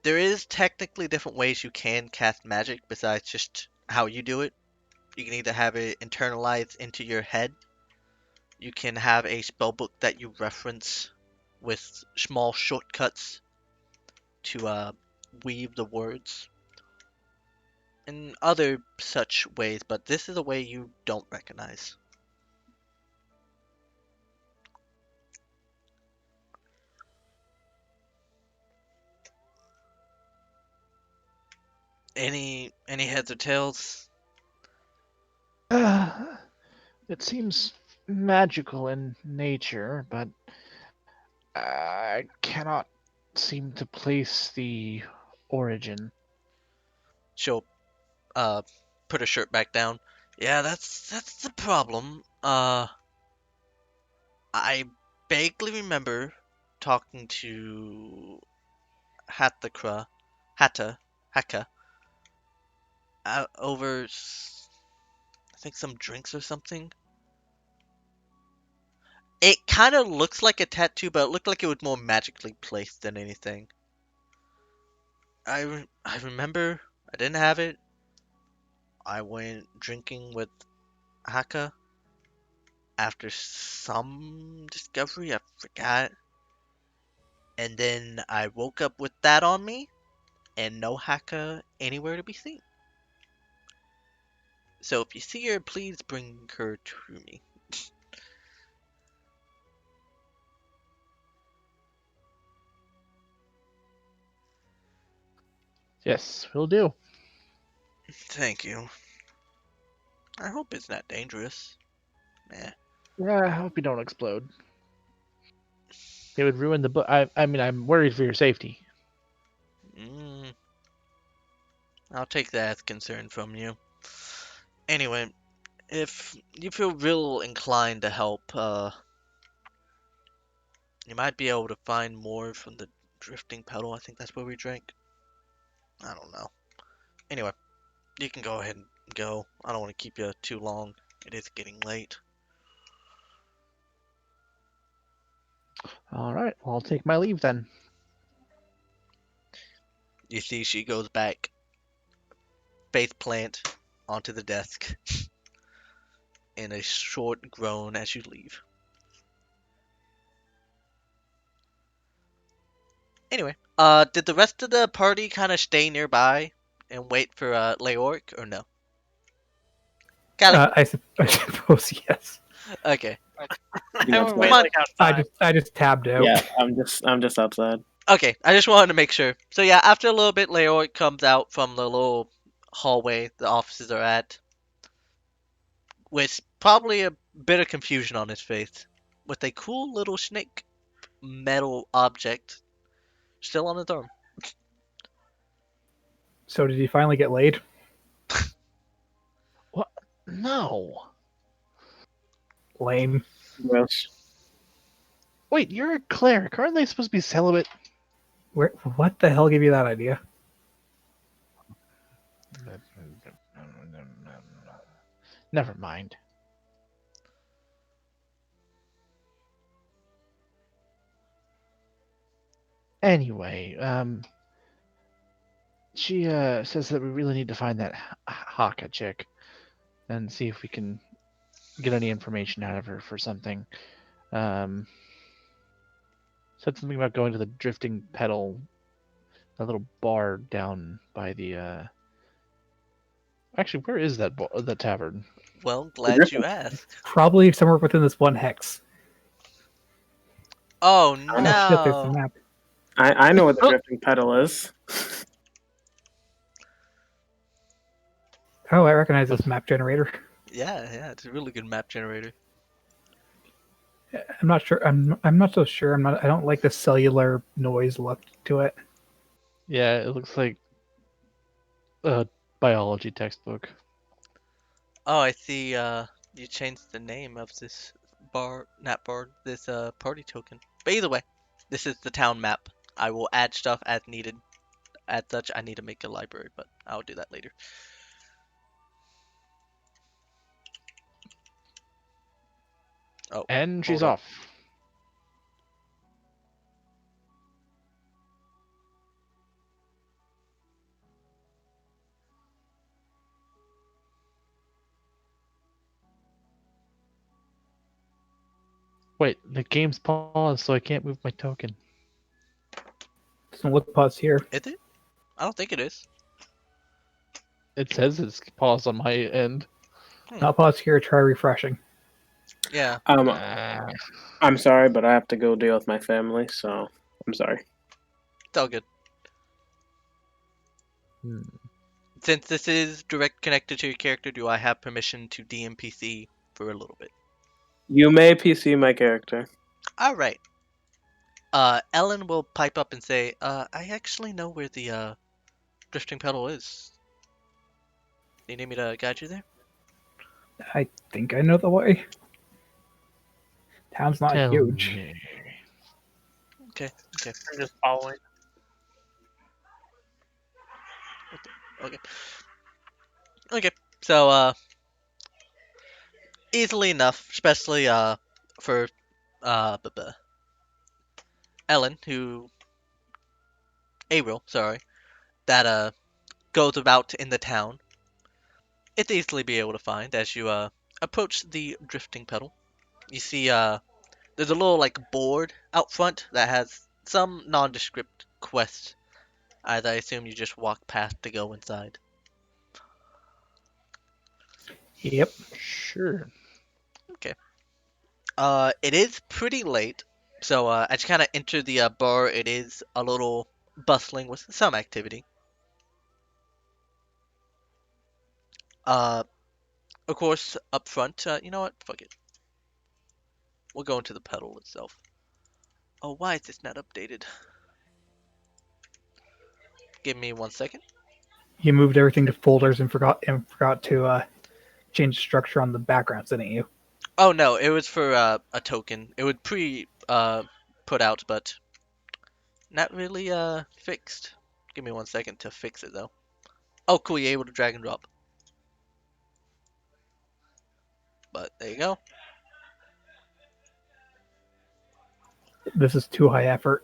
there is technically different ways you can cast magic besides just how you do it. You can either have it internalized into your head. You can have a spellbook that you reference with small shortcuts to weave the words. And other such ways, but this is a way you don't recognize. Any heads or tails? It seems magical in nature, but I cannot seem to place the origin. She'll put her shirt back down. Yeah, that's the problem. I vaguely remember talking to Hathacra, Haka, over I think some drinks or something. It kind of looks like a tattoo, but it looked like it was more magically placed than anything. I remember I didn't have it. I went drinking with Haka after some discovery, I forgot. And then I woke up with that on me, and no Haka anywhere to be seen. So if you see her, please bring her to me. Yes, will do. Thank you. I hope it's not dangerous. Eh. Yeah, I hope you don't explode. It would ruin the book. I mean, I'm worried for your safety. Mm, I'll take that as concern from you. Anyway, if you feel real inclined to help, you might be able to find more from the drifting pedal. I think that's where we drank. I don't know. Anyway, you can go ahead and go. I don't want to keep you too long. It is getting late. All right, well, I'll take my leave then. You see, she goes back, face plant, onto the desk, in a short groan as you leave. Anyway, did the rest of the party kind of stay nearby and wait for Leoric or no? Callie? I suppose yes. Okay. I think I that's would wait fine. like I outside. just tabbed out. Yeah, I'm just outside. Okay, I just wanted to make sure. So yeah, after a little bit, Leoric comes out from the little hallway the offices are at, with probably a bit of confusion on his face, with a cool little snake metal object still on his arm. So did he finally get laid? What? No. Lame. Gross. Wait, you're a cleric. Aren't they supposed to be celibate? Where? What the hell gave you that idea? Never mind. Anyway, she says that we really need to find that Haka chick and see if we can get any information out of her for something. Said something about going to the drifting pedal that little bar down by the. Actually, where is that that tavern? Well, glad you asked. Probably somewhere within this one hex. Oh Oh shit, there's the no! map. I know what the drifting pedal is. Oh, I recognize this map generator. Yeah, it's a really good map generator. I'm not sure. I'm not so sure. I don't like the cellular noise look to it. Yeah, it looks like a biology textbook. Oh, I see. You changed the name of this not bar, this party token. But either way, this is the town map. I will add stuff as needed. As such, I need to make a library, but I'll do that later. Oh, And she's hold up. off. Wait, the game's paused, so I can't move my token. Doesn't look pause here. Is it? I don't think it is. It says it's paused on my end. Not pause here. Try refreshing. Yeah. I'm sorry, but I have to go deal with my family, so I'm sorry. It's all good. Since this is direct connected to your character, do I have permission to DMPC for a little bit? You may PC my character. Alright. Ellen will pipe up and say, I actually know where the, drifting pedal is. Do you need me to guide you there? I think I know the way. Town's not Tell huge. me. Okay. I'm just following. Okay. So, easily enough, especially, for, Ellen, sorry, that, goes about in the town. It's easily be able to find as you, approach the drifting pedal. You see, there's a little, like, board out front that has some nondescript quest. I assume you just walk past to go inside. Yep. Sure. It is pretty late, so, as you kind of enter the, bar, it is a little bustling with some activity. Of course, up front, you know what? Fuck it. We'll go into the pedal itself. Oh, why is this not updated? Give me 1 second. You moved everything to folders and forgot to change the structure on the backgrounds, didn't you? Oh no, it was for a token. It would put out, but not really fixed. Give me 1 second to fix it though. Oh cool, you're able to drag and drop. But there you go. This is too high effort.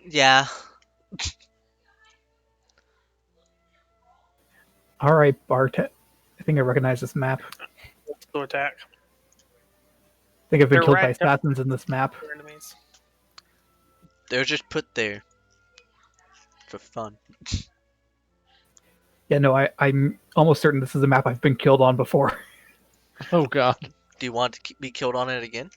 Yeah. All right, Bart. I think I recognize this map. Let's go attack. I think I've been They're killed by right- assassins in this map. They're enemies. They're just put there for fun. Yeah, no, I'm almost certain this is a map I've been killed on before. Oh god. Do you want to be killed on it again?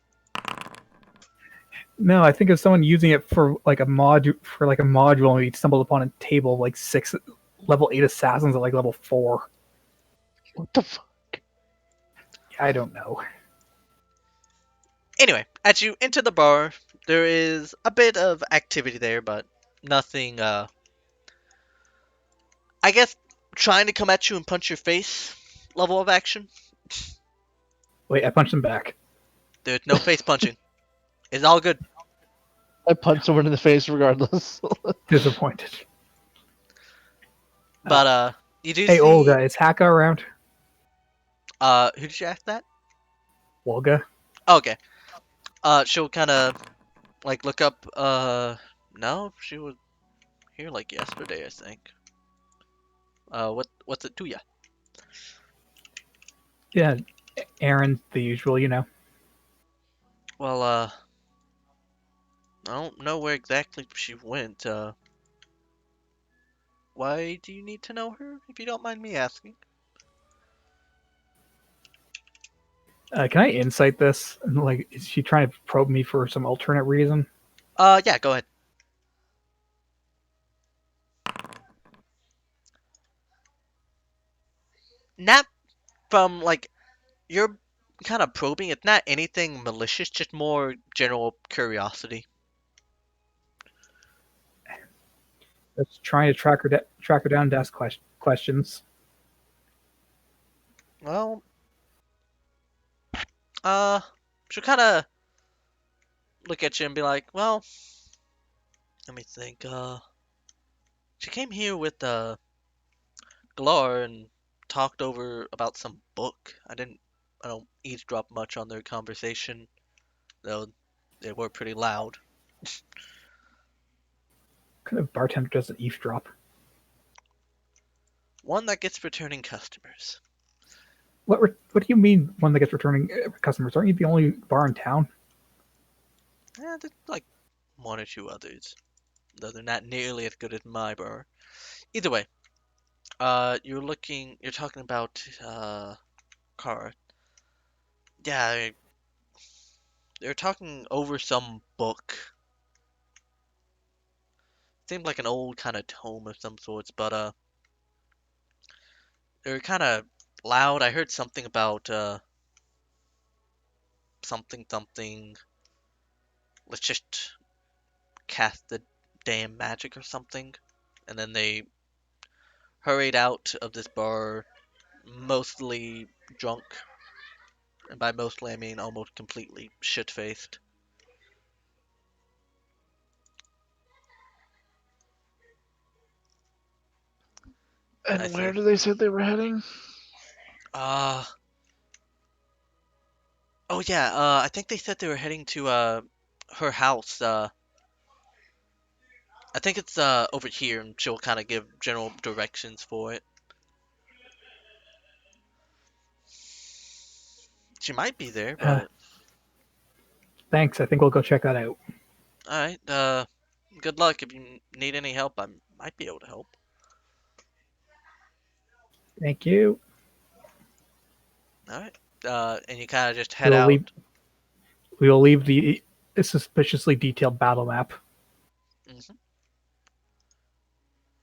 No, I think of someone using it for like a module, and we stumbled upon a table of like 6 level 8 assassins at like level 4. What the fuck? I don't know. Anyway, as you enter the bar, there is a bit of activity there, but nothing, I guess trying to come at you and punch your face level of action. Wait, I punched him back. There's no face punching. It's all good. I punched someone in the face regardless. Disappointed. But, you do Hey, see... Olga, is Haka around? Who did you ask that? Olga? Okay. She'll kind of, like, look up, no, she was here, like, yesterday, I think. What's it to ya? Yeah, Aaron, the usual, you know. Well, I don't know where exactly she went. Why do you need to know her, if you don't mind me asking? Can I insight this? Like, is she trying to probe me for some alternate reason? Yeah, go ahead. Not from, like, you're kind of probing. It's not anything malicious, just more general curiosity. Just trying to track her down to ask questions. Well, uh, she'll kind of look at you and be like, well, let me think. She came here with, Galar and talked over about some book. I don't eavesdrop much on their conversation, though they were pretty loud. What kind of bartender doesn't eavesdrop? One that gets returning customers. What do you mean one that gets returning customers? Aren't you the only bar in town? There's like one or two others, though they're not nearly as good as my bar. Either way, you're talking about, Kara. Yeah, they're talking over some book. Seemed like an old kind of tome of some sorts, but, they're kind of loud. I heard something about, something something. Let's just cast the damn magic or something. And then they hurried out of this bar, mostly drunk. And by mostly, I mean almost completely shit-faced. And I And where say, did they say they were heading? uh, oh yeah, I think they said they were heading to, her house. I think it's, over here, and she'll kind of give general directions for it. She might be there, Uh, but Thanks. I think we'll go check that out. alright, good luck. If you need any help, I might be able to help. Thank you. Alright, and you kind of just We head will leave. out. We will leave the suspiciously detailed battle map. hmm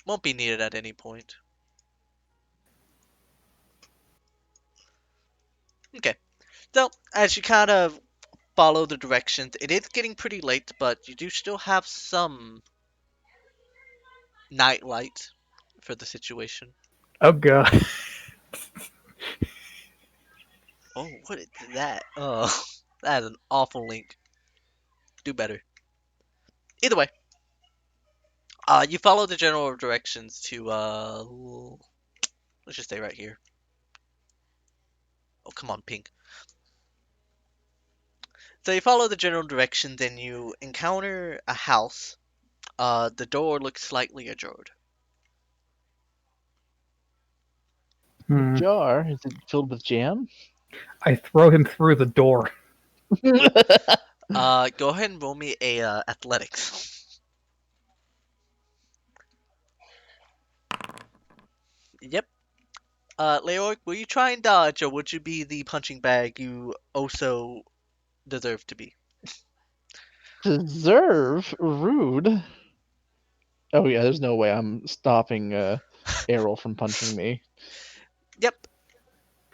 Won't be needed at any point. Okay, so as you kind of follow the directions, it is getting pretty late, but you do still have some night light for the situation. Oh god. Oh, what is that? Oh, that is an awful link. Do better. Either way, you follow the general directions to, let's just stay right here. Oh, come on, Pink. So you follow the general directions and you encounter a house. The door looks slightly ajar. Hmm. Jar? Is it filled with jam? I throw him through the door. Go ahead and roll me a, athletics. Yep. Leoric, will you try and dodge, or would you be the punching bag you also deserve to be? Deserve? Rude. Oh yeah, there's no way I'm stopping Errol from punching me. Yep.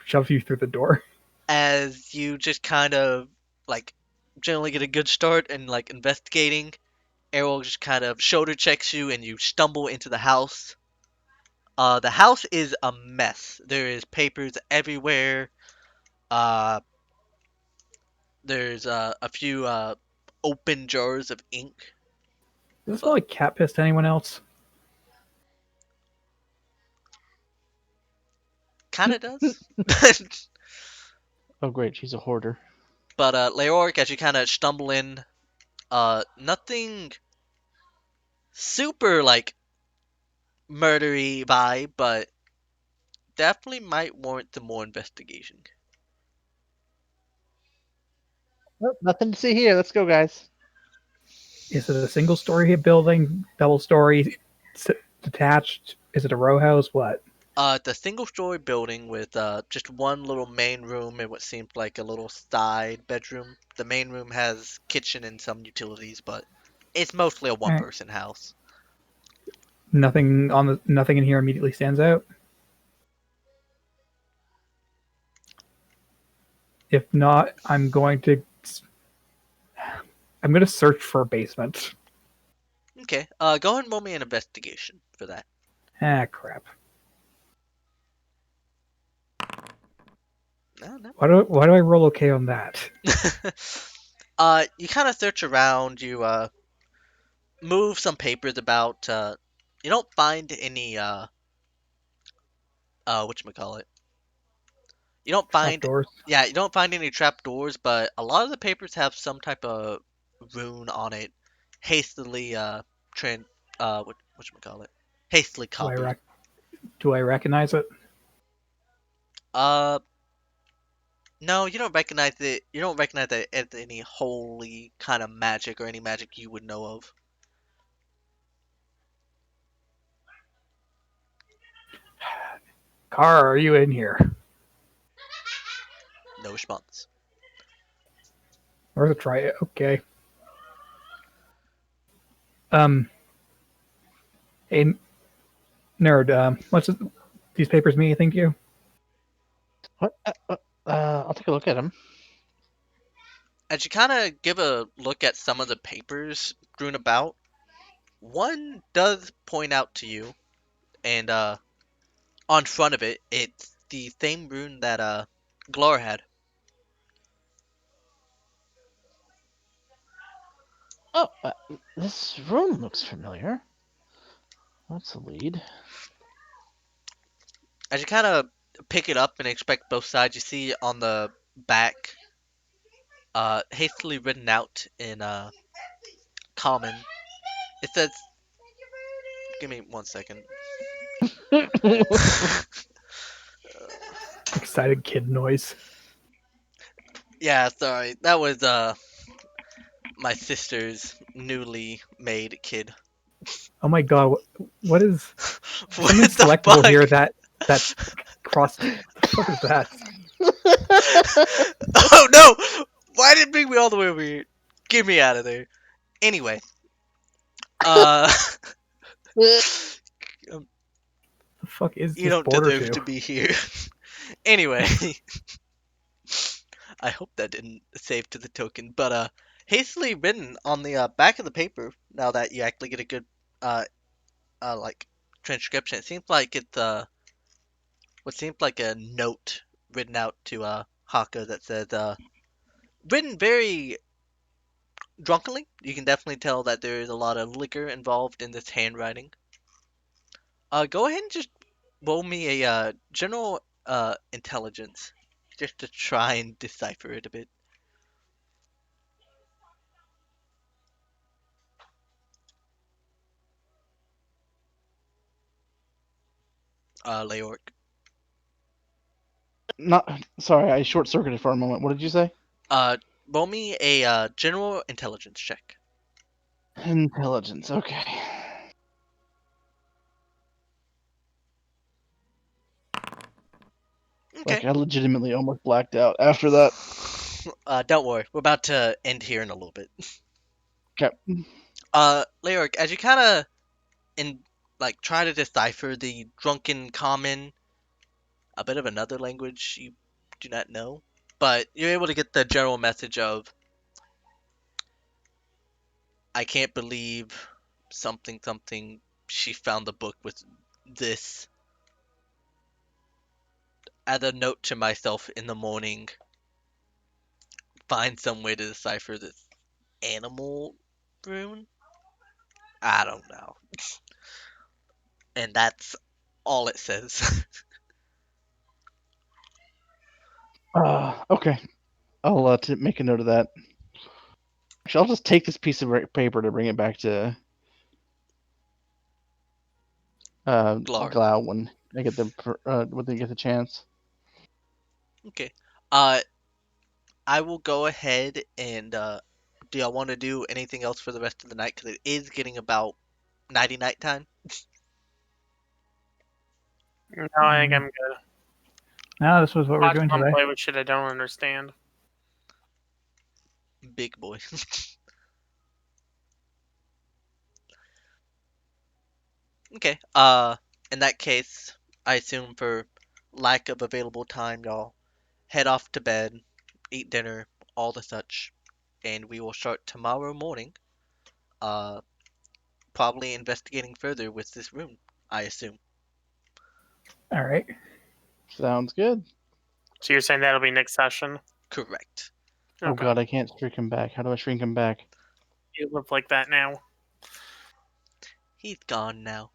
Shove you through the door. As you just kind of, like, generally get a good start and, like, investigating, Errol just kind of shoulder checks you and you stumble into the house. The house is a mess. There is papers everywhere. Uh, there's, a few, open jars of ink. Does it smell But like cat piss to anyone else? kinda does. Oh great, she's a hoarder. But, Leoric, as you kind of stumble in, nothing super, like, murdery vibe, but definitely might warrant some more investigation. Nope, nothing to see here. Let's go, guys. Is it a single-story building, double-story, detached? Is it a row house? What? The single-story building with just one little main room and what seemed like a little side bedroom. The main room has kitchen and some utilities, but it's mostly a Alright. one-person house. Nothing in here immediately stands out. If not, I'm going to search for a basement. Okay, go ahead and roll me an investigation for that. Ah, crap. No. Why do I roll okay on that? You kind of search around, you move some papers about, you don't find any, whatchamacallit? You don't find, Trapdoors. yeah, you don't find any trapdoors, but a lot of the papers have some type of rune on it, hastily, whatchamacallit? Hastily Do I copied. rec- do I recognize it? Uh, no, you don't recognize it. You don't recognize it as any holy kind of magic or any magic you would know of. Car, are you in here? No response. Or try it. Okay. Um. Hey, nerd. These papers mean anything to you? What? I'll take a look at him. As you kind of give a look at some of the papers strewn about, one does point out to you, and on front of it, it's the same rune that Glor had. Oh, this room looks familiar. That's a lead. As you kind of pick it up and expect both sides, you see on the back, hastily written out in common. It says, "Give me 1 second." Excited kid noise. Yeah, sorry, that was my sister's newly made kid. Oh my god! What is What something the selectable fuck? here? That cross. What is that? Oh no! Why did it bring me all the way over here? Get me out of there. Anyway, uh, The fuck is you this don't border deserve to? to be here. Anyway, I hope that didn't save to the token, but hastily written on the back of the paper. Now that you actually get a good uh like transcription, it seems like it's what seems like a note written out to Haka that says written very drunkenly. You can definitely tell that there is a lot of liquor involved in this handwriting. Go ahead and just roll me a general intelligence, just to try and decipher it a bit. Leoric. Not sorry, I short circuited for a moment. What did you say? Roll me a general intelligence check. Intelligence. Okay. Okay. Like I legitimately almost blacked out after that. Don't worry, we're about to end here in a little bit. Okay. Leoric, as you kind of in like try to decipher the drunken common, a bit of another language you do not know, but you're able to get the general message of I can't believe something something she found the book with this. Add a note to myself in the morning. Find some way to decipher this animal rune. I don't know. And that's all it says. Okay. I'll make a note of that. Actually, I'll just take this piece of paper to bring it back to Glar. Glau when I get the chance. Okay. Uh, I will go ahead and do y'all want to do anything else for the rest of the night? Because it is getting about night time. No, I think I'm good. No, this was what we're Watch doing them today. play with shit I don't understand. Big boy. Okay. In that case, I assume for lack of available time, y'all head off to bed, eat dinner, all the such, and we will start tomorrow morning. Uh, probably investigating further with this room, I assume. All right. Sounds good. So you're saying that'll be next session? Correct. Oh Okay. god, I can't shrink him back. How do I shrink him back? You look like that now. He's gone now.